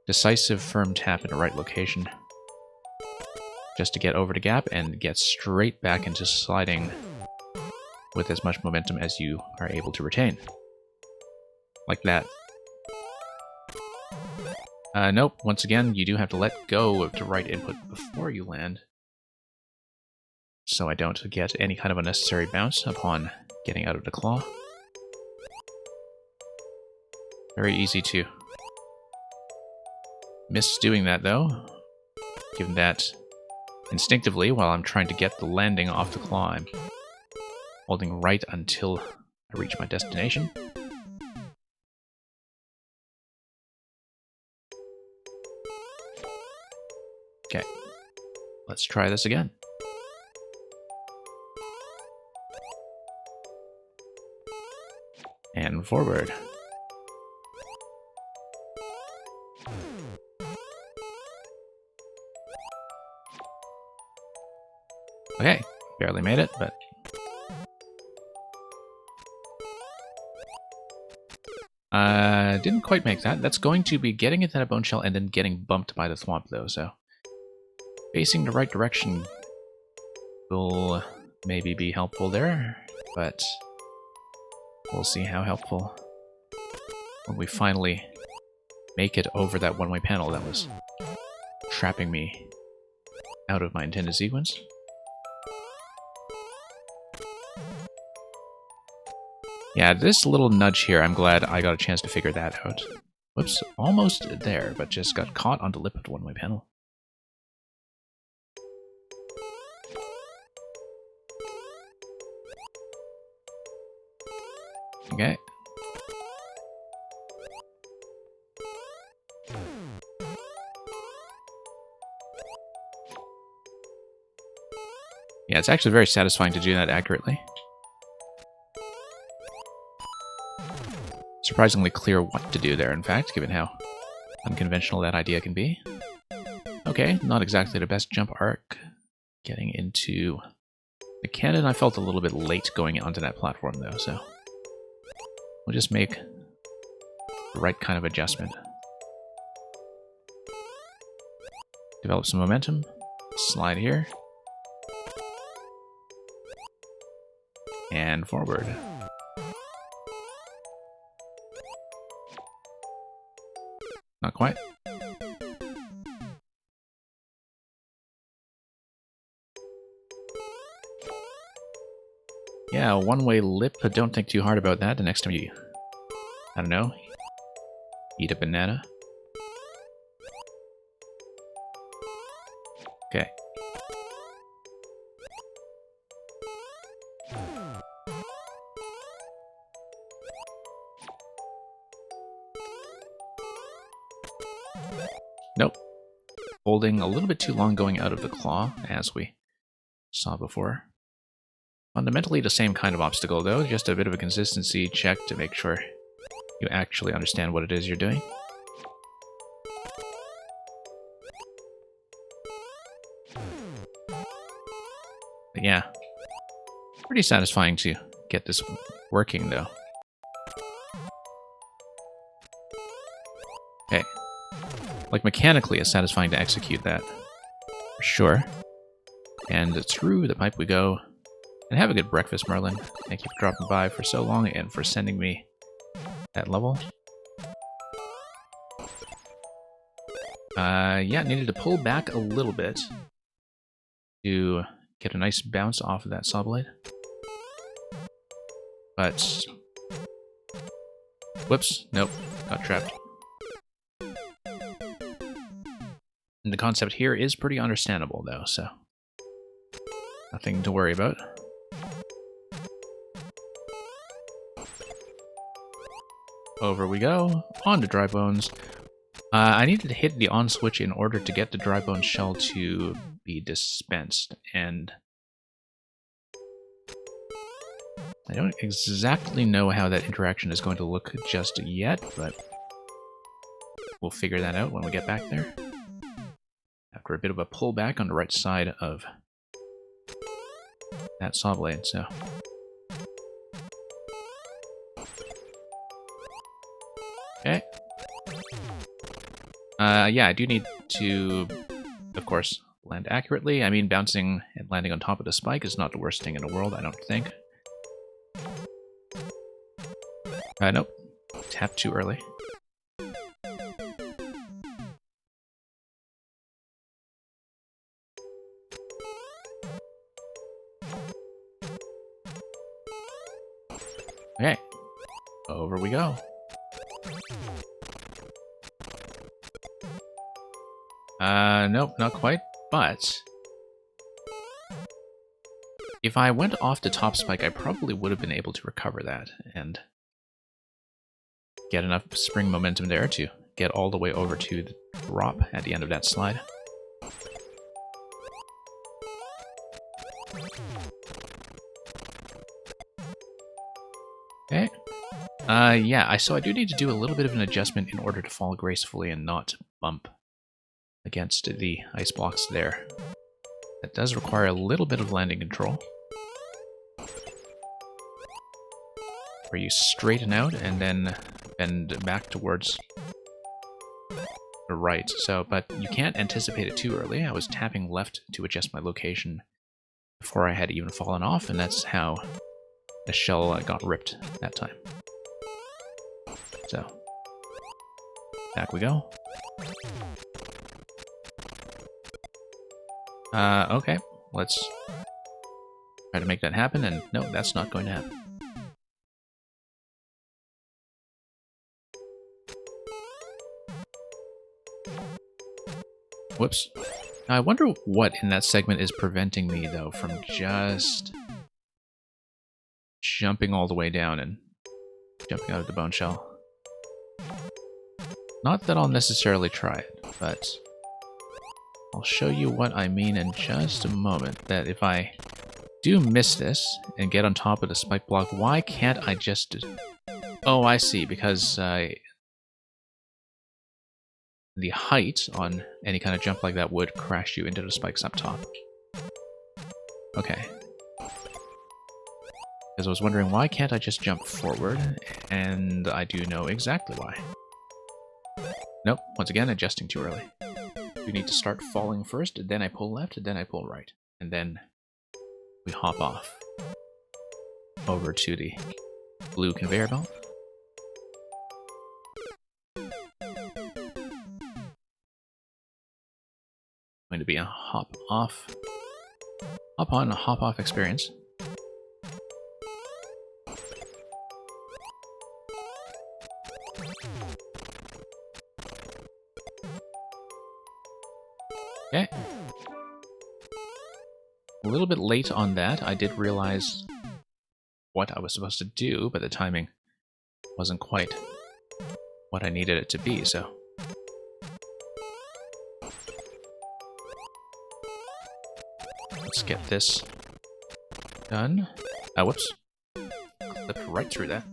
S1: decisive, firm tap in the right location just to get over the gap and get straight back into sliding with as much momentum as you are able to retain. Like that. Nope, once again, you do have to let go of the right input before you land, so I don't get any kind of unnecessary bounce upon getting out of the claw. Very easy to miss doing that, though, given that instinctively, while I'm trying to get the landing off the claw, I'm holding right until I reach my destination. Okay, let's try this again. And forward. Okay, barely made it, but... Didn't quite make that. That's going to be getting into that bone shell and then getting bumped by the thwomp, though, so... Facing the right direction will maybe be helpful there, but we'll see how helpful when we finally make it over that one-way panel that was trapping me out of my intended sequence. Yeah, this little nudge here, I'm glad I got a chance to figure that out. Whoops, almost there, but just got caught on the lip of the one-way panel. Okay. Yeah, it's actually very satisfying to do that accurately. Surprisingly clear what to do there, in fact, given how unconventional that idea can be. Okay, not exactly the best jump arc. Getting into the cannon, I felt a little bit late going onto that platform, though, so we'll just make the right kind of adjustment. Develop some momentum. Slide here. And forward. Not quite. Yeah, one-way lip, but don't think too hard about that the next time you, I don't know, eat a banana. Okay. Nope. Holding a little bit too long going out of the claw, as we saw before. Fundamentally the same kind of obstacle, though, just a bit of a consistency check to make sure you actually understand what it is you're doing. But yeah, pretty satisfying to get this working, though. Okay. Like, mechanically, it's satisfying to execute that, for sure. And through the pipe we go. And have a good breakfast, Merlin. Thank you for dropping by for so long and for sending me that level. Yeah, needed to pull back a little bit to get a nice bounce off of that saw blade. But... whoops, nope, got trapped. And the concept here is pretty understandable, though, so nothing to worry about. Over we go, on to dry bones. I needed to hit the on switch in order to get the dry bone shell to be dispensed, and I don't exactly know how that interaction is going to look just yet, but we'll figure that out when we get back there. After a bit of a pullback on the right side of that saw blade, so... Okay. Yeah, I do need to, of course, land accurately. I mean, bouncing and landing on top of the spike is not the worst thing in the world, I don't think. Nope. Tap too early. Okay. Over we go. Nope, not quite, but if I went off the top spike, I probably would have been able to recover that and get enough spring momentum there to get all the way over to the drop at the end of that slide. Okay. Yeah, so I do need to do a little bit of an adjustment in order to fall gracefully and not bump against the ice blocks there. That does require a little bit of landing control. where you straighten out and then bend back towards the right. So, but you can't anticipate it too early. I was tapping left to adjust my location before I had even fallen off, and that's how the shell got ripped that time. So, back we go. Okay, let's try to make that happen, and no, that's not going to happen. Whoops. Now, I wonder what in that segment is preventing me, though, from just jumping all the way down and jumping out of the bone shell. Not that I'll necessarily try it, but I'll show you what I mean in just a moment. That if I do miss this and get on top of the spike block, why can't I just... Oh, I see, because the height on any kind of jump like that would crash you into the spikes up top. Okay. Because I was wondering, why can't I just jump forward? And I do know exactly why. Nope, once again, adjusting too early. You need to start falling first, then I pull left, then I pull right. And then we hop off over to the blue conveyor belt. Going to be a hop on, hop off experience. Okay. A little bit late on that. I did realize what I was supposed to do, but the timing wasn't quite what I needed it to be, so. Let's get this done. Whoops. Clipped right through that.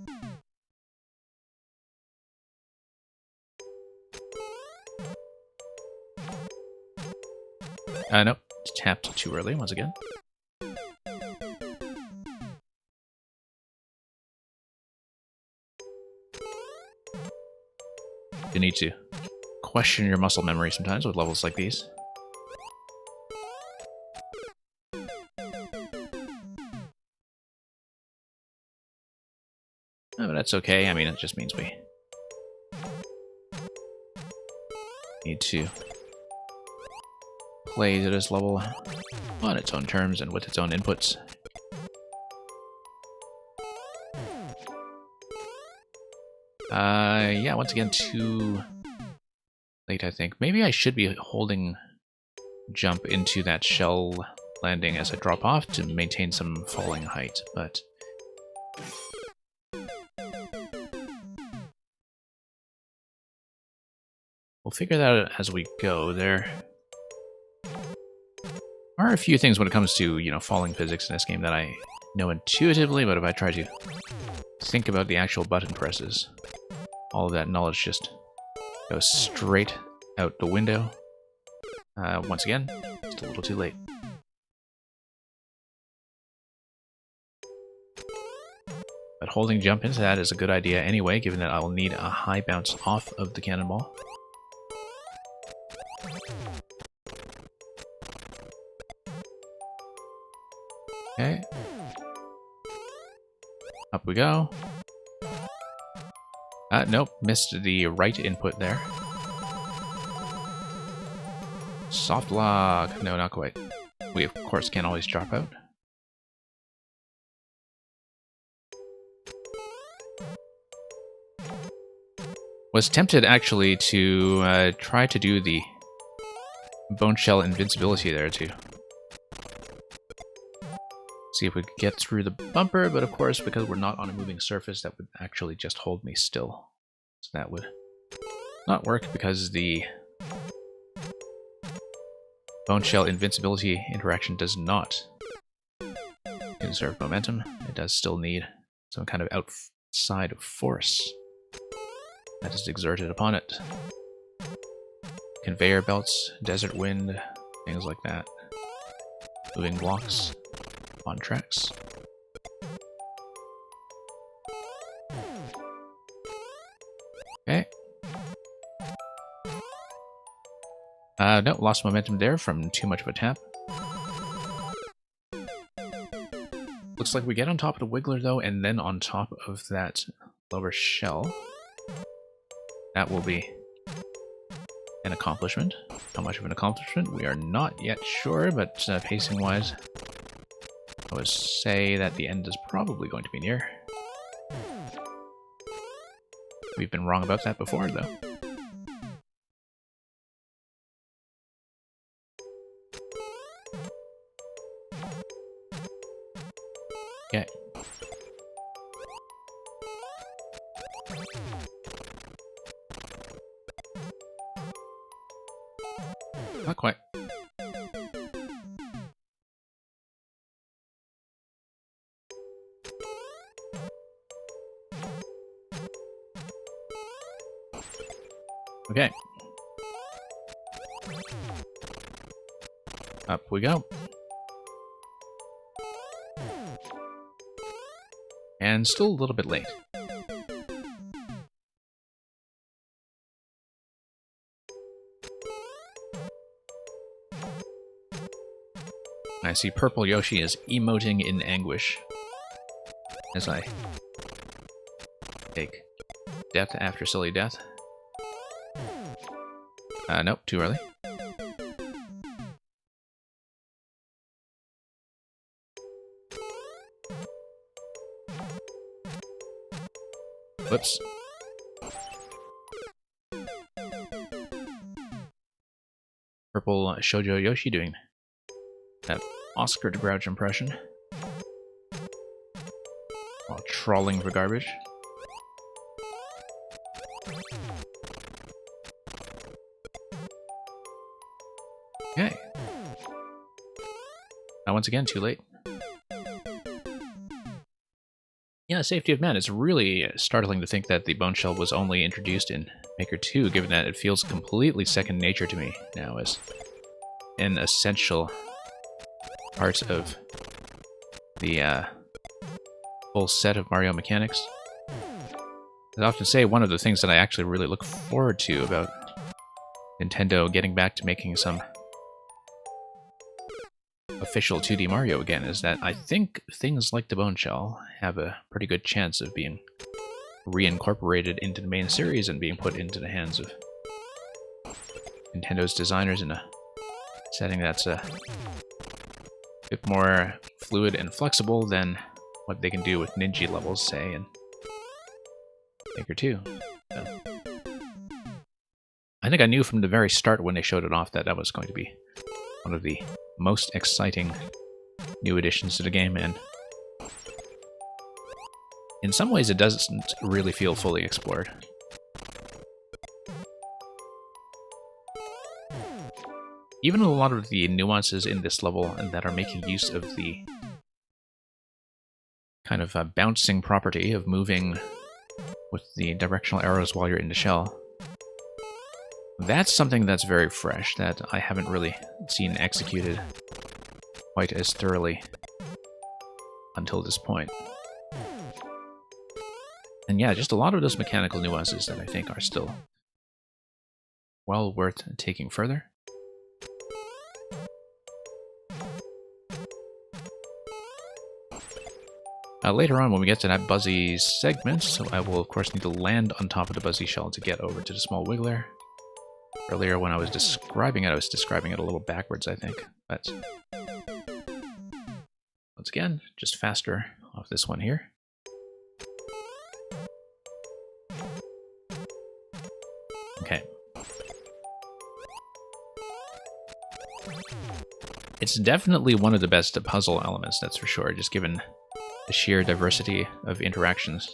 S1: Nope. Tapped too early once again. You need to question your muscle memory sometimes with levels like these. But that's okay. I mean, it just means we need to play to this level on its own terms and with its own inputs. Yeah, once again, too late, I think. Maybe I should be holding jump into that shell landing as I drop off to maintain some falling height, but we'll figure that out as we go. There are a few things when it comes to, you know, falling physics in this game that I know intuitively, but if I try to think about the actual button presses, all of that knowledge just goes straight out the window. Once again, just a little too late. But holding jump into that is a good idea anyway, given that I'll need a high bounce off of the cannonball. Okay. Up we go. Nope, missed the right input there. Soft lock. No, not quite. We, of course, can't always drop out. Was tempted, actually, to try to do the bone shell invincibility there, too. See if we could get through the bumper, but of course, because we're not on a moving surface, that would actually just hold me still. So that would not work because the bone shell invincibility interaction does not conserve momentum. It does still need some kind of outside force that is exerted upon it. Conveyor belts, desert wind, things like that. Moving blocks on tracks. No, lost momentum there from too much of a tap. Looks like we get on top of the Wiggler, though, and then on top of that lower shell. That will be an accomplishment. How much of an accomplishment? We are not yet sure, but pacing-wise, I would say that the end is probably going to be near. We've been wrong about that before, though. Okay. Not quite. Okay. Up we go. And still a little bit late. I see Purple Yoshi is emoting in anguish as I take death after silly death. Nope, too early. Whoops. Purple Shoujo Yoshi doing that Oscar de Grouch impression while trawling for garbage. Okay. Now once again, too late. Yeah, Safety of Man. It's really startling to think that the bone shell was only introduced in Maker 2, given that it feels completely second nature to me now as an essential part of the full set of Mario mechanics. I often say one of the things that I actually really look forward to about Nintendo getting back to making some official 2D Mario again is that I think things like the Bone Shell have a pretty good chance of being reincorporated into the main series and being put into the hands of Nintendo's designers in a setting that's a bit more fluid and flexible than what they can do with Ninja levels, say, in Maker 2. So, I think I knew from the very start when they showed it off that that was going to be one of the most exciting new additions to the game, and in some ways it doesn't really feel fully explored. Even a lot of the nuances in this level that are making use of the kind of bouncing property of moving with the directional arrows while you're in the shell, that's something that's very fresh, that I haven't really seen executed quite as thoroughly until this point. And yeah, just a lot of those mechanical nuances that I think are still well worth taking further. Later on, when we get to that Buzzy segment, so I will of course need to land on top of the Buzzy shell to get over to the small Wiggler. Earlier when I was describing it a little backwards, I think. But once again, just faster off this one here. Okay. It's definitely one of the best puzzle elements, that's for sure, just given the sheer diversity of interactions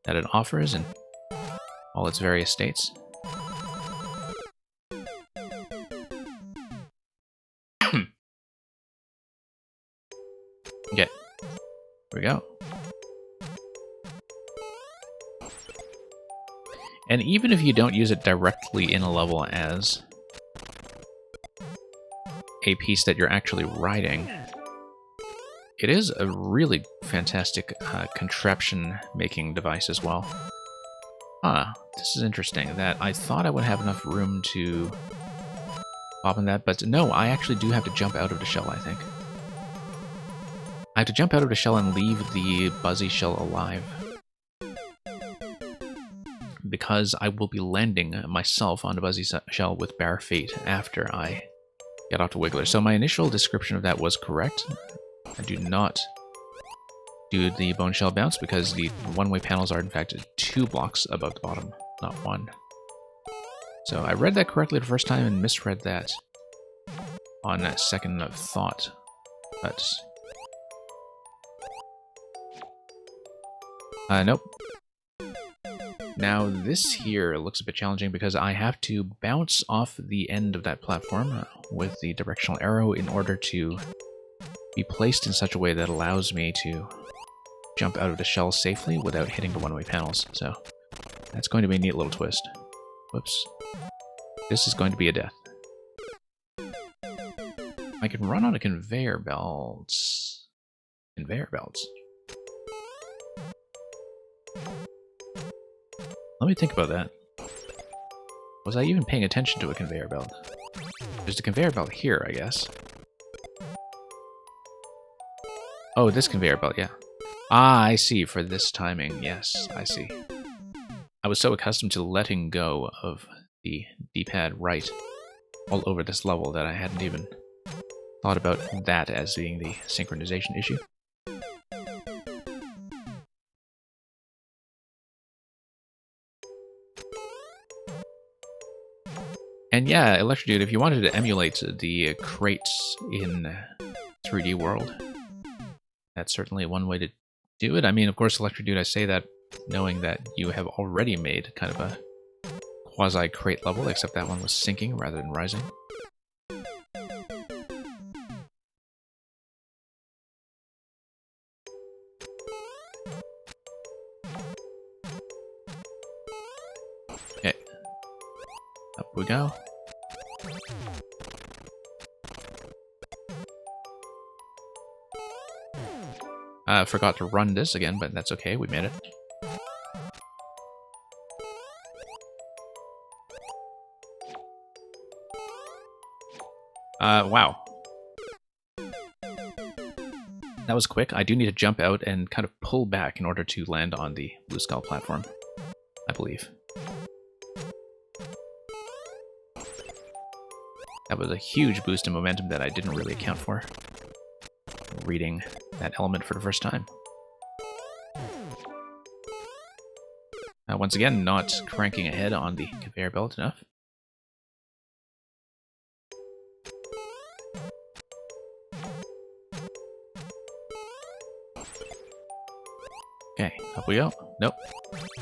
S1: that it offers in all its various states. Okay, here we go. And even if you don't use it directly in a level as a piece that you're actually riding, it is a really fantastic contraption-making device as well. Ah, this is interesting, that I thought I would have enough room to popping that, but no, I actually do have to jump out of the shell, I think. I have to jump out of the shell and leave the Buzzy shell alive. Because I will be landing myself on the Buzzy shell with Bare Fate after I get off the Wiggler. So my initial description of that was correct. I do not do the Bone Shell bounce because the one-way panels are in fact 2 blocks above the bottom, not 1. So I read that correctly the first time and misread that on a second thought. But nope. Now this here looks a bit challenging because I have to bounce off the end of that platform with the directional arrow in order to be placed in such a way that allows me to jump out of the shell safely without hitting the one-way panels. So that's going to be a neat little twist. Whoops. This is going to be a death. I can run on a conveyor belt. Conveyor belts. Let me think about that. Was I even paying attention to a conveyor belt? There's a conveyor belt here, I guess. Oh, this conveyor belt, yeah. Ah, I see, for this timing. Yes, I see. I was so accustomed to letting go of the D-pad right all over this level that I hadn't even thought about that as being the synchronization issue. And yeah, Electrodude, if you wanted to emulate the crates in 3D World, that's certainly one way to do it. I mean, of course, Electrodude, I say that knowing that you have already made kind of a quasi-crate level, except that one was sinking rather than rising. Okay. Up we go. I forgot to run this again, but that's okay, we made it. Wow. That was quick. I do need to jump out and kind of pull back in order to land on the Blue Skull platform, I believe. That was a huge boost in momentum that I didn't really account for, reading that element for the first time. Once again, not cranking ahead on the conveyor belt enough. Okay, up we go. Nope.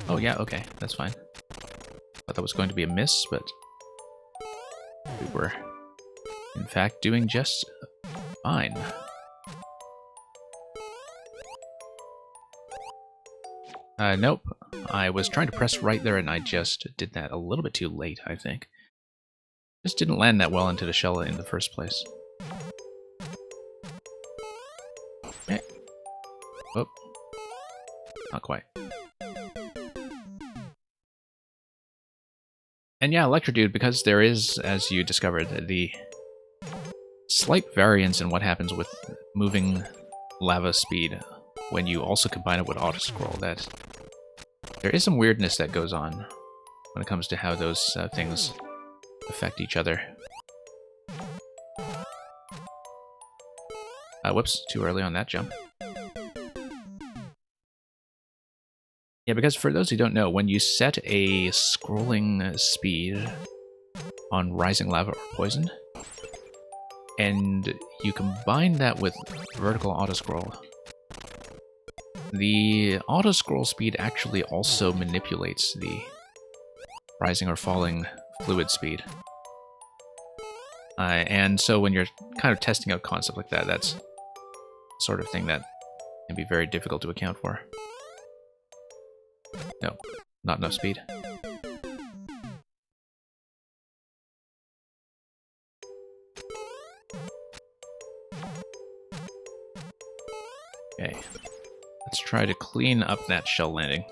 S1: Oh yeah, okay, that's fine. Thought that was going to be a miss, but we were, in fact, doing just fine. Nope. I was trying to press right there and I just did that a little bit too late, I think. Just didn't land that well into the shell in the first place. Okay. Oh. Not quite. And yeah, Electrodude, because there is, as you discovered, the slight variance in what happens with moving lava speed when you also combine it with auto-scroll, that there is some weirdness that goes on when it comes to how those things affect each other. Whoops, too early on that jump. Yeah, because for those who don't know, when you set a scrolling speed on Rising Lava or Poisoned, and you combine that with vertical auto-scroll, the auto-scroll speed actually also manipulates the rising or falling fluid speed. And so when you're kind of testing out concepts like that, that's the sort of thing that can be very difficult to account for. No, not enough speed. Okay. Let's try to clean up that shell landing.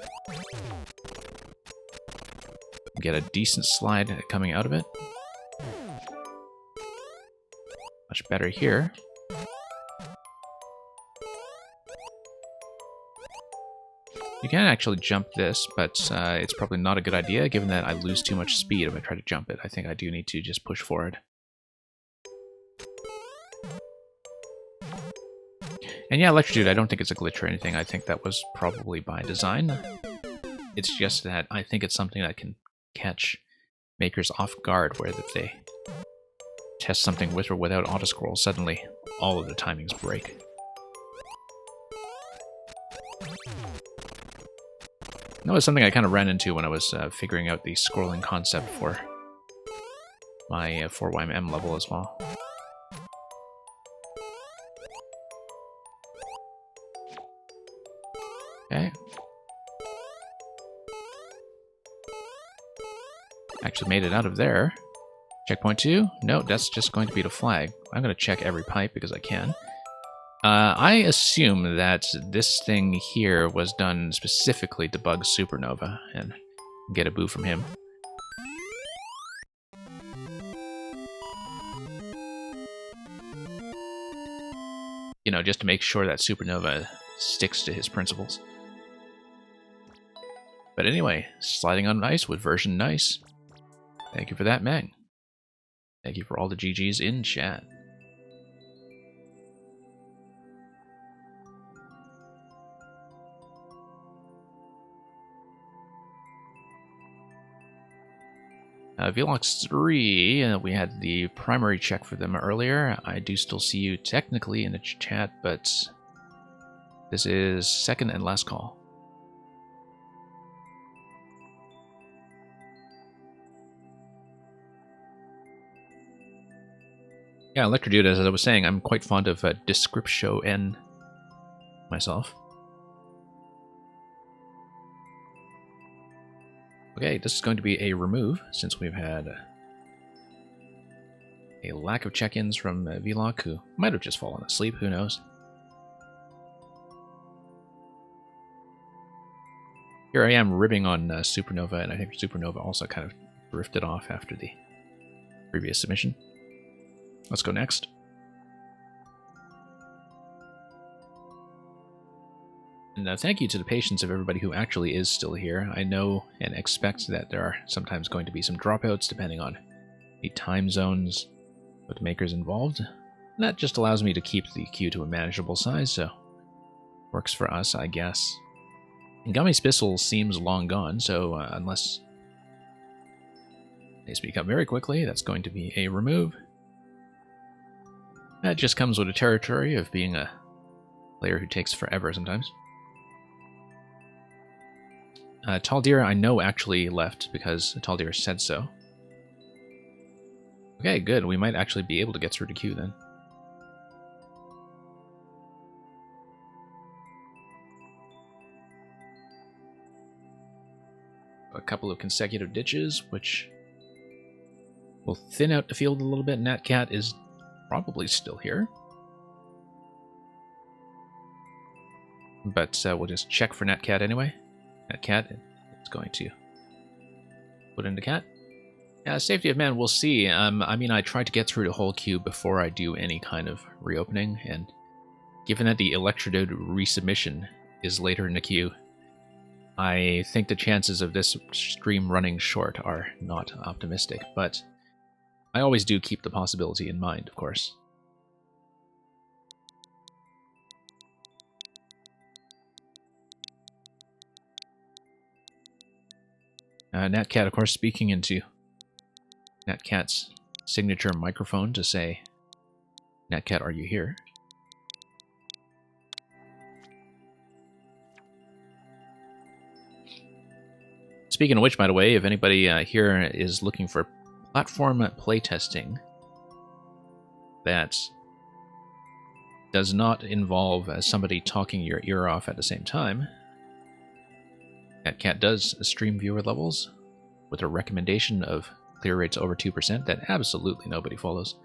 S1: Get a decent slide coming out of it. much better here. You can actually jump this, but it's probably not a good idea given that I lose too much speed if I try to jump it. I think I do need to just push forward. And yeah, Electrodude, I don't think it's a glitch or anything. I think that was probably by design. It's just that I think it's something that can catch makers off guard, where if they test something with or without autoscroll, suddenly all of the timings break. That was something I kind of ran into when I was figuring out the scrolling concept for my 4YM level as well. Okay. Actually made it out of there. Checkpoint 2? No, that's just going to be the flag. I'm going to check every pipe because I can. I assume that this thing here was done specifically to bug Supernova and get a boo from him. You know, just to make sure that Supernova sticks to his principles. But anyway, sliding on ice with version nice. Thank you for that, Meg. Thank you for all the GGs in chat. Velox 3, we had the primary check for them earlier. I do still see you technically in the chat, but this is second and last call. Yeah, Electrodude, as I was saying, I'm quite fond of Descriptio N myself. Okay, this is going to be a remove, since we've had a lack of check-ins from Vlog, who might have just fallen asleep, who knows. Here I am ribbing on Supernova, and I think Supernova also kind of drifted off after the previous submission. Let's go next. And thank you to the patience of everybody who actually is still here. I know and expect that there are sometimes going to be some dropouts depending on the time zones with the makers involved. And that just allows me to keep the queue to a manageable size, so works for us, I guess. And Gummy Spissel seems long gone, so unless they speak up very quickly, that's going to be a remove. That just comes with the territory of being a player who takes forever sometimes. Taldir, I know, actually left because Taldir said so. Okay, good. We might actually be able to get through the queue then. A couple of consecutive ditches, which will thin out the field a little bit. Natcat is probably still here. But we'll just check for Natcat anyway. Natcat, it's going to put in the cat. Yeah, safety of man, we'll see. I mean, I try to get through the whole queue before I do any kind of reopening, and given that the Electrodude resubmission is later in the queue, I think the chances of this stream running short are not optimistic, but I always do keep the possibility in mind, of course. Natcat, of course, speaking into Natcat's signature microphone to say, Natcat, are you here? Speaking of which, by the way, if anybody here is looking for platform playtesting that does not involve somebody talking your ear off at the same time, Natcat does stream viewer levels with a recommendation of clear rates over 2% that absolutely nobody follows.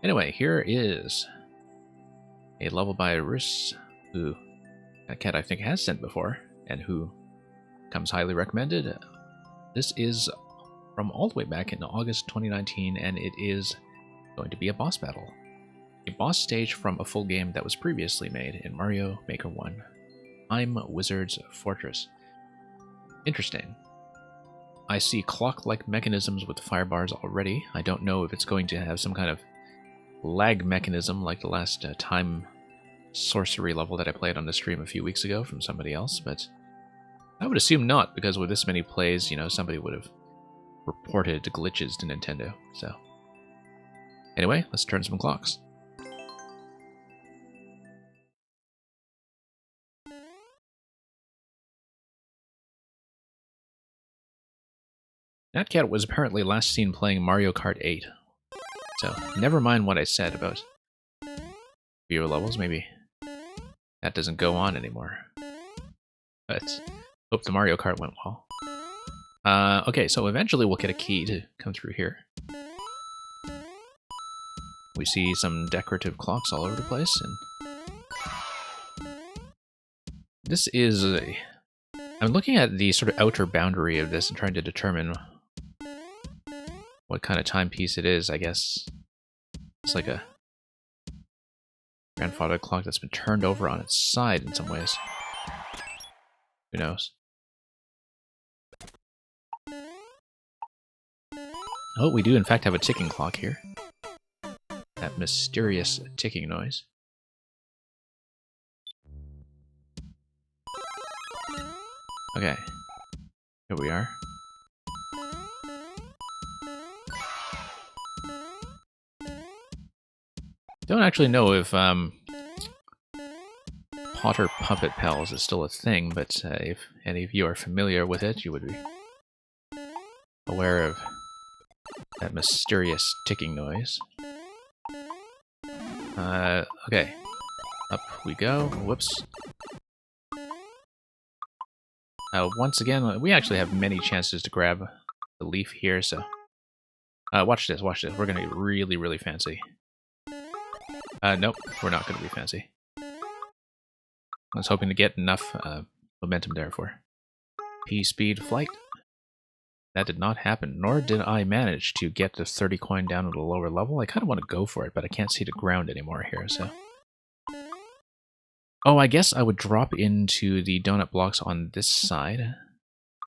S1: Anyway, here is a level by Rus, who Natcat I think has sent before, and who comes highly recommended. This is from all the way back in August 2019, and it is going to be a boss battle. A boss stage from a full game that was previously made in Mario Maker 1. Time Wizard's Fortress. Interesting. I see clock-like mechanisms with fire bars already. I don't know if it's going to have some kind of lag mechanism like the last time sorcery level that I played on the stream a few weeks ago from somebody else, but I would assume not, because with this many plays, you know, somebody would have reported glitches to Nintendo. So anyway, let's turn some clocks. Natcat was apparently last seen playing Mario Kart 8. So, never mind what I said about viewer levels, maybe that doesn't go on anymore. But, hope the Mario Kart went well. Okay, so eventually we'll get a key to come through here. We see some decorative clocks all over the place, and this is a... I'm looking at the sort of outer boundary of this and trying to determine what kind of timepiece it is. I guess it's like a grandfather clock that's been turned over on its side in some ways. Who knows? Oh, we do in fact have a ticking clock here. That mysterious ticking noise. Okay, here we are. Don't actually know if Potter Puppet Pals is still a thing, but if any of you are familiar with it, you would be aware of that mysterious ticking noise. Okay, up we go. Whoops. Once again, we actually have many chances to grab the leaf here, so... watch this, watch this. We're gonna get really, really fancy. Nope, we're not gonna be fancy. I was hoping to get enough momentum there for P-speed flight. That did not happen, nor did I manage to get the 30 coin down at a lower level. I kind of want to go for it, but I can't see the ground anymore here, so... Oh, I guess I would drop into the donut blocks on this side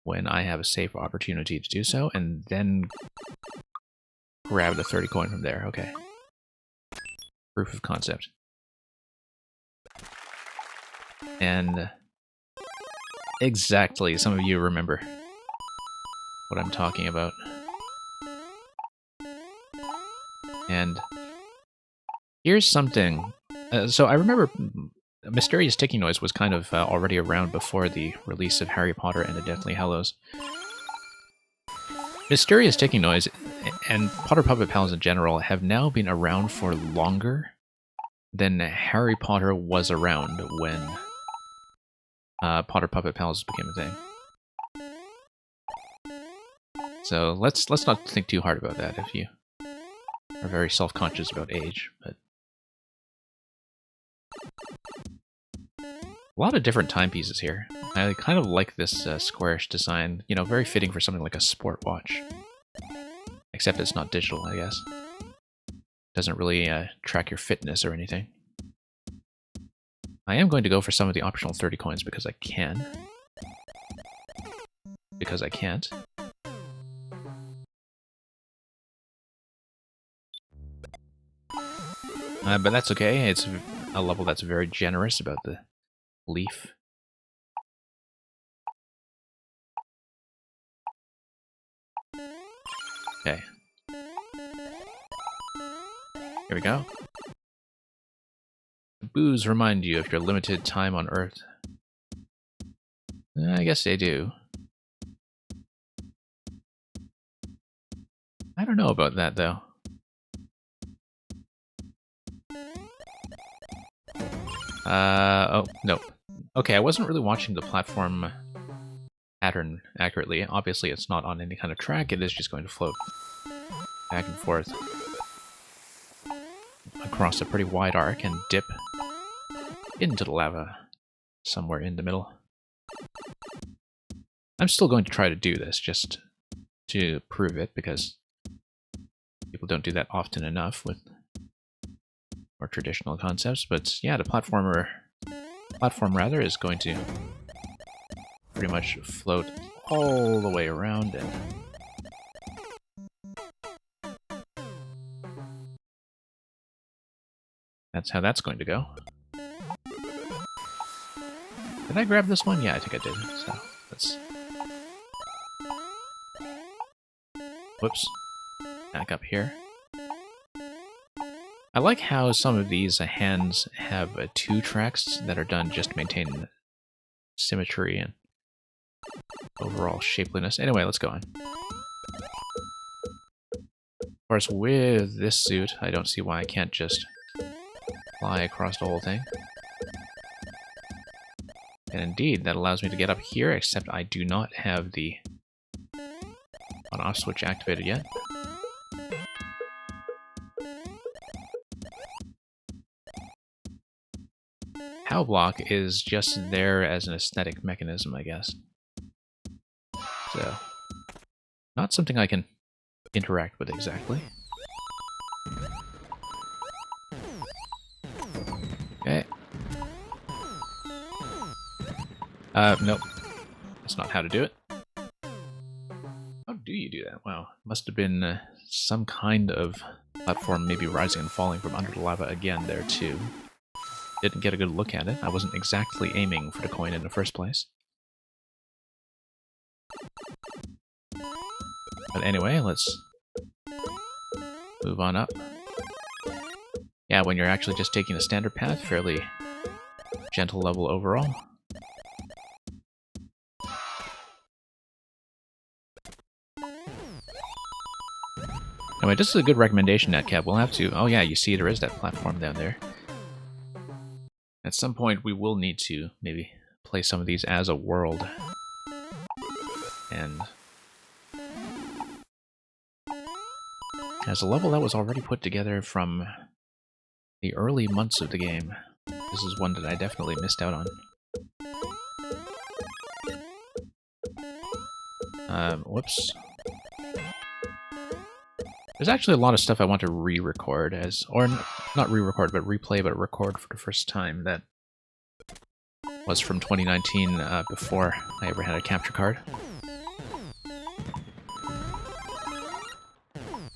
S1: when I have a safe opportunity to do so, and then grab the 30 coin from there. Okay. Proof of concept. And exactly, some of you remember what I'm talking about. And here's something. So I remember Mysterious Ticking Noise was kind of already around before the release of Harry Potter and the Deathly Hallows. Mysterious Ticking Noise and Potter Puppet Pals in general have now been around for longer than Harry Potter was around when Potter Puppet Pals became a thing. So let's not think too hard about that if you are very self-conscious about age, but a lot of different timepieces here. I kind of like this squarish design, you know, very fitting for something like a sport watch. Except it's not digital, I guess. Doesn't really track your fitness or anything. I am going to go for some of the optional 30 coins because I can. Because I can't. But that's okay, it's a level that's very generous about the leaf. Okay. Here we go. The boos remind you of your limited time on Earth. I guess they do. I don't know about that, though. Oh, no. Okay, I wasn't really watching the platform pattern accurately. Obviously, it's not on any kind of track. It is just going to float back and forth across a pretty wide arc and dip into the lava somewhere in the middle. I'm still going to try to do this, just to prove it, because people don't do that often enough with more traditional concepts. But yeah, the platform rather is going to pretty much float all the way around, and that's how that's going to go. Did I grab this one? Yeah, I think I did. So let's... Whoops. Back up here. I like how some of these hands have 2 tracks that are done just to maintain symmetry and overall shapeliness. Anyway, let's go on. Of course, with this suit, I don't see why I can't just fly across the whole thing. And indeed, that allows me to get up here, except I do not have the on-off switch activated yet. How block is just there as an aesthetic mechanism, I guess. So, not something I can interact with exactly. Okay. Nope. That's not how to do it. How do you do that? Wow. Must have been some kind of platform maybe rising and falling from under the lava again there, too. Didn't get a good look at it. I wasn't exactly aiming for the coin in the first place. But anyway, let's move on up. Yeah, when you're actually just taking a standard path, fairly gentle level overall. Anyway, this is a good recommendation, Netcap. We'll have to... Oh yeah, you see there is that platform down there. At some point, we will need to maybe play some of these as a world. And as a level that was already put together from the early months of the game, this is one that I definitely missed out on. Whoops. There's actually a lot of stuff I want to re-record or not re-record, but replay, but record for the first time. That was from 2019, before I ever had a capture card.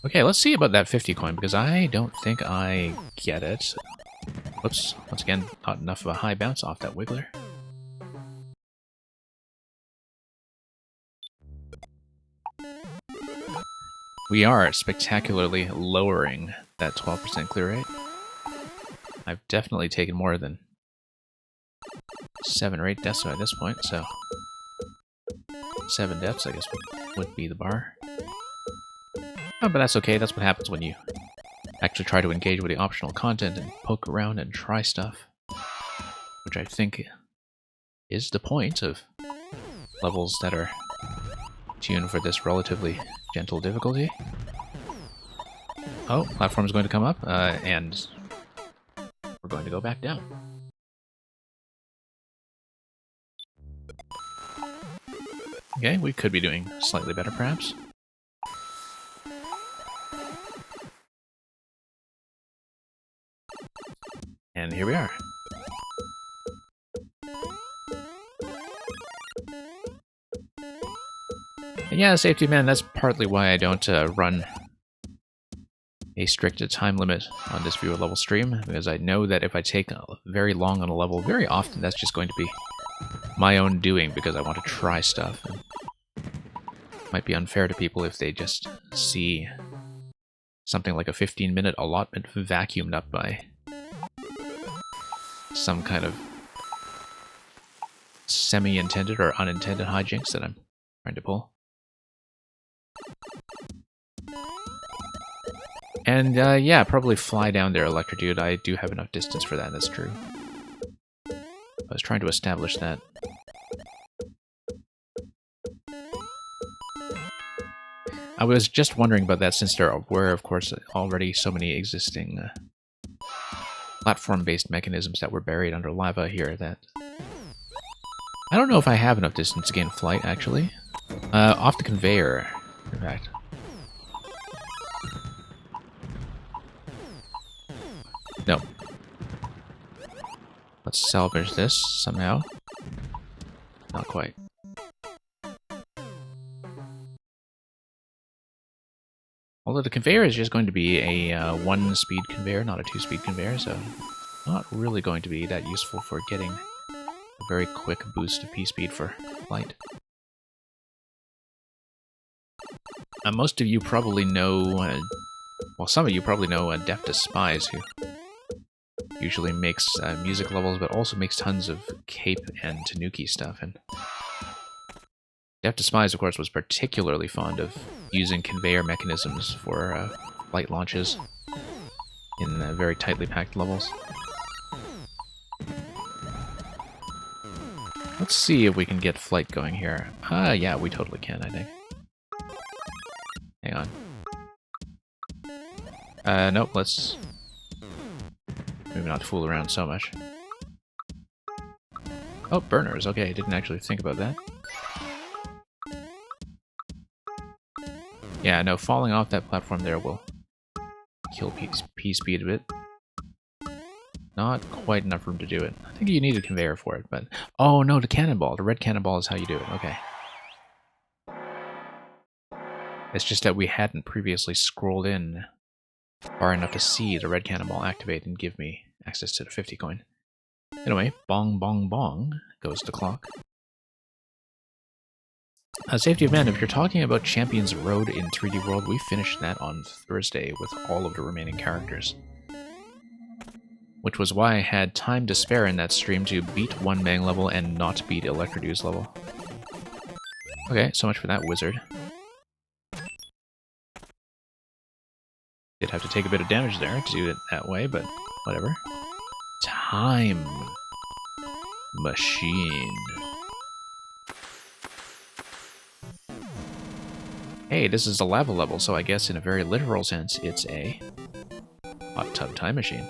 S1: Okay, let's see about that 50 coin, because I don't think I get it. Whoops, once again, not enough of a high bounce off that wiggler. We are spectacularly lowering that 12% clear rate. I've definitely taken more than 7 or 8 deaths at this point, so 7 deaths, I guess, would be the bar. Oh, but that's okay. That's what happens when you actually try to engage with the optional content and poke around and try stuff, which I think is the point of levels that are tuned for this relatively gentle difficulty. Oh, platform's going to come up, and we're going to go back down. Okay, we could be doing slightly better, perhaps. And here we are. And yeah, safety man, that's partly why I don't run a strict time limit on this viewer level stream, because I know that if I take very long on a level, very often that's just going to be my own doing, because I want to try stuff. And it might be unfair to people if they just see something like a 15-minute allotment vacuumed up by some kind of semi-intended or unintended hijinks that I'm trying to pull. And yeah, probably fly down there, Electro Dude. I do have enough distance for that, that's true. I was trying to establish that. I was just wondering about that, since there were, of course, already so many existing platform-based mechanisms that were buried under lava here that... I don't know if I have enough distance to gain flight, actually. Off the conveyor, In fact. No. Let's salvage this somehow. Not quite. Although the conveyor is just going to be a 1-speed conveyor, not a 2-speed conveyor, so not really going to be that useful for getting a very quick boost of P-speed for flight. Most of you probably know, well, some of you probably know Deaf to Spies, who usually makes music levels, but also makes tons of Cape and Tanuki stuff. And Deaf to Spies, of course, was particularly fond of using conveyor mechanisms for flight launches in very tightly packed levels. Let's see if we can get flight going here. Yeah, we totally can, I think. Hang on. Nope, let's maybe not fool around so much. Oh, burners. Okay, I didn't actually think about that. Yeah, no, falling off that platform there will kill P-speed a bit. Not quite enough room to do it. I think you need a conveyor for it, but... Oh, no, the cannonball. The red cannonball is how you do it. Okay. It's just that we hadn't previously scrolled in far enough to see the red cannonball activate and give me access to the 50 coin. Anyway, bong, bong, bong goes the clock. Safety of Man, if you're talking about Champions Road in 3D World, we finished that on Thursday with all of the remaining characters. Which was why I had time to spare in that stream to beat one Mang level and not beat Electrodue's level. Okay, so much for that wizard. Did have to take a bit of damage there to do it that way, but whatever. Time Machine. Hey, this is a lava level, so I guess in a very literal sense, it's a hot tub time machine.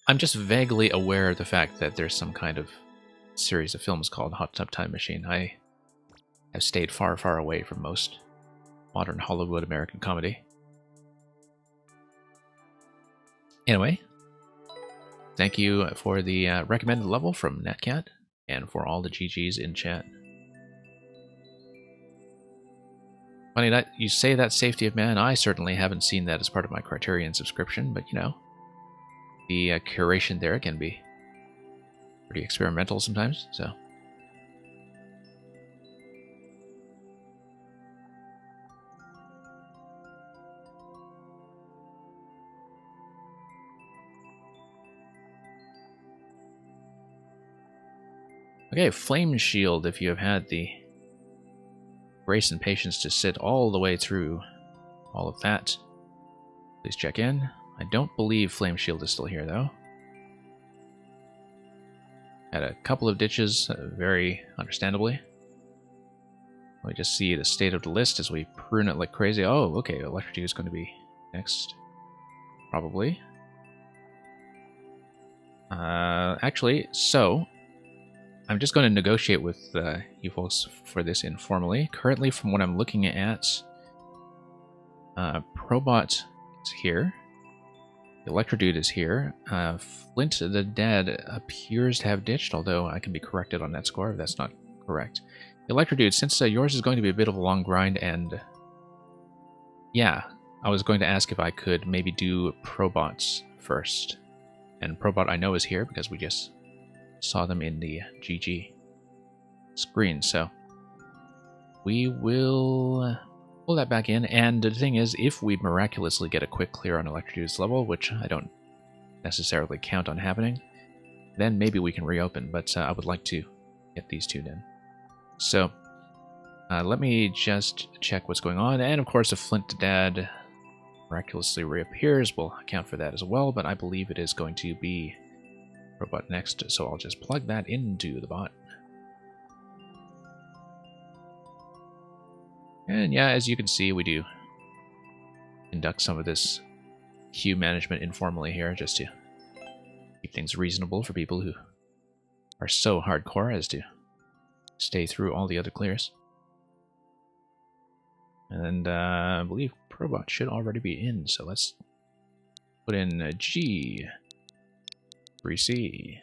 S1: I'm just vaguely aware of the fact that there's some kind of series of films called Hot Tub Time Machine. I have stayed far, far away from most modern Hollywood American comedy. Anyway, thank you for the recommended level from Netcat, and for all the GGs in chat. Funny that you say that, Safety of Man. I certainly haven't seen that as part of my Criterion subscription, but you know, the curation there can be pretty experimental sometimes, so... Okay, Flame Shield, if you have had the grace and patience to sit all the way through all of that, please check in. I don't believe Flame Shield is still here, though. Had a couple of ditches, very understandably. We just see the state of the list as we prune it like crazy. Oh, okay, Electrodue is going to be next, probably. Actually, so... I'm just going to negotiate with you folks for this informally. Currently, from what I'm looking at, Probot is here. Electrodude is here. Flint the Dead appears to have ditched, although I can be corrected on that score if that's not correct. Electrodude, since yours is going to be a bit of a long grind, and yeah, I was going to ask if I could maybe do Probots first. And Probot I know is here because we just saw them in the GG screen, so we will pull that back in. And the thing is, if we miraculously get a quick clear on Electrodude's level, which I don't necessarily count on happening, then maybe we can reopen, but I would like to get these two in. So let me just check what's going on, and of course if Flint the Dad miraculously reappears, we'll account for that as well, but I believe it is going to be Robot next, so I'll just plug that into the bot. And yeah, as you can see, we do conduct some of this queue management informally here, just to keep things reasonable for people who are so hardcore as to stay through all the other clears. And I believe Probot should already be in, so let's put in G, 3C,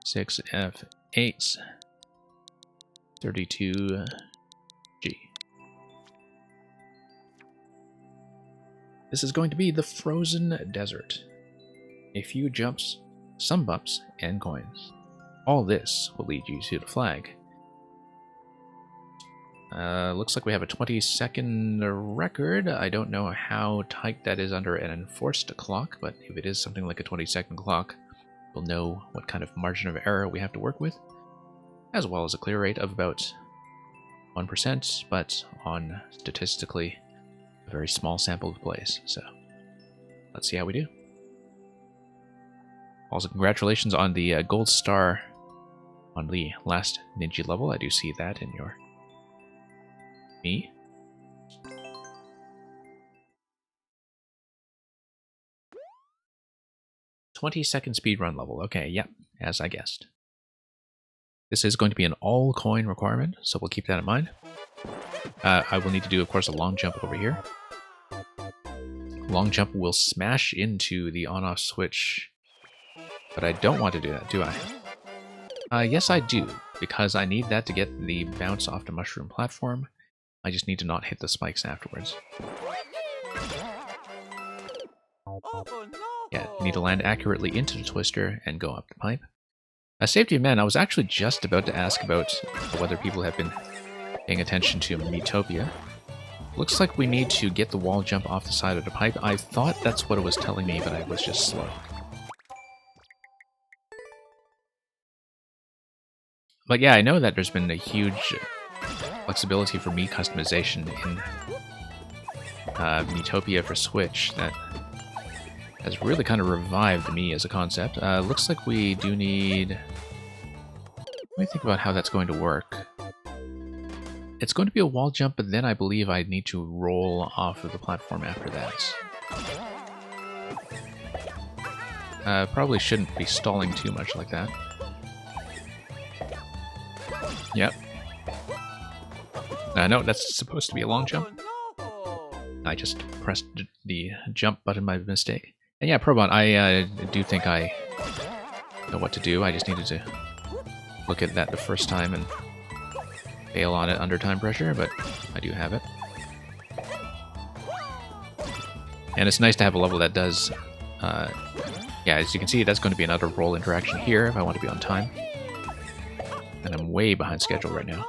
S1: 6F8, 32G. This is going to be the Frozen Desert. A few jumps, some bumps, and coins. All this will lead you to the flag. Looks like we have a 20-second record. I don't know how tight that is under an enforced clock, but if it is something like a 20-second clock, we'll know what kind of margin of error we have to work with, as well as a clear rate of about 1%, but on statistically a very small sample of plays. So let's see how we do. Also, congratulations on the gold star on the last Ninja level. I do see that in your me. 20-second speedrun level. Okay, yep, as I guessed. This is going to be an all coin requirement, so we'll keep that in mind. I will need to do, of course, a long jump over here. Long jump will smash into the on-off switch, but I don't want to do that, do I? Yes, I do, because I need that to get the bounce off the mushroom platform. I just need to not hit the spikes afterwards. Yeah, need to land accurately into the twister and go up the pipe. Safety of Man, I was actually just about to ask about whether people have been paying attention to Miitopia. Looks like we need to get the wall jump off the side of the pipe. I thought that's what it was telling me, but I was just slow. But yeah, I know that there's been a huge flexibility for Mii customization in Miitopia for Switch that has really kind of revived Mii as a concept. Looks like we do need... Let me think about how that's going to work. It's going to be a wall jump, but then I believe I need to roll off of the platform after that. Probably shouldn't be stalling too much like that. Yep. No, that's supposed to be a long jump. I just pressed the jump button by mistake. And yeah, Probot, I do think I know what to do. I just needed to look at that the first time and fail on it under time pressure, but I do have it. And it's nice to have a level that does... yeah, as you can see, that's going to be another roll interaction here if I want to be on time. And I'm way behind schedule right now.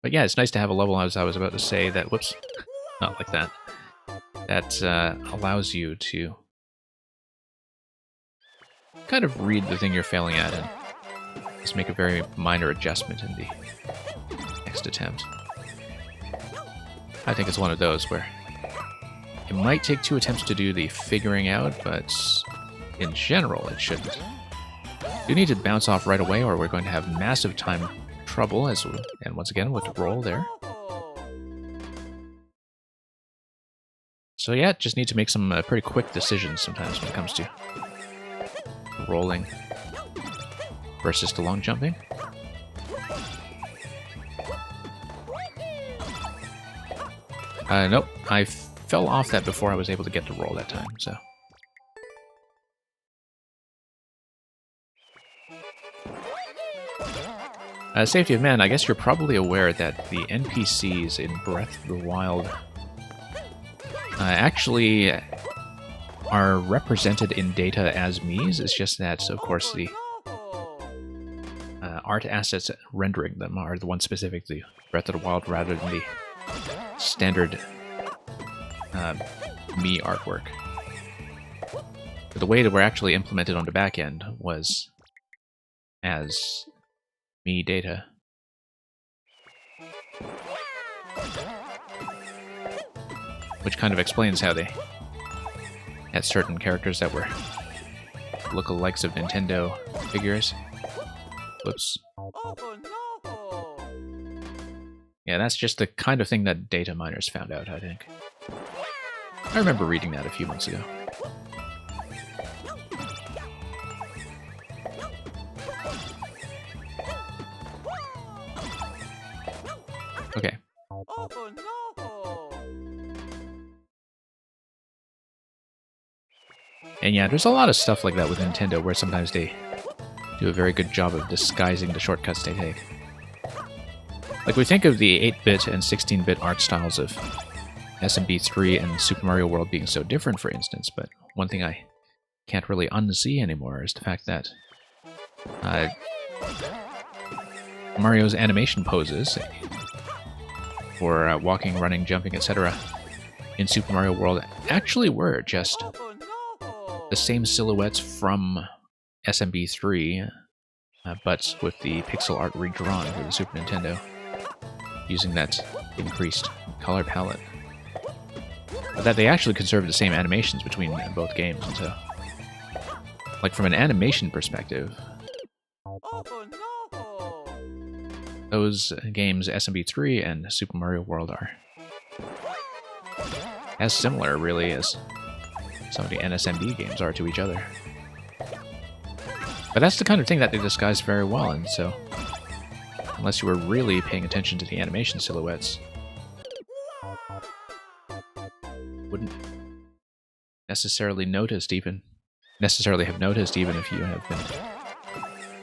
S1: But yeah, it's nice to have a level, as I was about to say, that, whoops, not like that, that allows you to kind of read the thing you're failing at and just make a very minor adjustment in the next attempt. I think it's one of those where it might take 2 attempts to do the figuring out, but in general it shouldn't. You need to bounce off right away or we're going to have massive time trouble, and once again with the roll there. So yeah, just need to make some pretty quick decisions sometimes when it comes to rolling versus the long jumping. Nope, I fell off that before I was able to get the roll that time, so... Safety of Man, I guess you're probably aware that the NPCs in Breath of the Wild actually are represented in data as Miis. It's just that, of course, the art assets rendering them are the ones specific to Breath of the Wild rather than the standard Mii artwork. But the way that were actually implemented on the back end was as Mii data. Which kind of explains how they had certain characters that were lookalikes of Nintendo figures. Whoops. Yeah, that's just the kind of thing that data miners found out, I think. I remember reading that a few months ago. And yeah, there's a lot of stuff like that with Nintendo where sometimes they do a very good job of disguising the shortcuts they take. Like, we think of the 8-bit and 16-bit art styles of SMB3 and Super Mario World being so different, for instance, but one thing I can't really unsee anymore is the fact that Mario's animation poses for walking, running, jumping, etc. in Super Mario World actually were just the same silhouettes from SMB3, but with the pixel art redrawn for the Super Nintendo, using that increased color palette. But that they actually conserved the same animations between both games, and so, like, from an animation perspective, those games, SMB3 and Super Mario World, are as similar, really, as some of the NSMB games are to each other. But that's the kind of thing that they disguise very well, and so, unless you were really paying attention to the animation silhouettes, wouldn't necessarily have noticed, even if you have been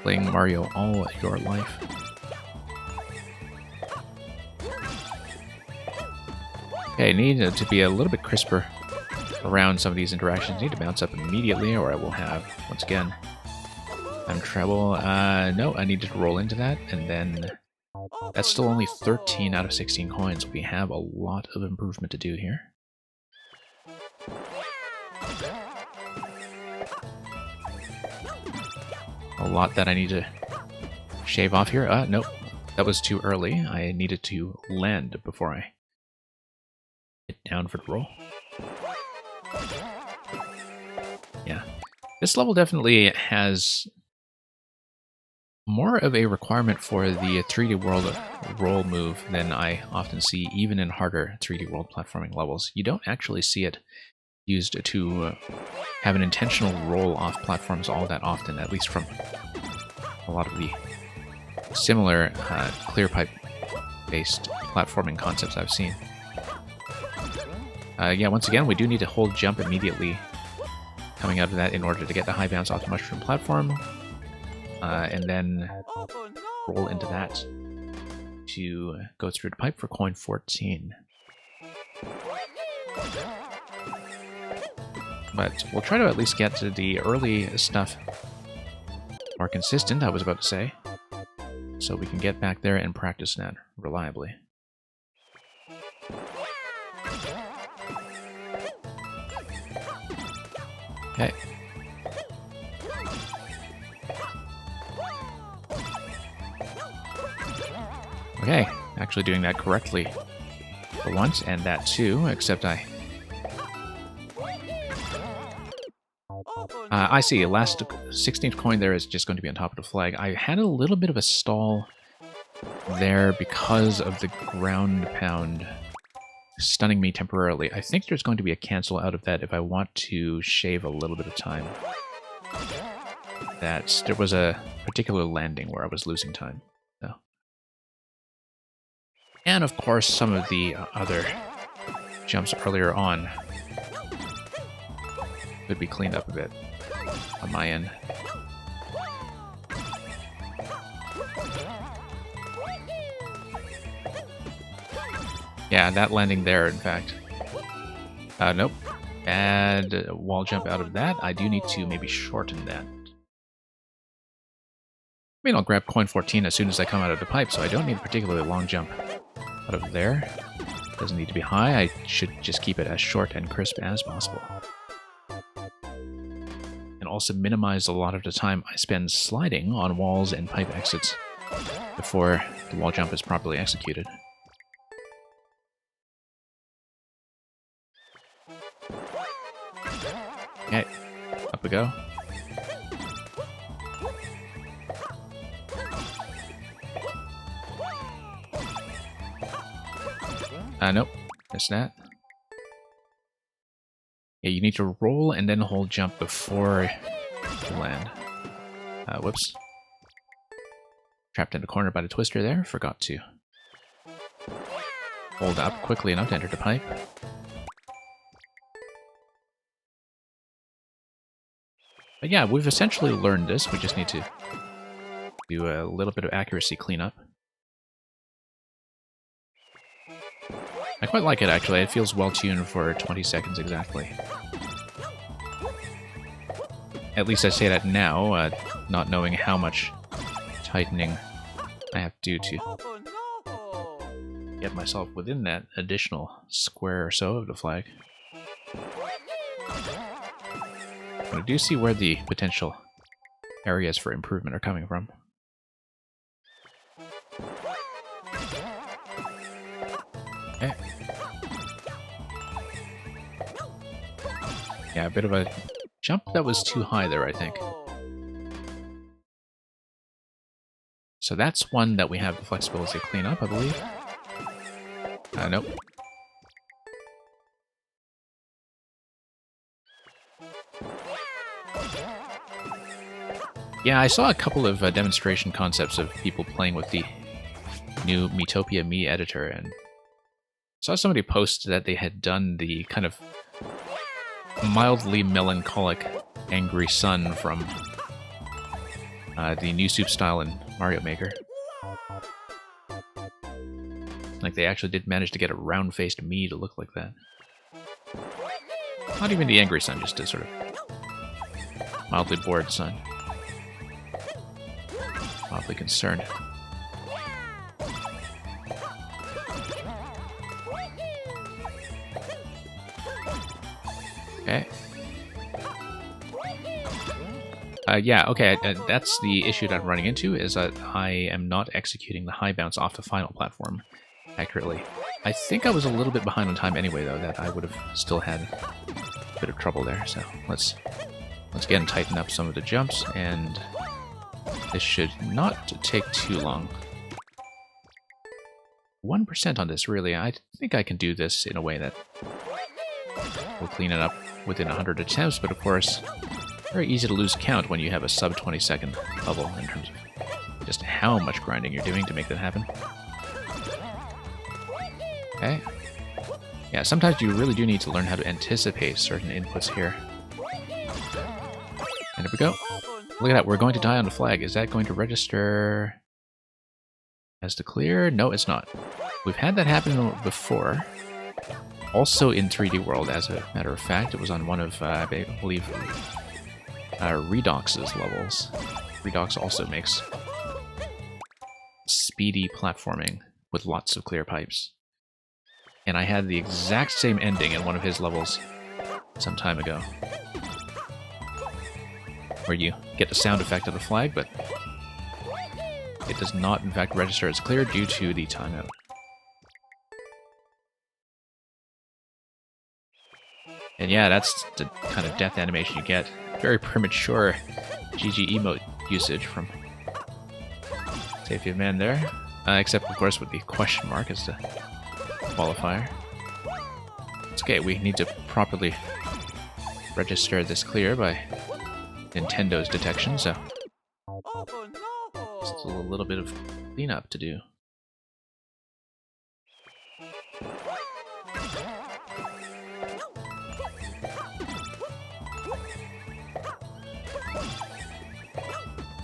S1: playing Mario all your life. Okay, I need to be a little bit crisper around some of these interactions. I need to bounce up immediately, or I will have, once again, time travel. No, I needed to roll into that, and then that's still only 13 out of 16 coins. We have a lot of improvement to do here. A lot that I need to shave off here. Nope, that was too early. I needed to land before I hit down for the roll. Yeah, this level definitely has more of a requirement for the 3D World roll move than I often see, even in harder 3D World platforming levels. You don't actually see it used to have an intentional roll off platforms all that often, at least from a lot of the similar clear pipe-based platforming concepts I've seen. Yeah, once again, we do need to hold jump immediately coming out of that in order to get the high bounce off the mushroom platform, and then roll into that to go through the pipe for coin 14. But we'll try to at least get to the early stuff more consistent, I was about to say, so we can get back there and practice that reliably. Okay. Okay, actually doing that correctly for once, and that too, except I see, last 16th coin there is just going to be on top of the flag. I had a little bit of a stall there because of the ground pound stunning me temporarily. I think there's going to be a cancel out of that if I want to shave a little bit of time. There was a particular landing where I was losing time. So. And of course, some of the other jumps earlier on could be cleaned up a bit on my end. Yeah, that landing there, in fact. Nope. Bad wall jump out of that. I do need to maybe shorten that. I mean, I'll grab coin 14 as soon as I come out of the pipe, so I don't need a particularly long jump out of there. Doesn't need to be high. I should just keep it as short and crisp as possible. And also minimize a lot of the time I spend sliding on walls and pipe exits before the wall jump is properly executed. Okay, up we go. Nope, missed that. Yeah, you need to roll and then hold jump before you land. Whoops. Trapped in the corner by the twister there, forgot to hold up quickly enough to enter the pipe. But yeah, we've essentially learned this. We just need to do a little bit of accuracy cleanup. I quite like it, actually. It feels well-tuned for 20 seconds exactly. At least I say that now, not knowing how much tightening I have to do to
S2: Oh no!
S1: get myself within that additional square or so of the flag. But I do see where the potential areas for improvement are coming from. Okay. Yeah, a bit of a jump that was too high there, I think. So that's one that we have the flexibility to clean up, I believe. Nope. Yeah, I saw a couple of demonstration concepts of people playing with the new Miitopia Me editor, and saw somebody post that they had done the kind of mildly melancholic angry sun from the new soup style in Mario Maker. Like, they actually did manage to get a round-faced me to look like that. Not even the angry sun, just a sort of mildly bored sun. Mildly concerned. Okay. Yeah, okay, that's the issue that I'm running into, is that I am not executing the high bounce off the final platform accurately. I think I was a little bit behind on time anyway, though, that I would have still had a bit of trouble there, so let's again tighten up some of the jumps, and this should not take too long. 1% on this, really. I think I can do this in a way that will clean it up within 100 attempts, but of course, very easy to lose count when you have a sub 20 second level in terms of just how much grinding you're doing to make that happen. Okay. Yeah, sometimes you really do need to learn how to anticipate certain inputs here. And there we go. Look at that, we're going to die on the flag. Is that going to register as to clear? No, it's not. We've had that happen before. Also in 3D World, as a matter of fact. It was on one of, I believe, Redox's levels. Redox also makes speedy platforming with lots of clear pipes. And I had the exact same ending in one of his levels some time ago. Where you get the sound effect of the flag, but it does not in fact register as clear due to the timeout. And yeah, that's the kind of death animation you get. Very premature GG emote usage from Safety of Man there. Except, of course, with the question mark as the qualifier. It's okay, we need to properly register this clear by Nintendo's detection, so just a little bit of cleanup to do.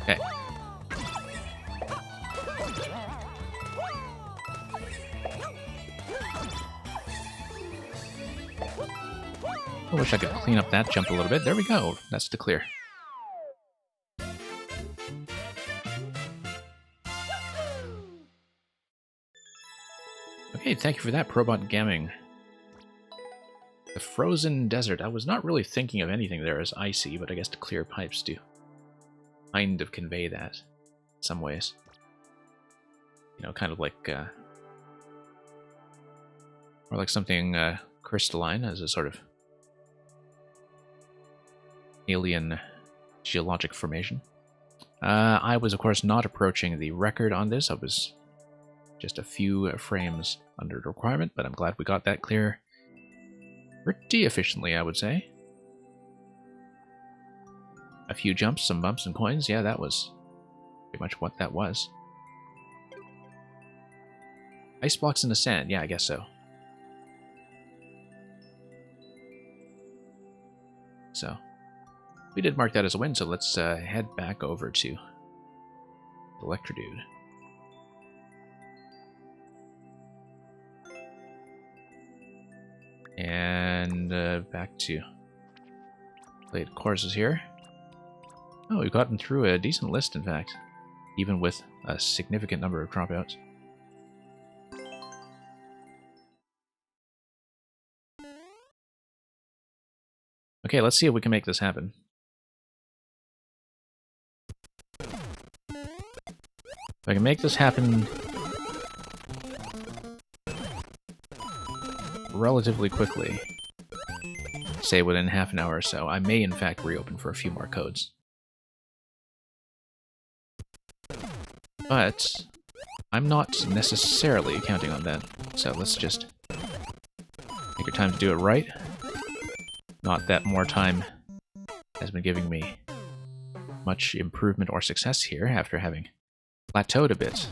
S1: Okay. I wish I could clean up that jump a little bit. There we go. That's the clear. Okay, thank you for that, Probot Gaming. The frozen desert. I was not really thinking of anything there as icy, but I guess the clear pipes do kind of convey that in some ways. You know, kind of like, or like something crystalline as a sort of alien geologic formation. I was, of course, not approaching the record on this. I was just a few frames under the requirement, but I'm glad we got that clear pretty efficiently, I would say. A few jumps, some bumps and coins. Yeah, that was pretty much what that was. Ice blocks in the sand. Yeah, I guess so. we did mark that as a win, so let's head back over to Electrodude. And back to played courses here. Oh, we've gotten through a decent list, in fact, even with a significant number of dropouts. Okay, let's see if we can make this happen. If I can make this happen relatively quickly, say within half an hour or so, I may in fact reopen for a few more codes. But I'm not necessarily counting on that, so let's just take our time to do it right. Not that more time has been giving me much improvement or success here after having plateaued a bit.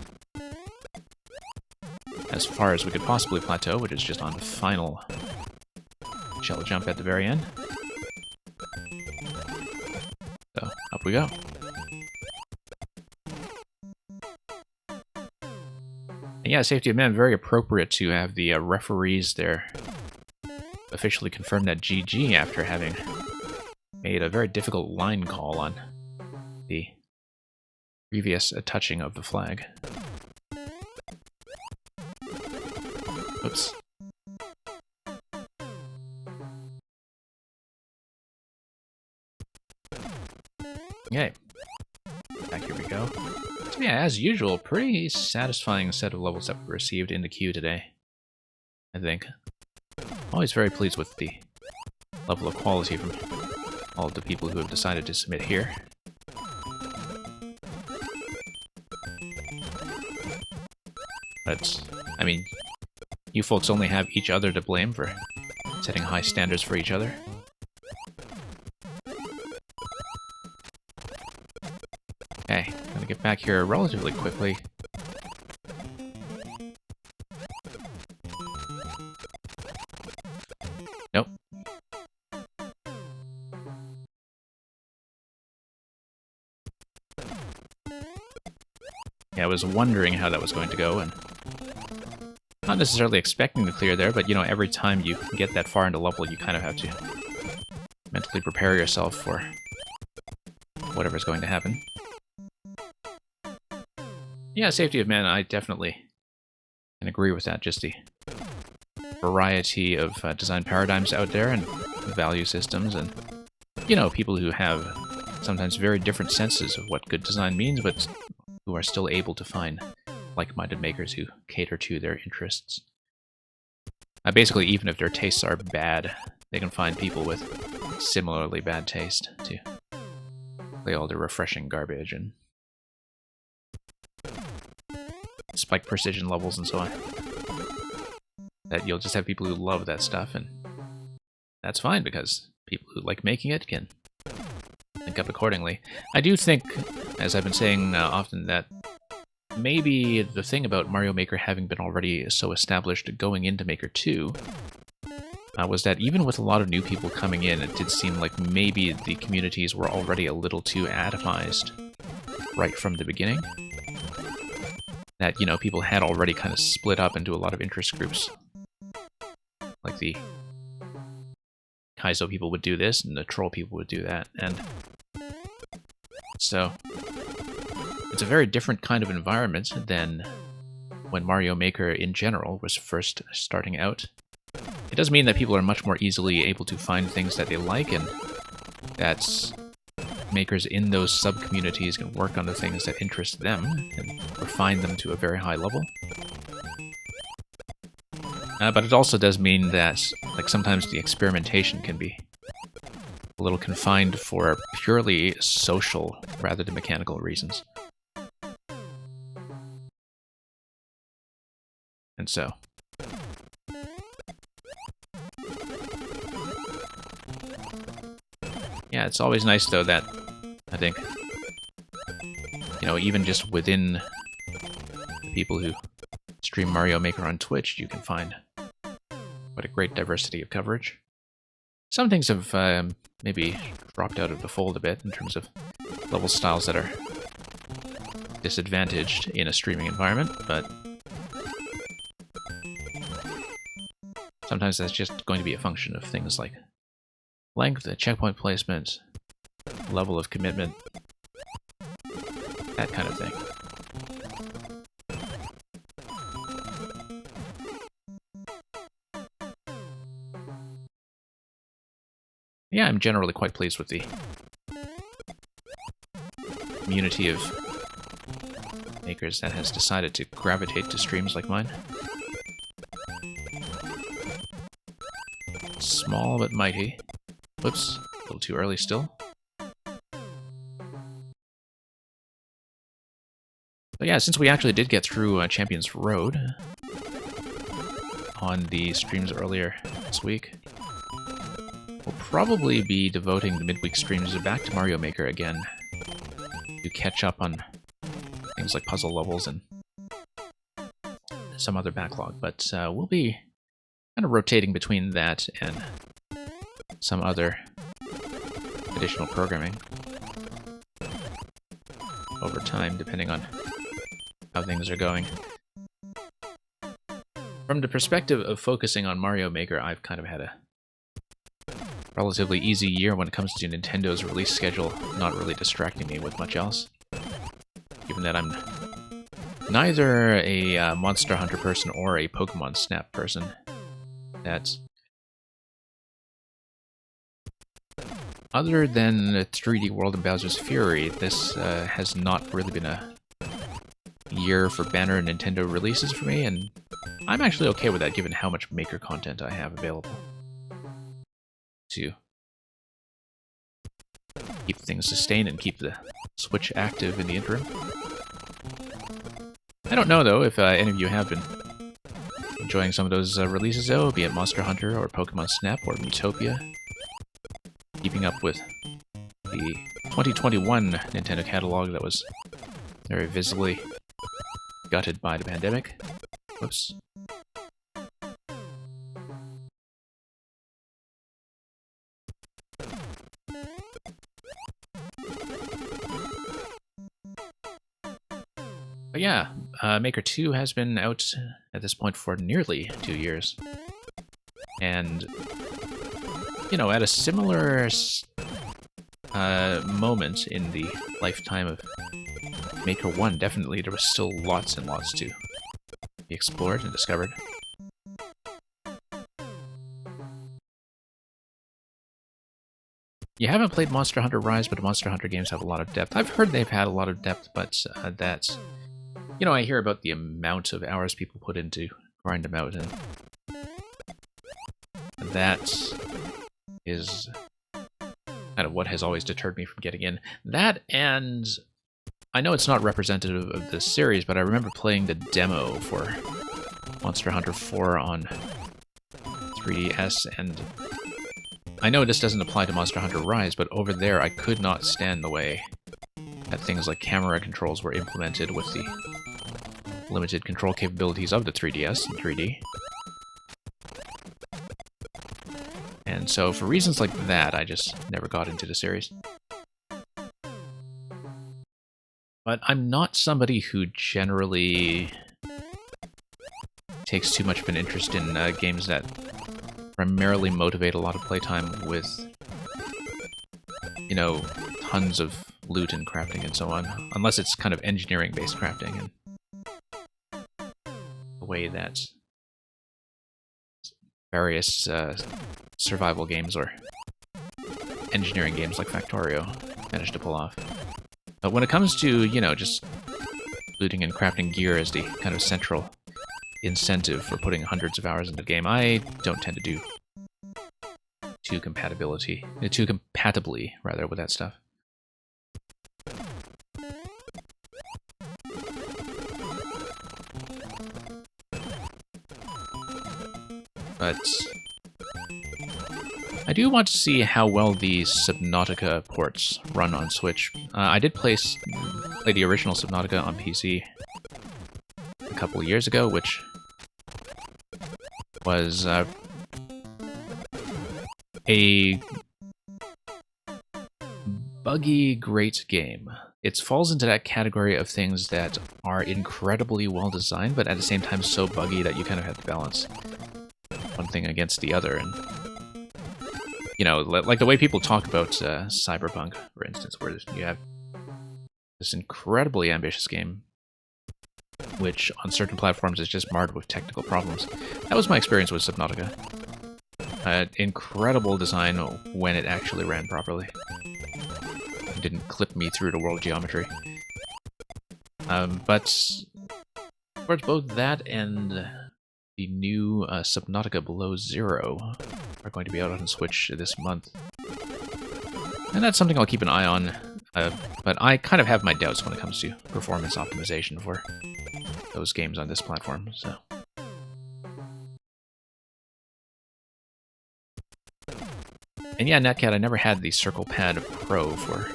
S1: As far as we could possibly plateau, which is just on the final shell jump at the very end. So, up we go. And yeah, safety of men, very appropriate to have the referees there officially confirm that GG after having made a very difficult line call on the previous touching of the flag. Oops. Okay. Back here we go. So yeah, as usual, pretty satisfying set of levels that we received in the queue today, I think. Always very pleased with the level of quality from all of the people who have decided to submit here. But, I mean, you folks only have each other to blame for setting high standards for each other. Okay, I'm gonna get back here relatively quickly. Nope. Yeah, I was wondering how that was going to go, and not necessarily expecting to clear there, but you know, every time you get that far into level, you kind of have to mentally prepare yourself for whatever's going to happen. Yeah, safety of men, I definitely can agree with that. Just the variety of design paradigms out there and value systems, and, you know, people who have sometimes very different senses of what good design means, but who are still able to find like-minded makers who cater to their interests. Basically, even if their tastes are bad, they can find people with similarly bad taste to play all their refreshing garbage and spike precision levels and so on. That you'll just have people who love that stuff, and that's fine because people who like making it can link up accordingly. I do think, as I've been saying often, that maybe the thing about Mario Maker having been already so established going into Maker 2 was that even with a lot of new people coming in, it did seem like maybe the communities were already a little too atomized right from the beginning. That, you know, people had already kind of split up into a lot of interest groups. Like the Kaizo people would do this, and the Troll people would do that, and so it's a very different kind of environment than when Mario Maker in general was first starting out. It does mean that people are much more easily able to find things that they like, and that makers in those sub-communities can work on the things that interest them and refine them to a very high level. But it also does mean that, like, sometimes the experimentation can be a little confined for purely social rather than mechanical reasons. And so, yeah, it's always nice, though, that, I think, you know, even just within the people who stream Mario Maker on Twitch, you can find what a great diversity of coverage. Some things have maybe dropped out of the fold a bit in terms of level styles that are disadvantaged in a streaming environment, but sometimes that's just going to be a function of things like length, checkpoint placement, level of commitment, that kind of thing. Yeah, I'm generally quite pleased with the community of makers that has decided to gravitate to streams like mine. Small but mighty. Whoops, a little too early still. But yeah, since we actually did get through Champions Road on the streams earlier this week, we'll probably be devoting the midweek streams back to Mario Maker again to catch up on things like puzzle levels and some other backlog. But we'll be kind of rotating between that and some other additional programming over time, depending on how things are going. From the perspective of focusing on Mario Maker, I've kind of had a relatively easy year when it comes to Nintendo's release schedule, not really distracting me with much else. Given that I'm neither a Monster Hunter person or a Pokemon Snap person, that's other than 3D World and Bowser's Fury, this has not really been a year for banner Nintendo releases for me, and I'm actually okay with that given how much Maker content I have available to keep things sustained and keep the Switch active in the interim. I don't know, though, if any of you have been enjoying some of those releases, though, be it Monster Hunter or Pokemon Snap or Miitopia. Keeping up with the 2021 Nintendo catalog that was very visibly gutted by the pandemic. Whoops. But yeah, Maker 2 has been out at this point for nearly 2 years. And, you know, at a similar moment in the lifetime of Maker 1, definitely there was still lots and lots to be explored and discovered. You haven't played Monster Hunter Rise, but Monster Hunter games have a lot of depth. I've heard they've had a lot of depth, but that's... You know, I hear about the amount of hours people put into grind them out, and that is kind of what has always deterred me from getting in. That, and I know it's not representative of this series, but I remember playing the demo for Monster Hunter 4 on 3DS, and I know this doesn't apply to Monster Hunter Rise, but over there I could not stand the way that things like camera controls were implemented with the limited control capabilities of the 3DS in 3D. And so for reasons like that, I just never got into the series. But I'm not somebody who generally takes too much of an interest in games that primarily motivate a lot of playtime with, you know, tons of loot and crafting and so on, unless it's kind of engineering-based crafting, and the way that various survival games or engineering games like Factorio manage to pull off. But when it comes to, you know, just looting and crafting gear as the kind of central incentive for putting hundreds of hours into the game, I don't tend to do too compatibly with that stuff. But I do want to see how well the Subnautica ports run on Switch. I did play the original Subnautica on PC a couple of years ago, which was a buggy, great game. It falls into that category of things that are incredibly well designed, but at the same time so buggy that you kind of have to balance one thing against the other. And you know, like the way people talk about Cyberpunk, for instance, where you have this incredibly ambitious game, which on certain platforms is just marred with technical problems. That was my experience with Subnautica. Incredible design when it actually ran properly. It didn't clip me through the world geometry. But towards both that and the new Subnautica Below Zero are going to be out on Switch this month. And that's something I'll keep an eye on. But I kind of have my doubts when it comes to performance optimization for those games on this platform, so... And yeah, Netcat, I never had the Circle Pad Pro for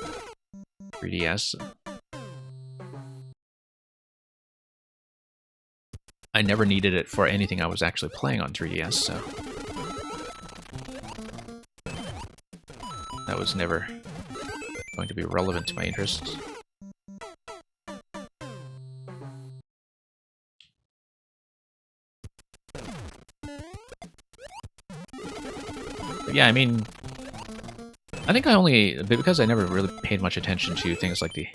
S1: 3DS. I never needed it for anything I was actually playing on 3DS, so... that was never going to be relevant to my interests. But yeah, I mean... I think I only... because I never really paid much attention to things like the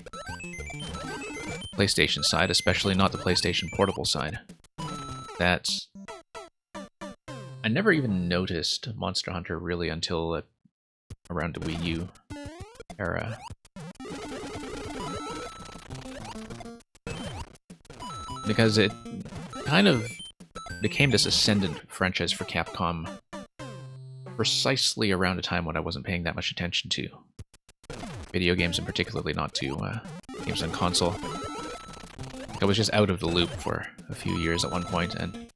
S1: PlayStation side, especially not the PlayStation Portable side, that I never even noticed Monster Hunter really until around the Wii U era. Because it kind of became this ascendant franchise for Capcom precisely around a time when I wasn't paying that much attention to video games, and particularly not to games on console. I was just out of the loop for a few years at one point, and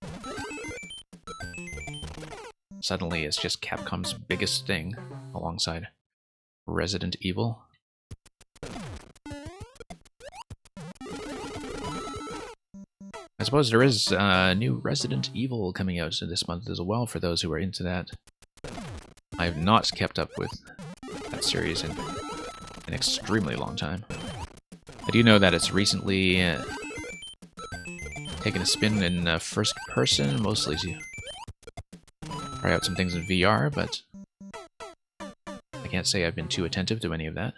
S1: suddenly it's just Capcom's biggest thing, alongside Resident Evil. I suppose there is a new Resident Evil coming out this month as well, for those who are into that. I have not kept up with that series in an extremely long time. I do know that it's recently taken a spin in first person, mostly to try out some things in VR, but I can't say I've been too attentive to any of that.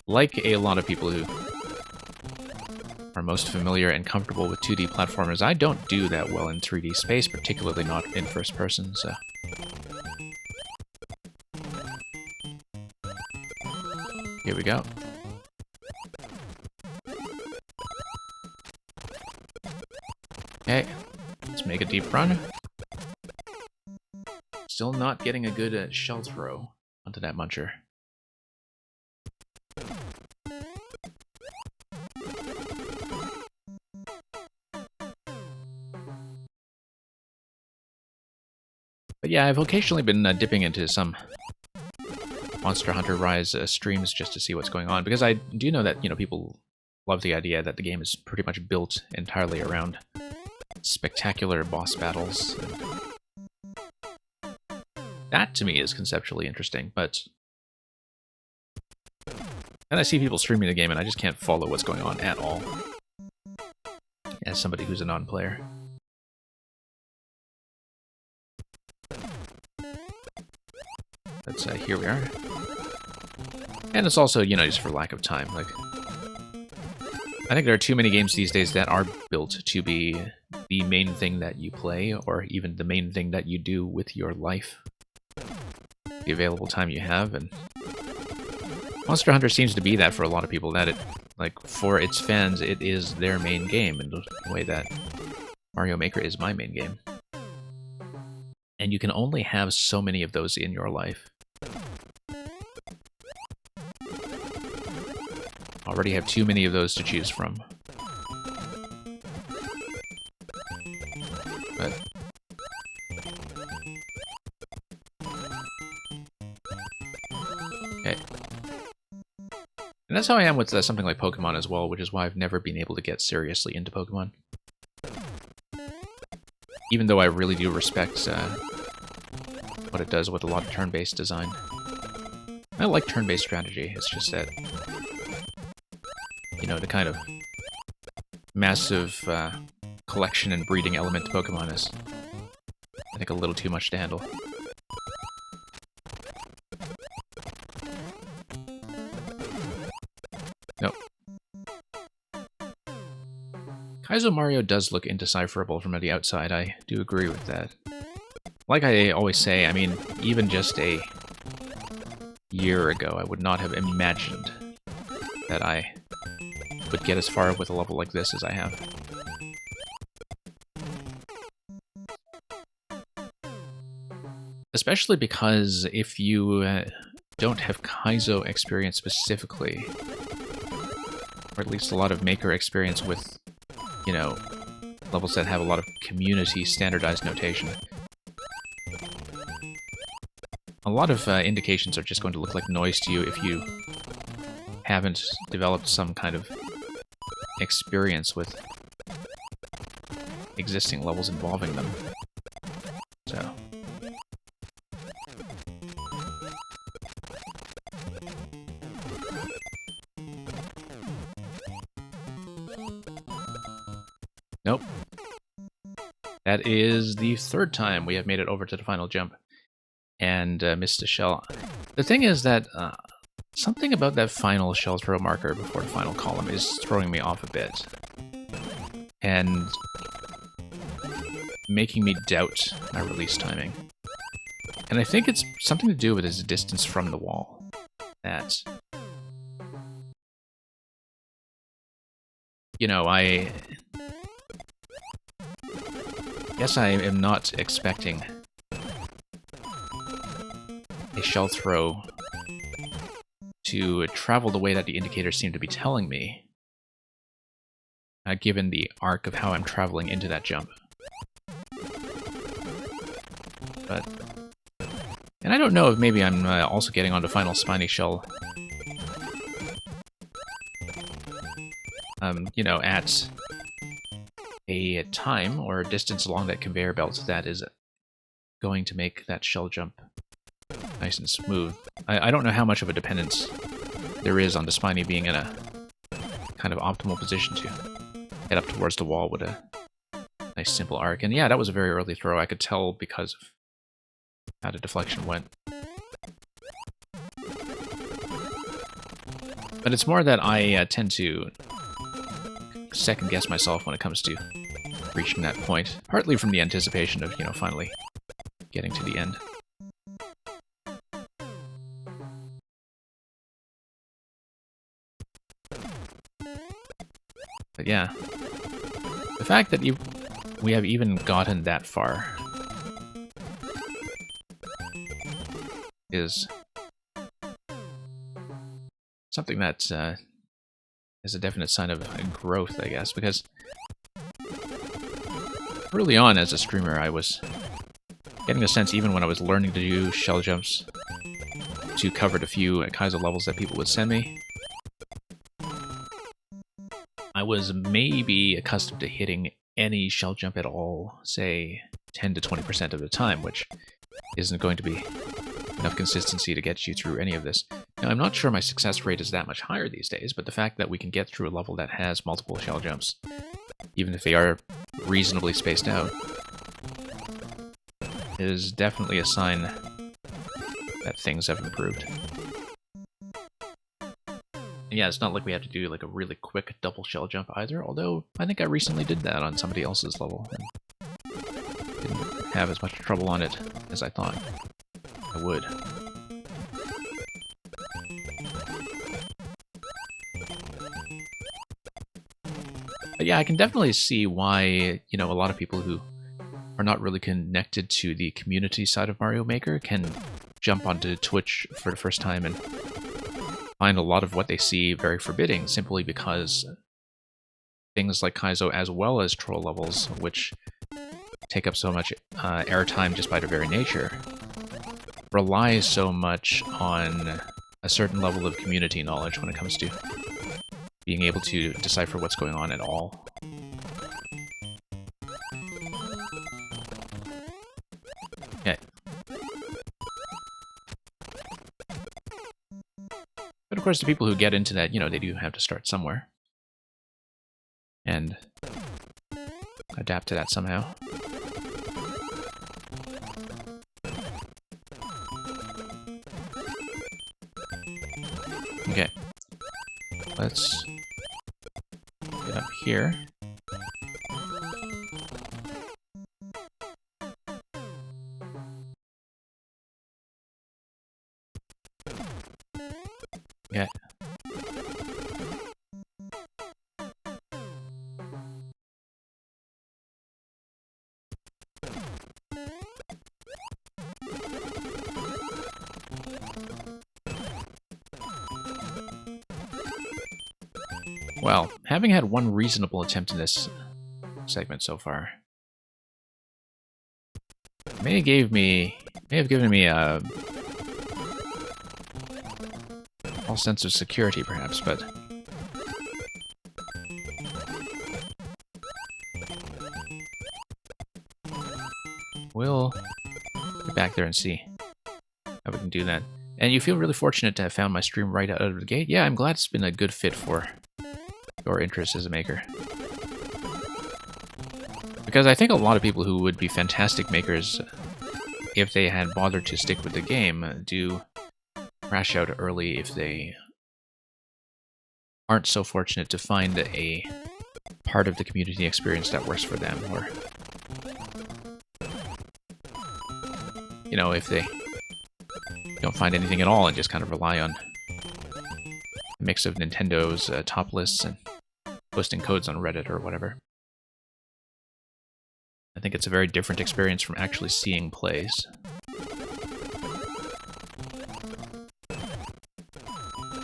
S1: Like a lot of people who are most familiar and comfortable with 2D platformers, I don't do that well in 3D space, particularly not in first person, so... Here we go. Okay, let's make a deep run. Still not getting a good shell throw onto that muncher. But yeah, I've occasionally been dipping into some Monster Hunter Rise streams just to see what's going on, because I do know that, you know, people love the idea that the game is pretty much built entirely around spectacular boss battles. That, to me, is conceptually interesting, but then I see people streaming the game and I just can't follow what's going on at all, as somebody who's a non-player. But here we are. And it's also, you know, just for lack of time. Like, I think there are too many games these days that are built to be the main thing that you play, or even the main thing that you do with your life, the available time you have. And Monster Hunter seems to be that for a lot of people, that it, like, for its fans, it is their main game, in the way that Mario Maker is my main game. And you can only have so many of those in your life. Already have too many of those to choose from. But okay. And that's how I am with something like Pokemon as well, which is why I've never been able to get seriously into Pokemon. even though I really do respect what it does with a lot of turn-based design. I like turn-based strategy, it's just that, you know, the kind of massive collection and breeding element to Pokemon is, I think, a little too much to handle. Nope. Kaizo Mario does look indecipherable from the outside, I do agree with that. Like I always say, I mean, even just a year ago, I would not have imagined that I would get as far with a level like this as I have. Especially because if you don't have Kaizo experience specifically, or at least a lot of Maker experience with, you know, levels that have a lot of community standardized notation, a lot of indications are just going to look like noise to you if you haven't developed some kind of experience with existing levels involving them. So. Nope. That is the third time we have made it over to the final jump and missed a shell. The thing is that something about that final shell throw marker before the final column is throwing me off a bit. And making me doubt my release timing. And I think it's something to do with its distance from the wall. That, you know, I guess I am not expecting a shell throw to travel the way that the indicators seem to be telling me, given the arc of how I'm traveling into that jump. But, and I don't know if maybe I'm also getting onto final spiny shell, you know, at a time or a distance along that conveyor belt that is going to make that shell jump nice and smooth. I don't know how much of a dependence there is on the spiny being in a kind of optimal position to head up towards the wall with a nice simple arc. And yeah, that was a very early throw. I could tell because of how the deflection went. But it's more that I tend to second guess myself when it comes to reaching that point, partly from the anticipation of, you know, finally getting to the end. But yeah, the fact that we have even gotten that far is something that is a definite sign of growth, I guess, because early on as a streamer I was getting a sense, even when I was learning to do shell jumps, to cover the few Kaizo levels that people would send me, I was maybe accustomed to hitting any shell jump at all, say 10 to 20% of the time, which isn't going to be enough consistency to get you through any of this. Now, I'm not sure my success rate is that much higher these days, but the fact that we can get through a level that has multiple shell jumps, even if they are reasonably spaced out, is definitely a sign that things have improved. And yeah, it's not like we have to do like a really quick double shell jump either, although I think I recently did that on somebody else's level and didn't have as much trouble on it as I thought I would. But yeah, I can definitely see why, you know, a lot of people who are not really connected to the community side of Mario Maker can jump onto Twitch for the first time and find a lot of what they see very forbidding, simply because things like Kaizo, as well as troll levels, which take up so much airtime just by their very nature, relies so much on a certain level of community knowledge when it comes to being able to decipher what's going on at all. of course, the people who get into that, they do have to start somewhere. And adapt to that somehow. Okay. Let's get up here. Okay. Well, having had one reasonable attempt in this segment so far, may have given me a false sense of security, perhaps, but we'll get back there and see how we can do that. And you feel really fortunate to have found my stream right out of the gate. Yeah, I'm glad it's been a good fit for your interest as a maker. Because I think a lot of people who would be fantastic makers, if they had bothered to stick with the game, do crash out early if they aren't so fortunate to find a part of the community experience that works for them, or if they don't find anything at all and just kind of rely on a mix of Nintendo's top lists and posting codes on Reddit or whatever. I think it's a very different experience from actually seeing plays.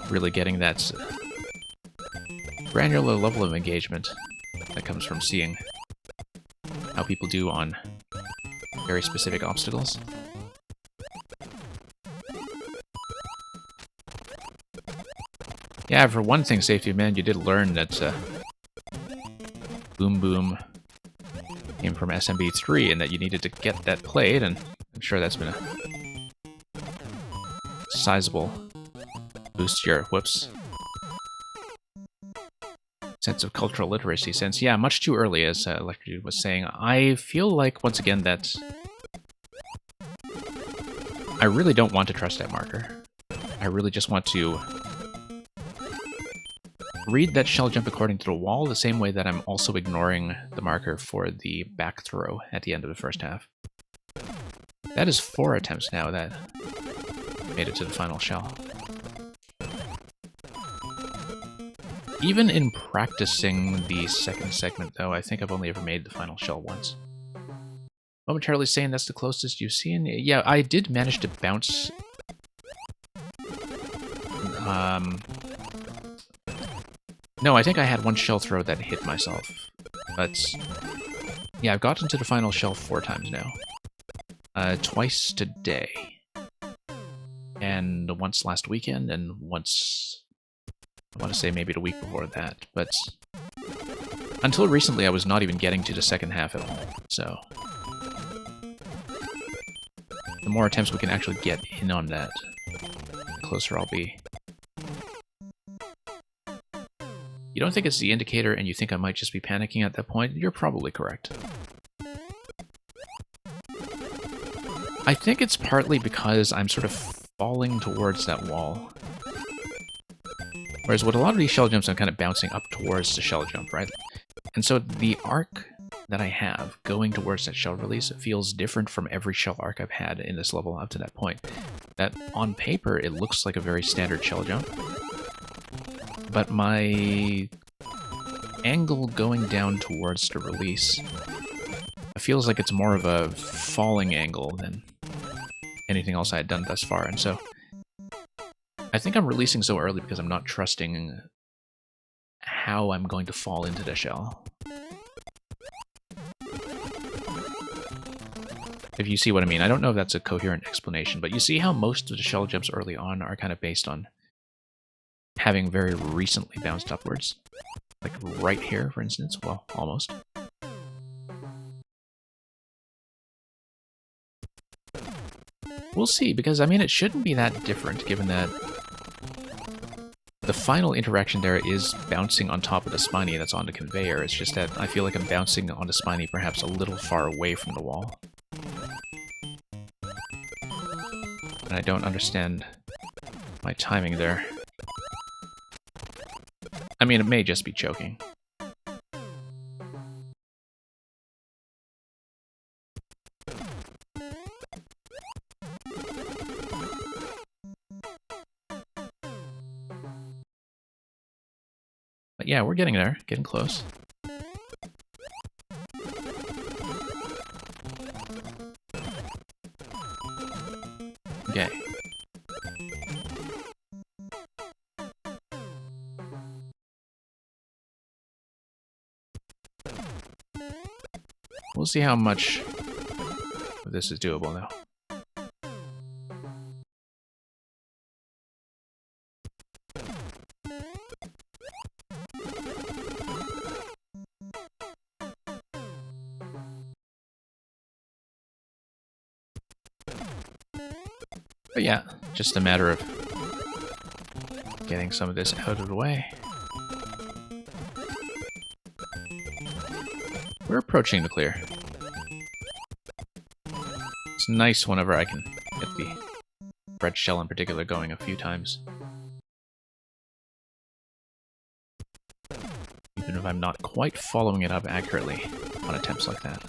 S1: Really getting that granular level of engagement that comes from seeing how people do on very specific obstacles. Yeah, for one thing, Safety Man, you did learn that Boom Boom came from SMB3 and that you needed to get that played, and I'm sure that's been a sizable boost to your sense of cultural literacy since, yeah, much too early, as Electrodude was saying. I feel like, once again, that I really don't want to trust that marker. I really just want to read that shell jump according to the wall, the same way that I'm also ignoring the marker for the back throw at the end of the first half. That is 4 attempts now that made it to the final shell. Even in practicing the second segment, though, I think I've only ever made the final shell once. Momentarily saying that's the closest you've seen? Yeah, I did manage to bounce... No, I think I had one shell throw that hit myself. But yeah, I've gotten to the final shell 4 times now. Twice today. And once last weekend, and once... I want to say maybe the week before that. But until recently, I was not even getting to the second half at all. So the more attempts we can actually get in on that, the closer I'll be. You don't think it's the indicator and you think I might just be panicking at that point? You're probably correct. I think it's partly because I'm sort of falling towards that wall. Whereas with a lot of these shell jumps, I'm kind of bouncing up towards the shell jump, right? And so the arc that I have going towards that shell release feels different from every shell arc I've had in this level up to that point. That on paper, it looks like a very standard shell jump. But my angle going down towards the release feels like it's more of a falling angle than anything else I had done thus far. And so I think I'm releasing so early because I'm not trusting how I'm going to fall into the shell. If you see what I mean. I don't know if that's a coherent explanation, but you see how most of the shell jumps early on are kind of based on having very recently bounced upwards. Like right here, for instance. Well, almost. We'll see, because I mean it shouldn't be that different given that the final interaction there is bouncing on top of the spiny that's on the conveyor. It's just that I feel like I'm bouncing on the spiny perhaps a little far away from the wall. And I don't understand my timing there. I mean, it may just be choking. But yeah, we're getting there, getting close. Okay. We'll see how much of this is doable now. But yeah, just a matter of getting some of this out of the way. We're approaching the clear. It's nice whenever I can get the red shell in particular going a few times. Even if I'm not quite following it up accurately on attempts like that.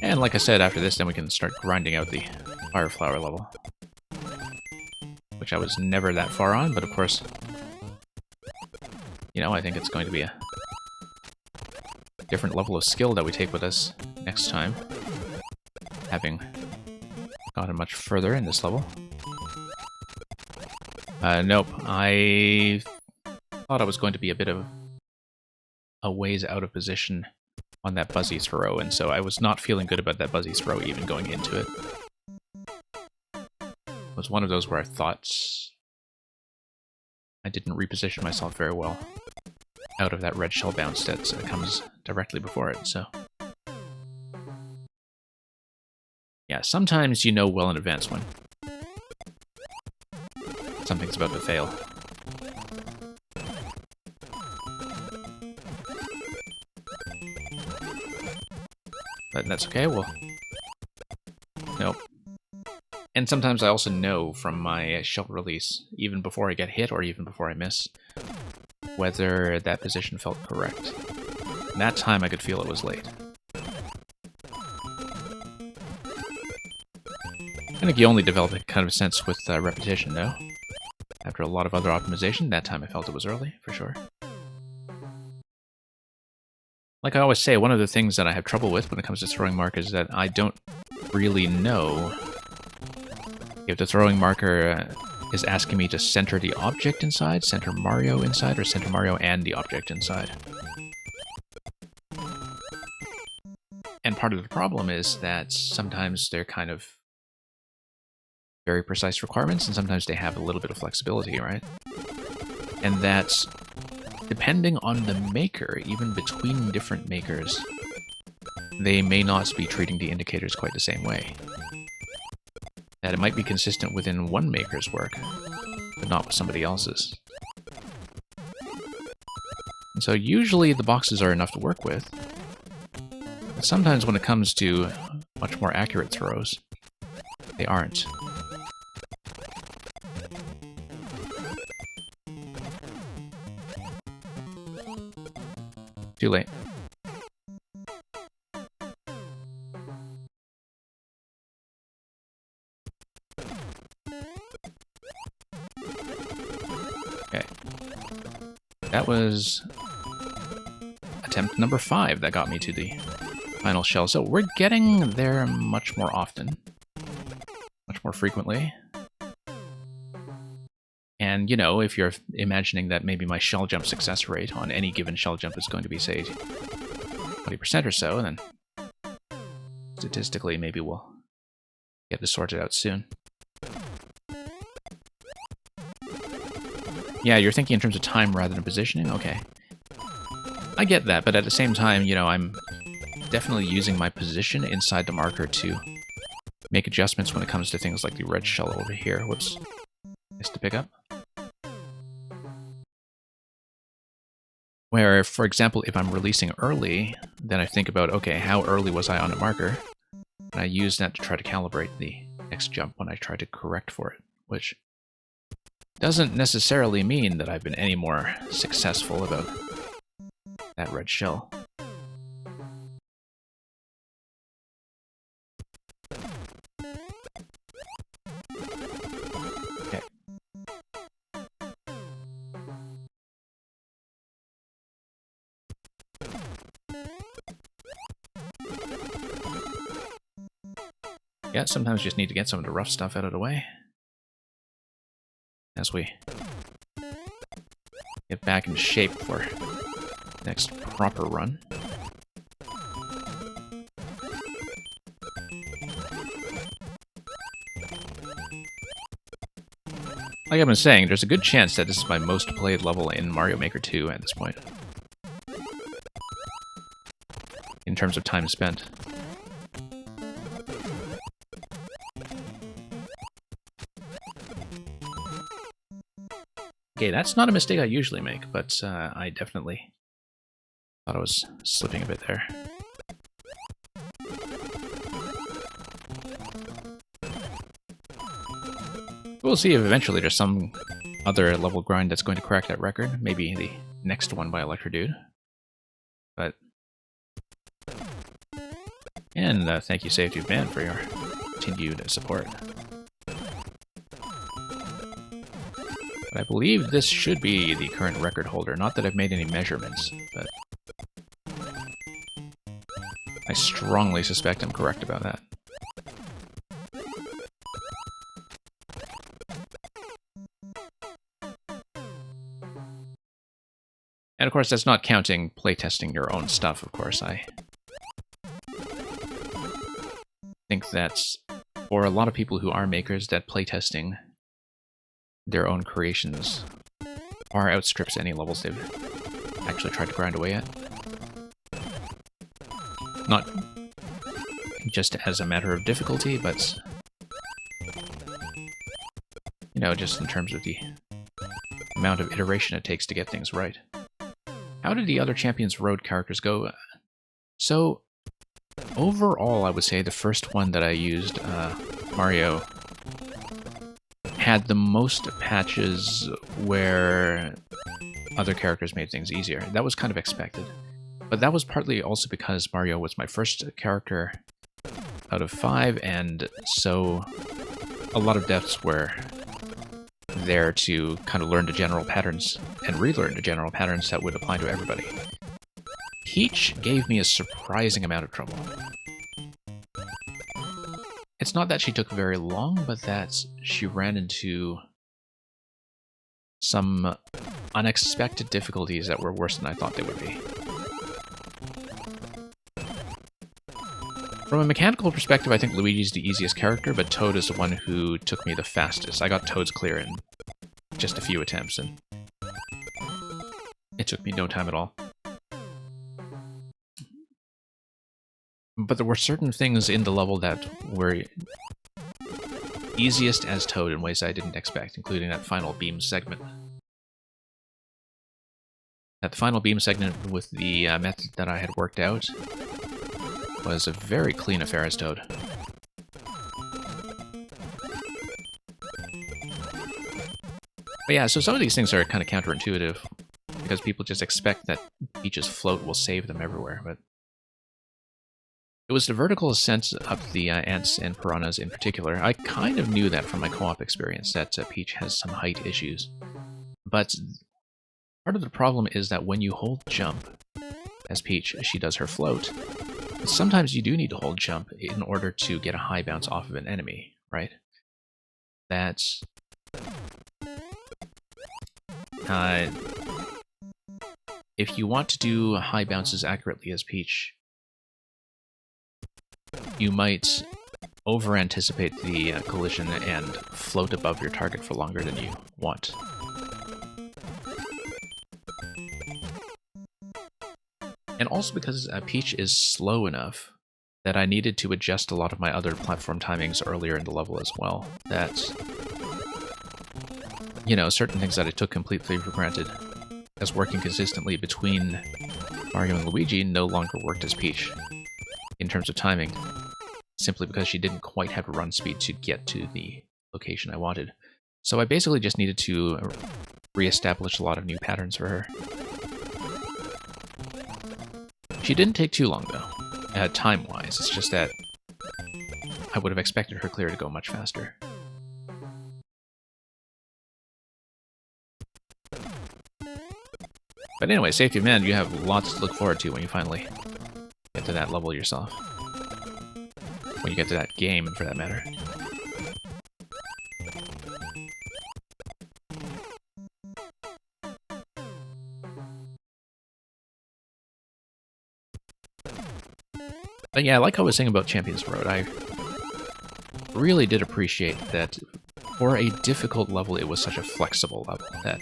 S1: And like I said, after this, then we can start grinding out the fire flower level. Which I was never that far on, but of course, you know, I think it's going to be a different level of skill that we take with us next time. Having gotten much further in this level. Nope, I thought I was going to be a bit of a ways out of position on that Buzzy throw, and so I was not feeling good about that Buzzy throw even going into it. It was one of those where I thought I didn't reposition myself very well out of that red shell bounce that comes directly before it, so... Yeah, sometimes you know well in advance when something's about to fail. But that's okay, nope. And sometimes I also know from my shell release, even before I get hit or even before I miss, whether that position felt correct. And that time I could feel it was late. I think you only develop a kind of sense with repetition, though. After a lot of other optimization, that time I felt it was early, for sure. Like I always say, one of the things that I have trouble with when it comes to throwing markers is that I don't really know if the throwing marker is asking me to center the object inside, center Mario inside, or center Mario and the object inside. And part of the problem is that sometimes they're kind of very precise requirements, and sometimes they have a little bit of flexibility, right? And that's depending on the maker, even between different makers, they may not be treating the indicators quite the same way. That it might be consistent within one maker's work, but not with somebody else's. And so usually the boxes are enough to work with, but sometimes when it comes to much more accurate throws, they aren't. Too late. Okay. That was attempt number 5 that got me to the final shell. So we're getting there much more often. Much more frequently. And, you know, if you're imagining that maybe my shell jump success rate on any given shell jump is going to be, say, 20% or so, then statistically maybe we'll get this sorted out soon. Yeah, you're thinking in terms of time rather than positioning? Okay. I get that, but at the same time, you know, I'm definitely using my position inside the marker to make adjustments when it comes to things like the red shell over here. Whoops. Nice to pick up. Where, for example, if I'm releasing early, then I think about, okay, how early was I on a marker? And I use that to try to calibrate the next jump when I try to correct for it, which doesn't necessarily mean that I've been any more successful about that red shell. Okay. Yeah, sometimes you just need to get some of the rough stuff out of the way as we get back in shape for next proper run. Like I've been saying, there's a good chance that this is my most played level in Mario Maker 2 at this point, in terms of time spent. Okay, that's not a mistake I usually make, but I definitely thought I was slipping a bit there. We'll see if eventually there's some other level grind that's going to crack that record. Maybe the next one by Electrodude. But... And thank you, Save to Man, for your continued support. But I believe this should be the current record holder. Not that I've made any measurements, but I strongly suspect I'm correct about that. And of course, that's not counting playtesting your own stuff, of course. I think that's, for a lot of people who are makers, that playtesting their own creations far outstrips any levels they've actually tried to grind away at. Not just as a matter of difficulty, but, you know, just in terms of the amount of iteration it takes to get things right. How did the other Champions Road characters go? So, overall, I would say the first one that I used, Mario, had the most patches where other characters made things easier. That was kind of expected. But that was partly also because Mario was my first character out of 5, and so a lot of deaths were there to kind of learn the general patterns and relearn the general patterns that would apply to everybody. Peach gave me a surprising amount of trouble. It's not that she took very long, but that she ran into some unexpected difficulties that were worse than I thought they would be. From a mechanical perspective, I think Luigi's the easiest character, but Toad is the one who took me the fastest. I got Toad's clear in just a few attempts, and it took me no time at all. But there were certain things in the level that were easiest as Toad in ways I didn't expect, including that final beam segment. That final beam segment with the method that I had worked out was a very clean affair as Toad. But yeah, so some of these things are kind of counterintuitive, because people just expect that Peach's float will save them everywhere, but it was the vertical ascent up the ants and piranhas in particular. I kind of knew that from my co-op experience, that Peach has some height issues. But part of the problem is that when you hold jump, as Peach, she does her float, sometimes you do need to hold jump in order to get a high bounce off of an enemy, right? That's... if you want to do high bounces accurately as Peach, you might over-anticipate the collision and float above your target for longer than you want. And also because Peach is slow enough that I needed to adjust a lot of my other platform timings earlier in the level as well. That, you know, certain things that I took completely for granted as working consistently between Mario and Luigi no longer worked as Peach in terms of timing, simply because she didn't quite have run speed to get to the location I wanted. So I basically just needed to re-establish a lot of new patterns for her. She didn't take too long, though, time-wise. It's just that I would have expected her clear to go much faster. But anyway, Safety of Man, you have lots to look forward to when you finally get to that level yourself. When you get to that game, for that matter. But yeah, like I was saying about Champions Road, I really did appreciate that for a difficult level, it was such a flexible level, that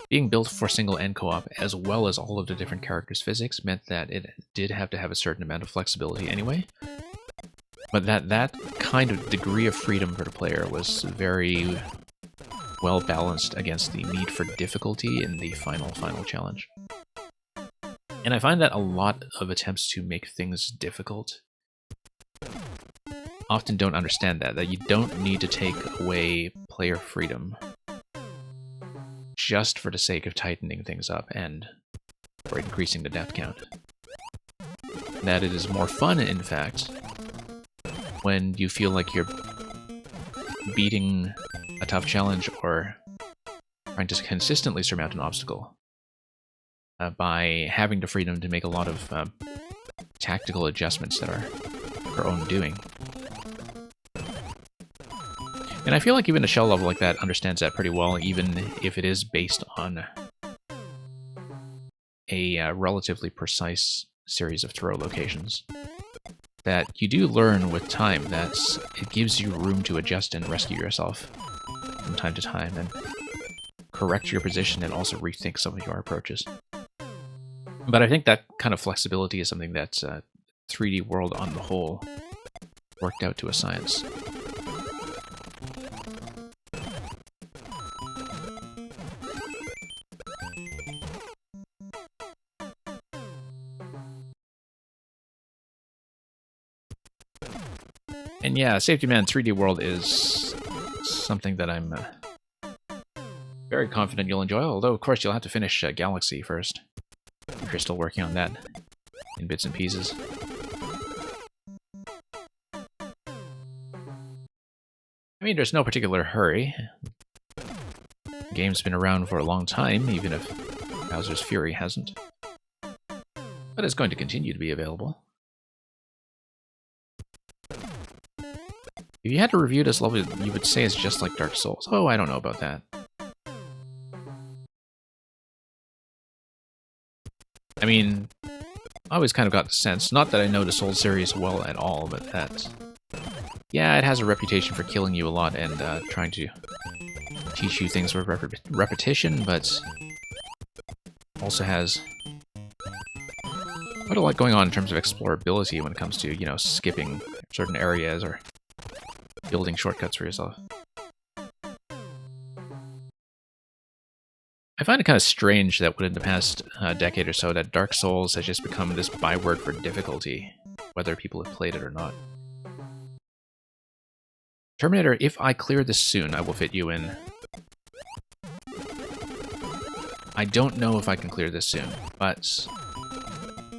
S1: being built for single and co-op, as well as all of the different characters' physics, meant that it did have to have a certain amount of flexibility anyway. But that kind of degree of freedom for the player was very well balanced against the need for difficulty in the final challenge. And I find that a lot of attempts to make things difficult often don't understand that you don't need to take away player freedom just for the sake of tightening things up and for increasing the death count. That it is more fun, in fact, when you feel like you're beating a tough challenge or trying to consistently surmount an obstacle by having the freedom to make a lot of tactical adjustments that are your own doing. And I feel like even a shell level like that understands that pretty well, even if it is based on a relatively precise series of throw locations. That you do learn with time that it gives you room to adjust and rescue yourself from time to time and correct your position and also rethink some of your approaches. But I think that kind of flexibility is something that 3D World on the whole worked out to a science. And yeah, Safety Man 3D World is something that I'm very confident you'll enjoy, although of course you'll have to finish Galaxy first, if you're still working on that in bits and pieces. I mean, there's no particular hurry. The game's been around for a long time, even if Bowser's Fury hasn't. But it's going to continue to be available. If you had to review this level, you would say it's just like Dark Souls. Oh, I don't know about that. I mean, I always kind of got the sense, not that I know the Souls series well at all, but that, yeah, it has a reputation for killing you a lot and trying to teach you things with repetition, but also has quite a lot going on in terms of explorability when it comes to, you know, skipping certain areas or building shortcuts for yourself. I find it kind of strange that within the past decade or so that Dark Souls has just become this byword for difficulty, whether people have played it or not. Terminator, if I clear this soon, I will fit you in. I don't know if I can clear this soon, but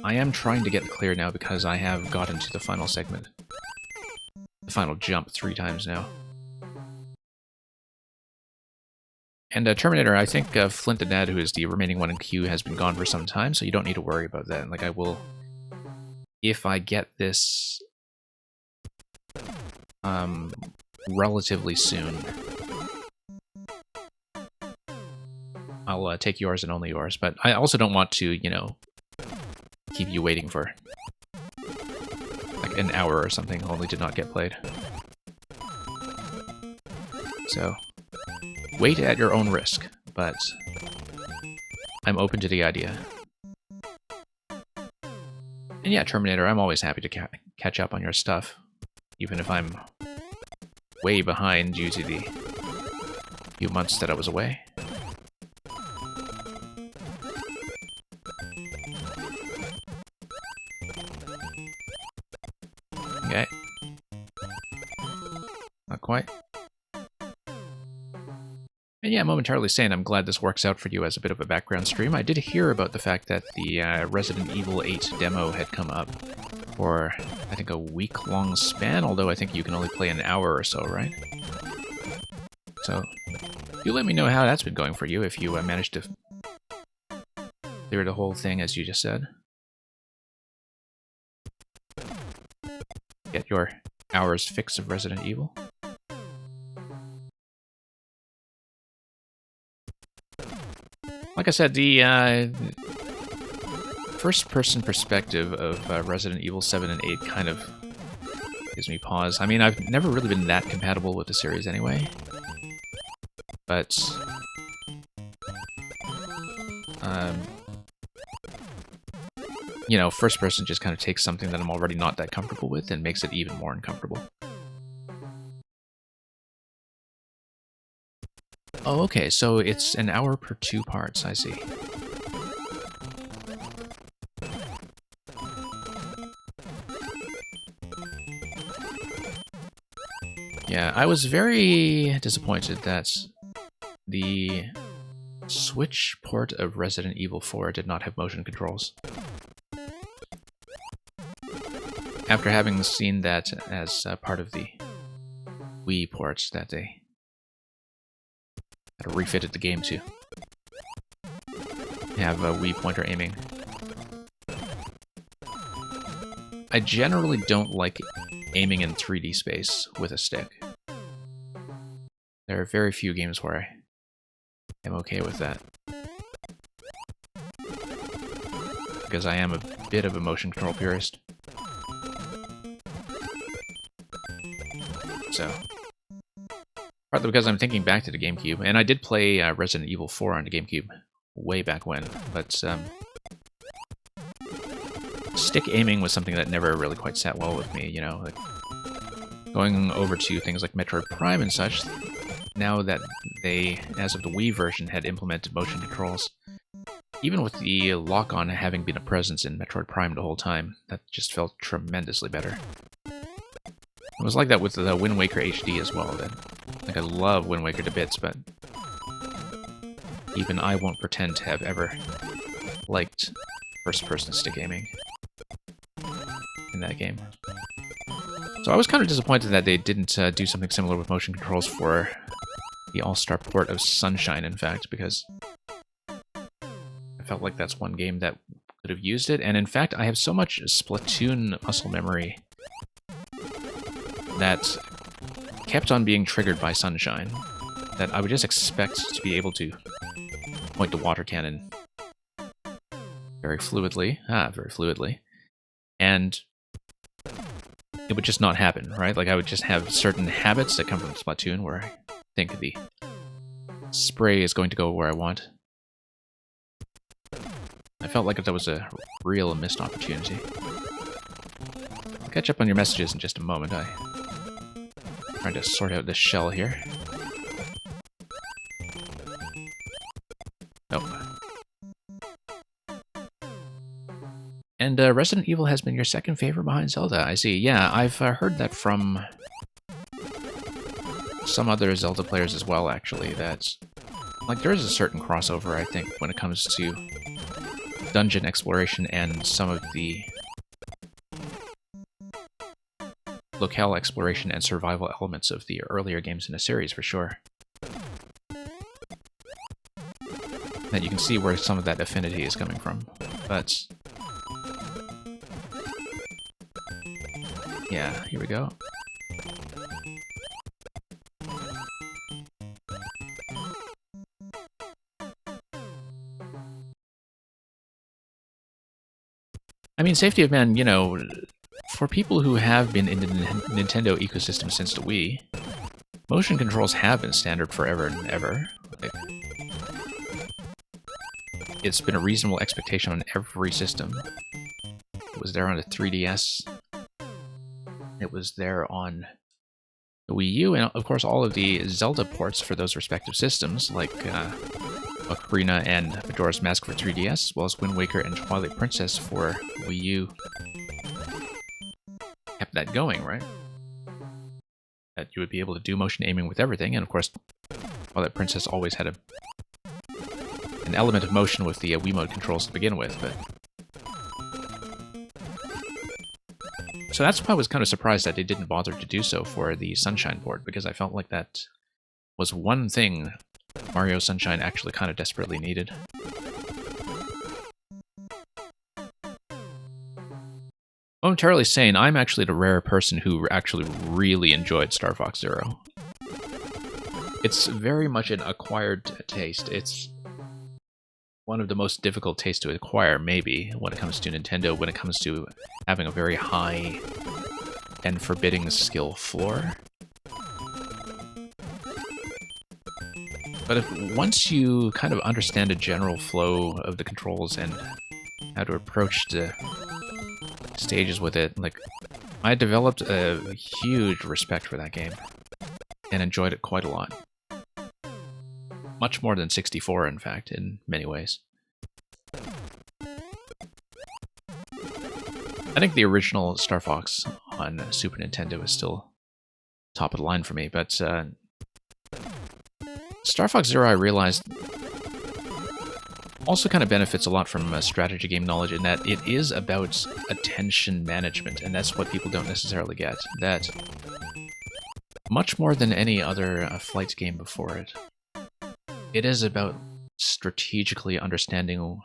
S1: I am trying to get it clear now because I have gotten to the final segment. The final jump 3 times now. And Terminator, I think Flint the Dad, who is the remaining one in queue, has been gone for some time, so you don't need to worry about that. Like, I will... If I get this... relatively soon, I'll take yours and only yours. But I also don't want to, you know, keep you waiting for like an hour or something, only to not get played. So... wait at your own risk, but I'm open to the idea. And yeah, Terminator, I'm always happy to catch up on your stuff, even if I'm way behind due to the few months that I was away. Okay. Not quite. And yeah, momentarily saying I'm glad this works out for you as a bit of a background stream. I did hear about the fact that the Resident Evil 8 demo had come up for, I think, a week-long span, although I think you can only play an hour or so, right? So, you let me know how that's been going for you, if you managed to clear the whole thing as you just said. Get your hours fix of Resident Evil. Like I said, the first-person perspective of Resident Evil 7 and 8 kind of gives me pause. I mean, I've never really been that compatible with the series anyway. But... you know, first-person just kind of takes something that I'm already not that comfortable with and makes it even more uncomfortable. Oh, okay, so it's an hour per 2 parts, I see. Yeah, I was very disappointed that the Switch port of Resident Evil 4 did not have motion controls. After having seen that as part of the Wii ports that they had refitted the game to have Wii pointer aiming. I generally don't like aiming in 3D space with a stick. There are very few games where I am okay with that. Because I am a bit of a motion control purist. So, partly because I'm thinking back to the GameCube, and I did play Resident Evil 4 on the GameCube way back when, but stick aiming was something that never really quite sat well with me, you know, like going over to things like Metroid Prime and such. Now that they, as of the Wii version, had implemented motion controls, even with the lock-on having been a presence in Metroid Prime the whole time, that just felt tremendously better. It was like that with the Wind Waker HD as well. That, like, I love Wind Waker to bits, but even I won't pretend to have ever liked first-person stick aiming in that game. So I was kind of disappointed that they didn't do something similar with motion controls for the All-Star port of Sunshine, in fact, because I felt like that's one game that could have used it, and in fact, I have so much Splatoon muscle memory that kept on being triggered by Sunshine, that I would just expect to be able to point the water cannon very fluidly, and it would just not happen, right? Like, I would just have certain habits that come from Splatoon where I think the spray is going to go where I want. I felt like that was a real missed opportunity. I'll catch up on your messages in just a moment. I'm trying to sort out this shell here. Oh. And Resident Evil has been your second favorite behind Zelda, I see. Yeah, I've heard that from some other Zelda players as well, actually, that, like, there is a certain crossover, I think, when it comes to dungeon exploration and some of the locale exploration and survival elements of the earlier games in the series, for sure. And you can see where some of that affinity is coming from, but yeah, here we go. I mean, safety of man, you know, for people who have been in the Nintendo ecosystem since the Wii, motion controls have been standard forever and ever. Like, it's been a reasonable expectation on every system. It was there on the 3DS. It was there on the Wii U, and of course all of the Zelda ports for those respective systems, like Ocarina and Majora's Mask for 3DS, as well as Wind Waker and Twilight Princess for Wii U. Kept that going, right? That you would be able to do motion aiming with everything, and of course Twilight Princess always had an element of motion with the Wiimote controls to begin with, but... So that's why I was kind of surprised that they didn't bother to do so for the Sunshine port, because I felt like that was one thing Mario Sunshine actually kind of desperately needed. Momentarily saying, I'm actually the rare person who actually really enjoyed Star Fox Zero. It's very much an acquired taste. It's one of the most difficult tastes to acquire, maybe, when it comes to Nintendo, when it comes to having a very high and forbidding skill floor. But once you kind of understand the general flow of the controls and how to approach the stages with it, like, I developed a huge respect for that game and enjoyed it quite a lot. Much more than 64, in fact, in many ways. I think the original Star Fox on Super Nintendo is still top of the line for me, but Star Fox Zero, I realized, also kind of benefits a lot from strategy game knowledge in that it is about attention management, and that's what people don't necessarily get. That, much more than any other flight game before it, it is about strategically understanding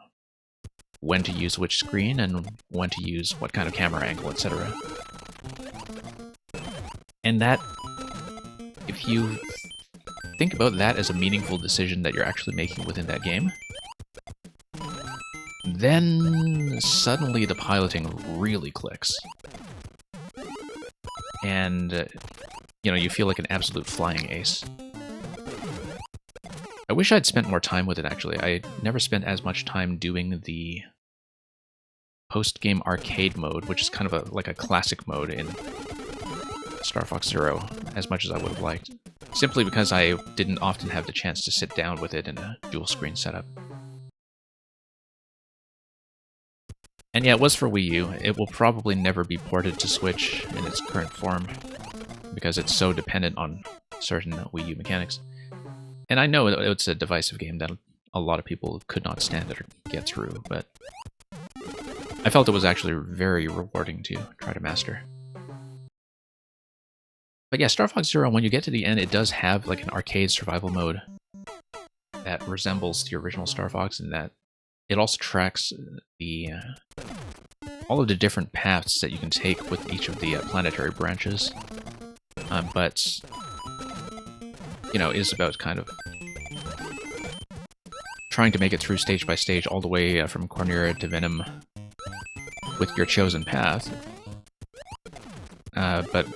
S1: when to use which screen and when to use what kind of camera angle, etc. And that, if you think about that as a meaningful decision that you're actually making within that game, then suddenly the piloting really clicks. And, you know, you feel like an absolute flying ace. I wish I'd spent more time with it, actually. I never spent as much time doing the post-game arcade mode, which is kind of like a classic mode in Star Fox Zero, as much as I would have liked. Simply because I didn't often have the chance to sit down with it in a dual-screen setup. And yeah, it was for Wii U. It will probably never be ported to Switch in its current form, because it's so dependent on certain Wii U mechanics. And I know it's a divisive game that a lot of people could not stand it or get through, but I felt it was actually very rewarding to try to master. But yeah, Star Fox Zero, when you get to the end, it does have like an arcade survival mode that resembles the original Star Fox in that it also tracks the all of the different paths that you can take with each of the planetary branches. But, you know, is about kind of trying to make it through stage by stage all the way from Corneria to Venom with your chosen path. But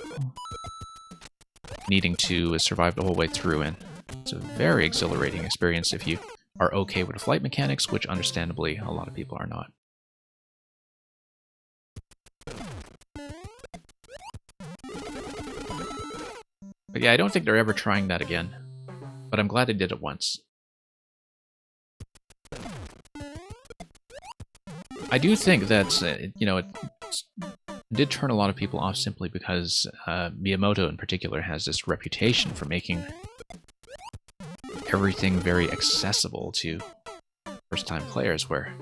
S1: needing to survive the whole way through, and it's a very exhilarating experience if you are okay with the flight mechanics, which understandably a lot of people are not. But yeah, I don't think they're ever trying that again, but I'm glad they did it once. I do think that, you know, it did turn a lot of people off simply because Miyamoto in particular has this reputation for making everything very accessible to first-time players, where,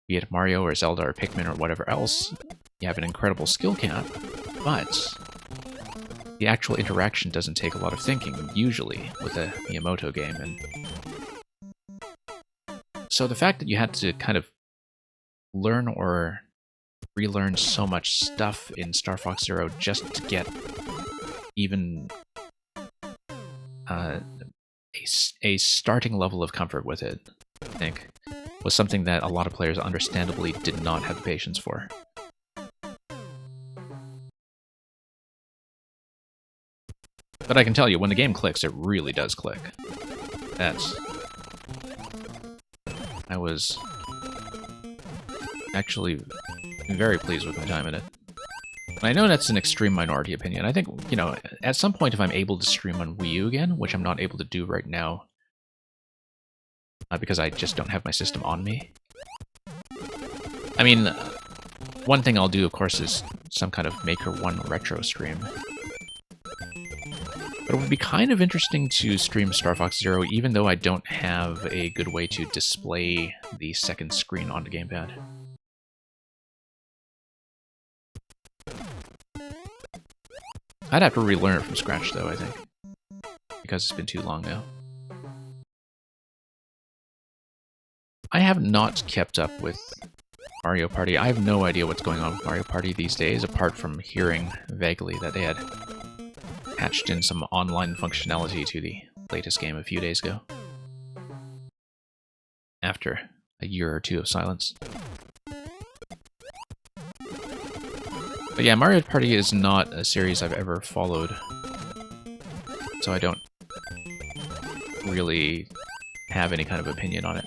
S1: be it Mario or Zelda or Pikmin or whatever else, you have an incredible skill cap, but the actual interaction doesn't take a lot of thinking, usually, with a Miyamoto game. And so the fact that you had to kind of learn or relearn so much stuff in Star Fox Zero just to get even a starting level of comfort with it, I think, was something that a lot of players understandably did not have the patience for. But I can tell you, when the game clicks, it really does click. I was actually very pleased with my time in it. I know that's an extreme minority opinion. I think, you know, at some point if I'm able to stream on Wii U again, which I'm not able to do right now, because I just don't have my system on me. I mean, one thing I'll do, of course, is some kind of Maker 1 retro stream. But it would be kind of interesting to stream Star Fox Zero, even though I don't have a good way to display the second screen on the gamepad. I'd have to relearn it from scratch, though, I think. Because it's been too long now. I have not kept up with Mario Party. I have no idea what's going on with Mario Party these days, apart from hearing vaguely that they had patched in some online functionality to the latest game a few days ago. After a year or two of silence. But yeah, Mario Party is not a series I've ever followed, so I don't really have any kind of opinion on it.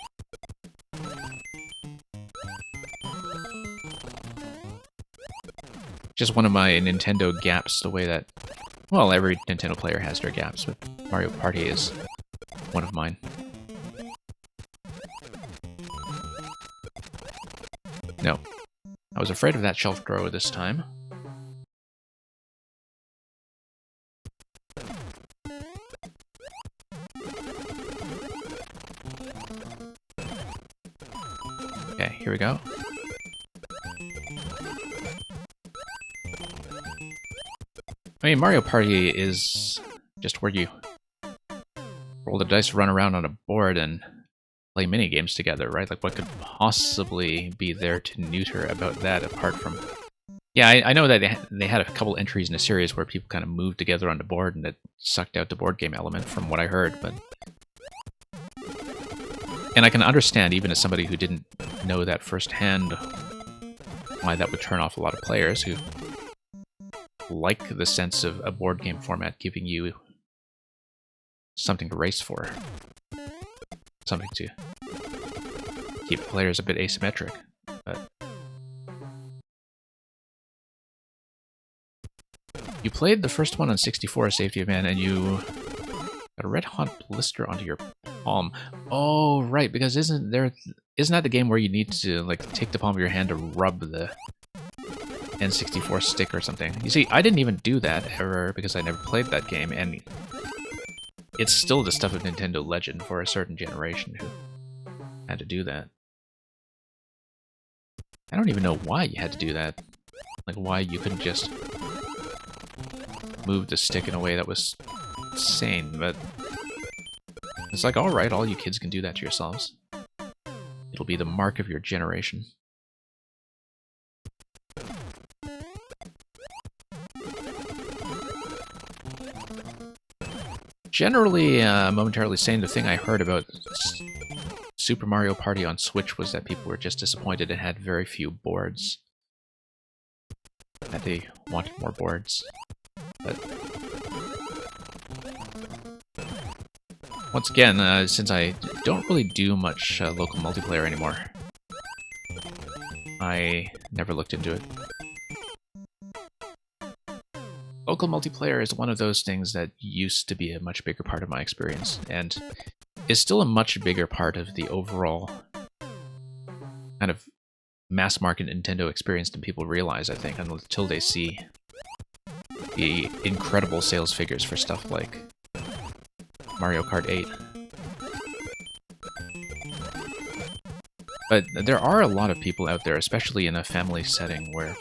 S1: Just one of my Nintendo gaps, the way that, well, every Nintendo player has their gaps, but Mario Party is one of mine. No. I was afraid of that shelf throw this time. Okay, here we go. I mean, Mario Party is just where you roll the dice, run around on a board, and play mini-games together, right? Like, what could possibly be there to neuter about that, apart from... Yeah, I know that they had a couple entries in a series where people kind of moved together on the board, and it sucked out the board game element, from what I heard, but... And I can understand, even as somebody who didn't know that firsthand, why that would turn off a lot of players who like the sense of a board game format giving you something to race for. Something to keep players a bit asymmetric. But you played the first one on 64, Safety of Man, and you got a red-hot blister onto your palm. Oh, right, because isn't that the game where you need to like take the palm of your hand to rub the N64 stick or something? You see, I didn't even do that ever because I never played that game, and it's still the stuff of Nintendo legend for a certain generation who had to do that. I don't even know why you had to do that. Like, why you couldn't just move the stick in a way that was sane, but it's like, alright, all you kids can do that to yourselves. It'll be the mark of your generation. Generally, momentarily sane, the thing I heard about Super Mario Party on Switch was that people were just disappointed it had very few boards. That they wanted more boards. But once again, since I don't really do much local multiplayer anymore, I never looked into it. Local multiplayer is one of those things that used to be a much bigger part of my experience, and is still a much bigger part of the overall kind of mass-market Nintendo experience than people realize, I think, until they see the incredible sales figures for stuff like Mario Kart 8. But there are a lot of people out there, especially in a family setting, where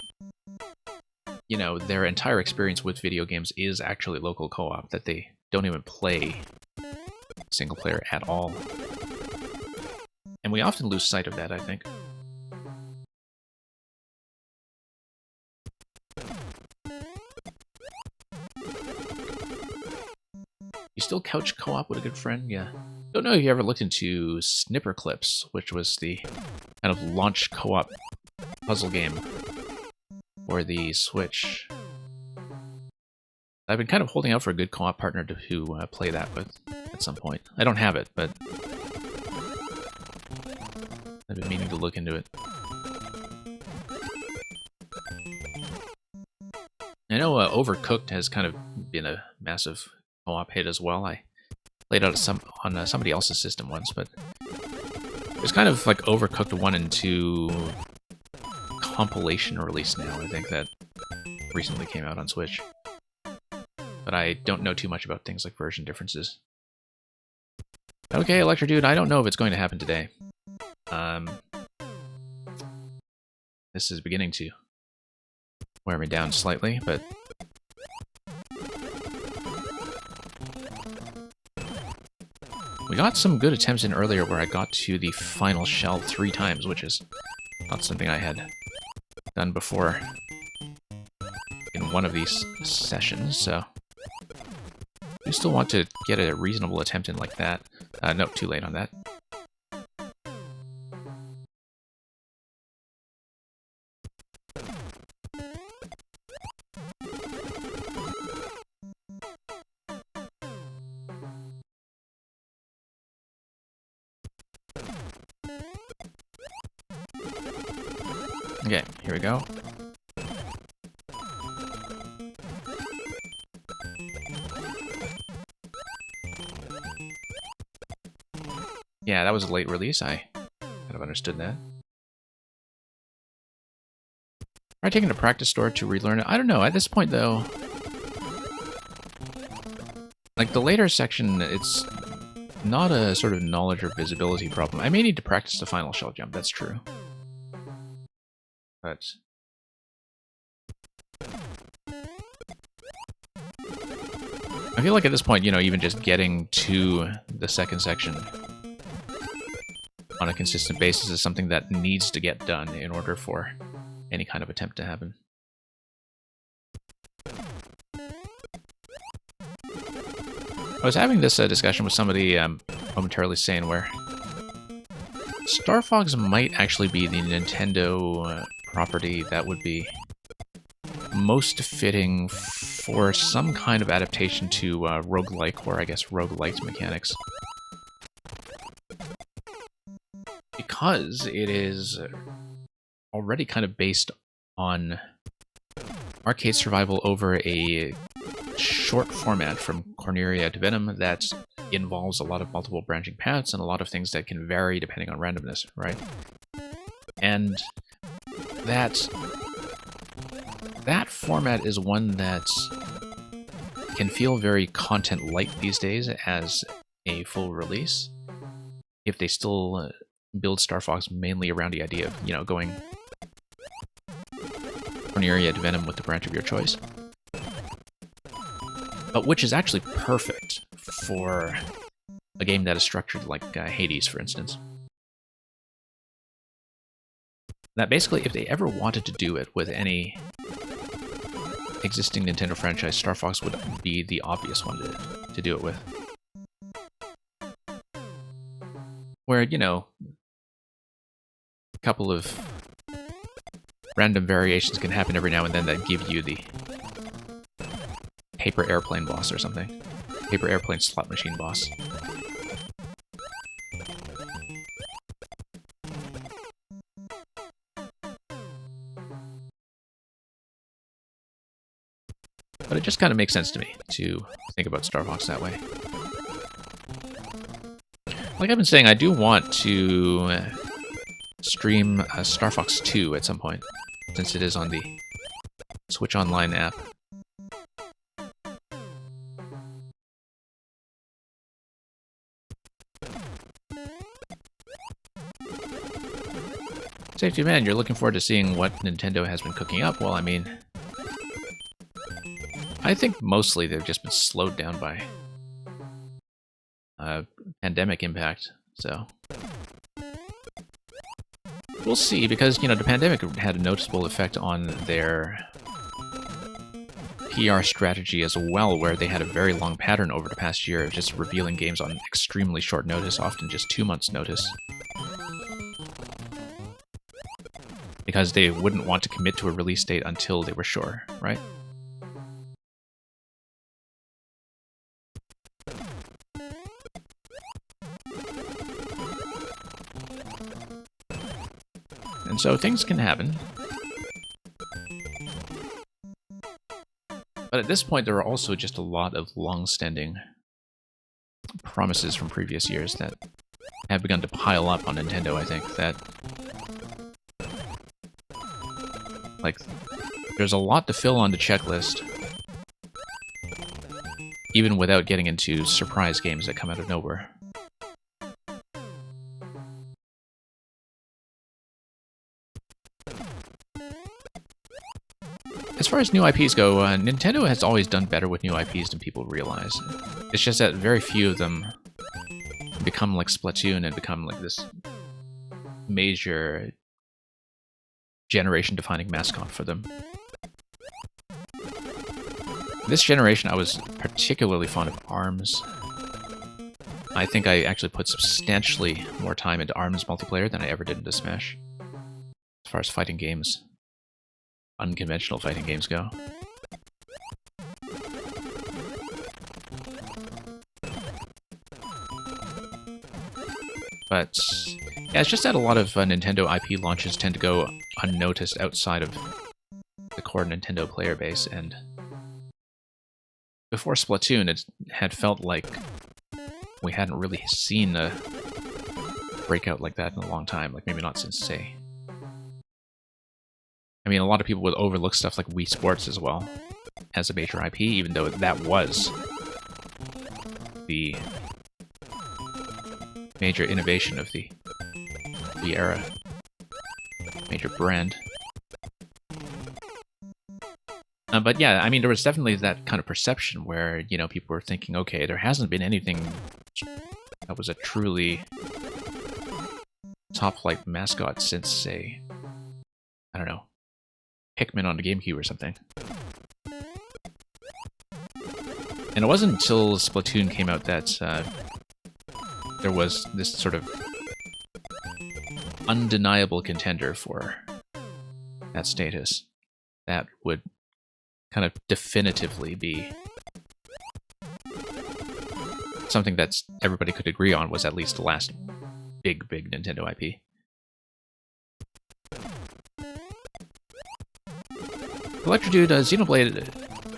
S1: you know, their entire experience with video games is actually local co-op, that they don't even play single player at all. And we often lose sight of that, I think. You still couch co-op with a good friend? Yeah. Don't know if you ever looked into Snipper Clips, which was the kind of launch co-op puzzle game for the Switch. I've been kind of holding out for a good co-op partner to play that with at some point. I don't have it, but I've been meaning to look into it. I know Overcooked has kind of been a massive co-op hit as well. I played out on somebody else's system once, but there's kind of like Overcooked 1 and 2 compilation release now, I think, that recently came out on Switch. But I don't know too much about things like version differences. Okay, Electro Dude, I don't know if it's going to happen today. This is beginning to wear me down slightly, but we got some good attempts in earlier where I got to the final shell 3 times, which is not something I had done before in one of these sessions, so we still want to get a reasonable attempt in like that. No, too late on that. Okay, here we go. Yeah, that was a late release. I kind of understood that. Try taking a practice store to relearn it. I don't know. At this point, though, like the later section, it's not a sort of knowledge or visibility problem. I may need to practice the final shell jump. That's true. But I feel like at this point, you know, even just getting to the second section on a consistent basis is something that needs to get done in order for any kind of attempt to happen. I was having this discussion with somebody momentarily saying where Star Fox might actually be the Nintendo property that would be most fitting for some kind of adaptation to roguelike, or I guess roguelite mechanics. Because it is already kind of based on arcade survival over a short format from Corneria to Venom that involves a lot of multiple branching paths and a lot of things that can vary depending on randomness, right? And that format is one that can feel very content light these days as a full release, if they still build Star Fox mainly around the idea of, you know, going Corneria to Venom with the branch of your choice. But which is actually perfect for a game that is structured like Hades, for instance. That basically, if they ever wanted to do it with any existing Nintendo franchise, Star Fox would be the obvious one to do it with. Where, you know, a couple of random variations can happen every now and then that give you the Paper Airplane boss or something. Paper Airplane slot machine boss. But it just kind of makes sense to me to think about Star Fox that way. Like I've been saying, I do want to stream Star Fox 2 at some point, since it is on the Switch Online app. Safety Man, you're looking forward to seeing what Nintendo has been cooking up. Well, I mean, I think mostly they've just been slowed down by pandemic impact, so we'll see, because, you know, the pandemic had a noticeable effect on their PR strategy as well, where they had a very long pattern over the past year of just revealing games on extremely short notice, often just 2 months' notice. Because they wouldn't want to commit to a release date until they were sure, right? And so things can happen. But at this point, there are also just a lot of long-standing promises from previous years that have begun to pile up on Nintendo, I think, that... Like, there's a lot to fill on the checklist, even without getting into surprise games that come out of nowhere. As far as new IPs go, Nintendo has always done better with new IPs than people realize. It's just that very few of them become like Splatoon and become like this major generation-defining mascot for them. This generation, I was particularly fond of ARMS. I think I actually put substantially more time into ARMS multiplayer than I ever did into Smash, as far as fighting games, unconventional fighting games go. But yeah, it's just that a lot of Nintendo IP launches tend to go unnoticed outside of the core Nintendo player base, and before Splatoon, it had felt like we hadn't really seen a breakout like that in a long time, like maybe not since, say... I mean, a lot of people would overlook stuff like Wii Sports as well as a major IP, even though that was the major innovation of the era, major brand. But yeah, I mean, there was definitely that kind of perception where, you know, people were thinking, okay, there hasn't been anything that was a truly top-flight mascot since, say, I don't know, Pikmin on the GameCube or something. And it wasn't until Splatoon came out that there was this sort of undeniable contender for that status that would kind of definitively be something that everybody could agree on was at least the last big Nintendo IP. Electrodude, Xenoblade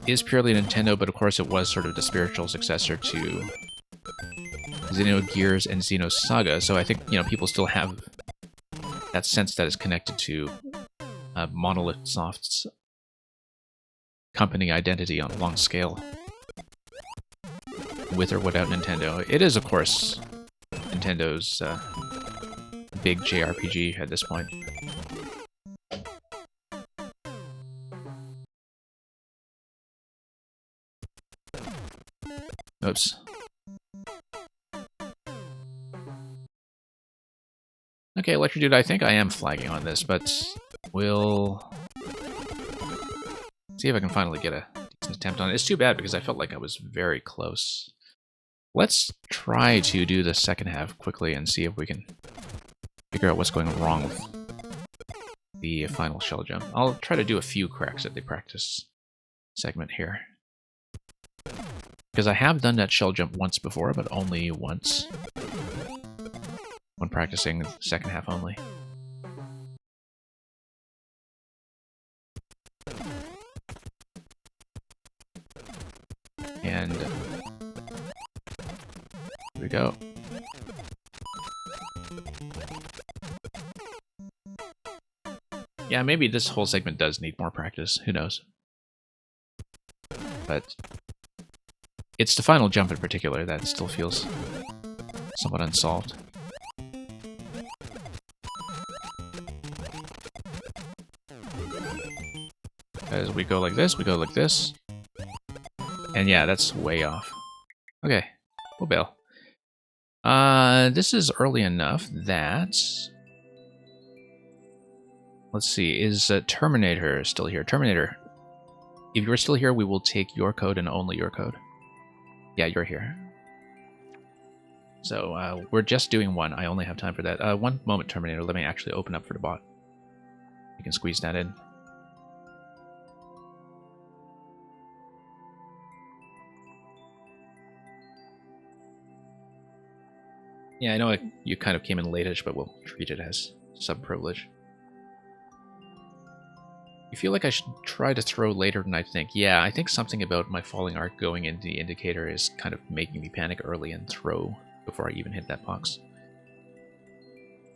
S1: is purely Nintendo, but of course it was sort of the spiritual successor to Xenogears and Xenosaga, so I think, you know, people still have that sense that is connected to Monolith Soft's company identity on a long scale, with or without Nintendo. It is, of course, Nintendo's big JRPG at this point. Oops. Okay, Electrodude, I think I am flagging on this, but we'll see if I can finally get a decent attempt on it. It's too bad because I felt like I was very close. Let's try to do the second half quickly and see if we can figure out what's going wrong with the final shell jump. I'll try to do a few cracks at the practice segment here, because I have done that shell jump once before, but only once, when practicing the second half only. And here we go. Yeah, maybe this whole segment does need more practice, who knows. But it's the final jump in particular that still feels somewhat unsolved. As we go like this, we go like this. And yeah, that's way off. Okay, we'll bail. This is early enough that... Let's see, is Terminator still here? Terminator, if you're still here, we will take your code and only your code. Yeah, you're here. So, we're just doing one. I only have time for that. One moment, Terminator. Let me actually open up for the bot. You can squeeze that in. Yeah, I know you kind of came in late-ish, but we'll treat it as sub-privilege. You feel like I should try to throw later than I think. Yeah, I think something about my falling arc going into the indicator is kind of making me panic early and throw before I even hit that box.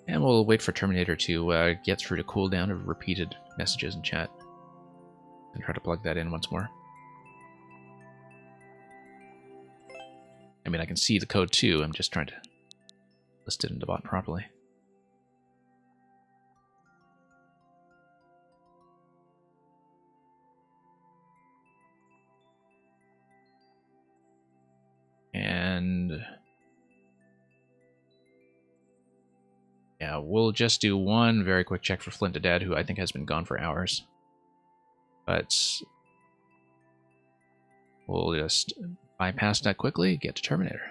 S1: And we'll wait for Terminator to get through the cooldown of repeated messages in chat. And try to plug that in once more. I mean, I can see the code too, I'm just trying to list it in the bot properly. And yeah, we'll just do one very quick check for Flint the Dead, who I think has been gone for hours. But we'll just bypass that quickly, get to Terminator.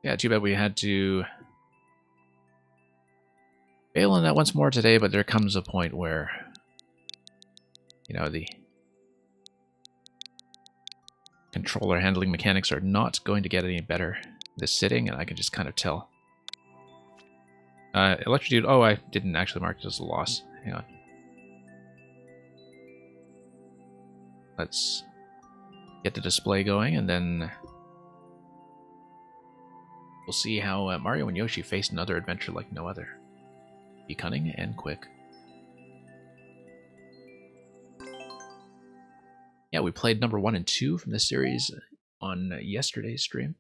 S1: Yeah, too bad we had to fail on that once more today, but there comes a point where, you know, the controller handling mechanics are not going to get any better this sitting, and I can just kind of tell. Electrodude, oh, I didn't actually mark it as a loss. Hang on. Let's get the display going, and then we'll see how Mario and Yoshi face another adventure like no other. Be cunning and quick. Yeah, we played number 1 and 2 from this series on yesterday's stream.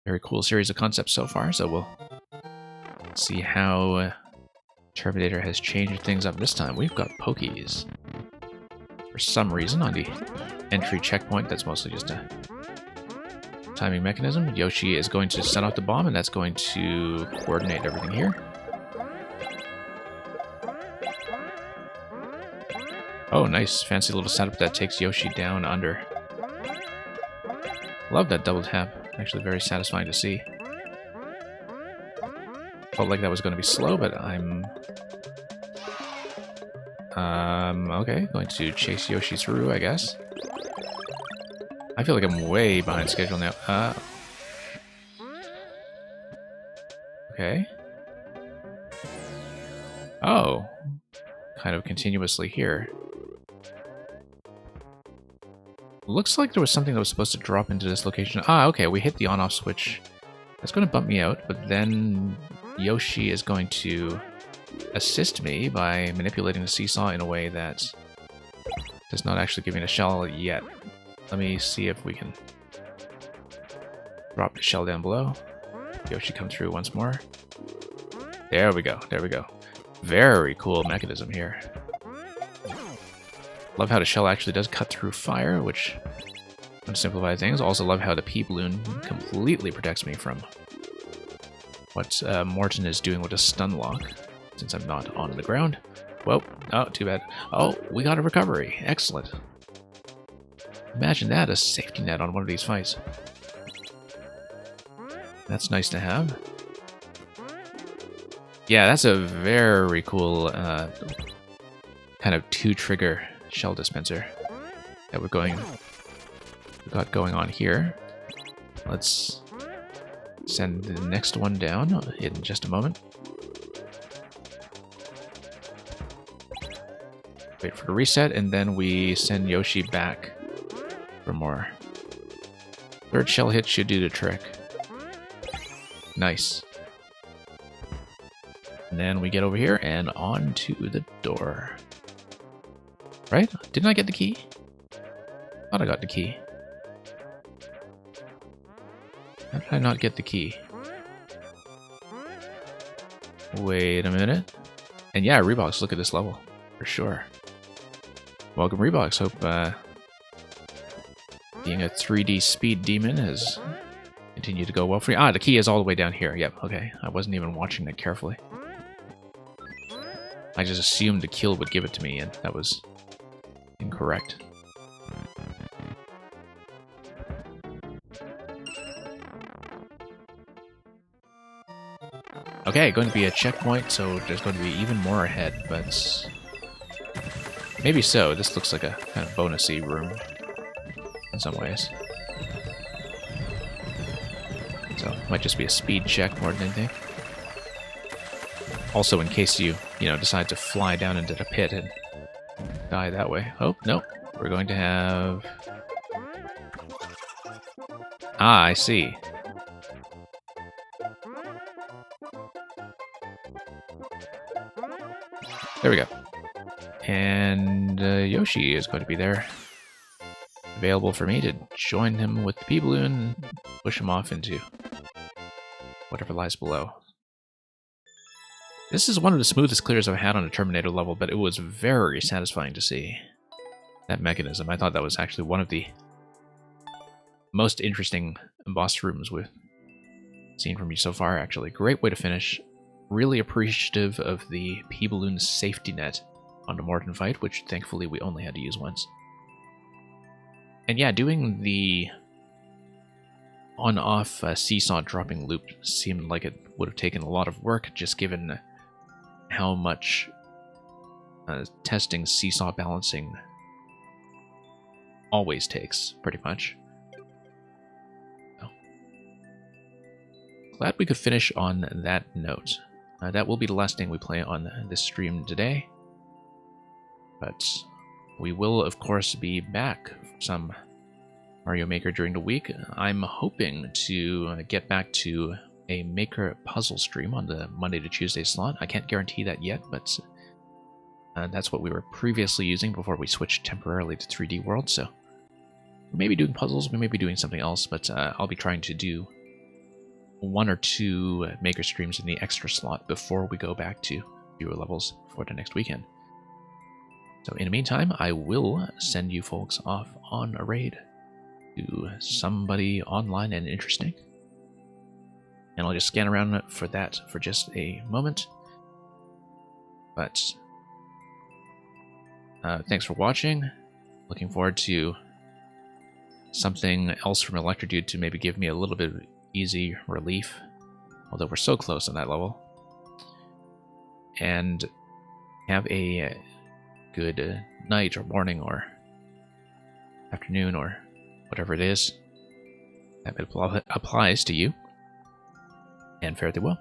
S1: Very cool series of concepts so far, so we'll see how Terminator has changed things up this time. We've got Pokies. For some reason, on the entry checkpoint, that's mostly just a timing mechanism. Yoshi is going to set off the bomb, and that's going to coordinate everything here. Oh, nice. Fancy little setup that takes Yoshi down under. Love that double tap. Actually very satisfying to see. Felt like that was going to be slow, but I'm... okay. Going to chase Yoshi through, I guess. I feel like I'm way behind schedule now. Okay. Oh. Kind of continuously here. Looks like there was something that was supposed to drop into this location. Ah, okay, we hit the on-off switch. That's going to bump me out, but then Yoshi is going to assist me by manipulating the seesaw in a way that does not actually give me the shell yet. Let me see if we can drop the shell down below. Yoshi come through once more. There we go, there we go. Very cool mechanism here. Love how the shell actually does cut through fire, which would simplify things. Also love how the P-balloon completely protects me from what Morton is doing with a stun lock, since I'm not on the ground. Whoa, oh, too bad. Oh, we got a recovery. Excellent. Imagine that, a safety net on one of these fights. That's nice to have. Yeah, that's a very cool kind of 2-trigger shell dispenser that we've got going on here. Let's send the next one down in just a moment. Wait for the reset, and then we send Yoshi back for more. Third shell hit should do the trick. Nice. And then we get over here and on to the door. Right? Didn't I get the key? Thought I got the key. How did I not get the key? Wait a minute. And yeah, Reeboks, look at this level. For sure. Welcome, Reeboks. Hope being a 3D speed demon has continued to go well for you. Ah, the key is all the way down here. Yep, okay. I wasn't even watching it carefully. I just assumed the kill would give it to me, and that was incorrect. Okay, going to be a checkpoint, so there's going to be even more ahead, but maybe so. This looks like a kind of bonusy room in some ways. So it might just be a speed check more than anything. Also, in case you decide to fly down into the pit and die that way. Oh, no. We're going to have... Ah, I see. There we go. And Yoshi is going to be there. Available for me to join him with the P-Balloon and push him off into whatever lies below. This is one of the smoothest clears I've had on a Terminator level, but it was very satisfying to see that mechanism. I thought that was actually one of the most interesting boss rooms we've seen from you so far, actually. Great way to finish. Really appreciative of the P-Balloon safety net on the Morton fight, which thankfully we only had to use once. And yeah, doing the on-off seesaw dropping loop seemed like it would have taken a lot of work, just given how much testing seesaw balancing always takes, pretty much. So, glad we could finish on that note. That will be the last thing we play on this stream today. But we will, of course, be back for some Mario Maker during the week. I'm hoping to get back to a Maker puzzle stream on the Monday to Tuesday slot. I can't guarantee that yet, but that's what we were previously using before we switched temporarily to 3D World. So we may be doing puzzles, we may be doing something else, but I'll be trying to do 1 or 2 Maker streams in the extra slot before we go back to viewer levels for the next weekend. So in the meantime, I will send you folks off on a raid to somebody online and interesting. And I'll just scan around for that for just a moment. But thanks for watching. Looking forward to something else from Electrodude to maybe give me a little bit of easy relief. Although we're so close on that level. And have a good night or morning or afternoon or whatever it is that applies to you. And fare thee well.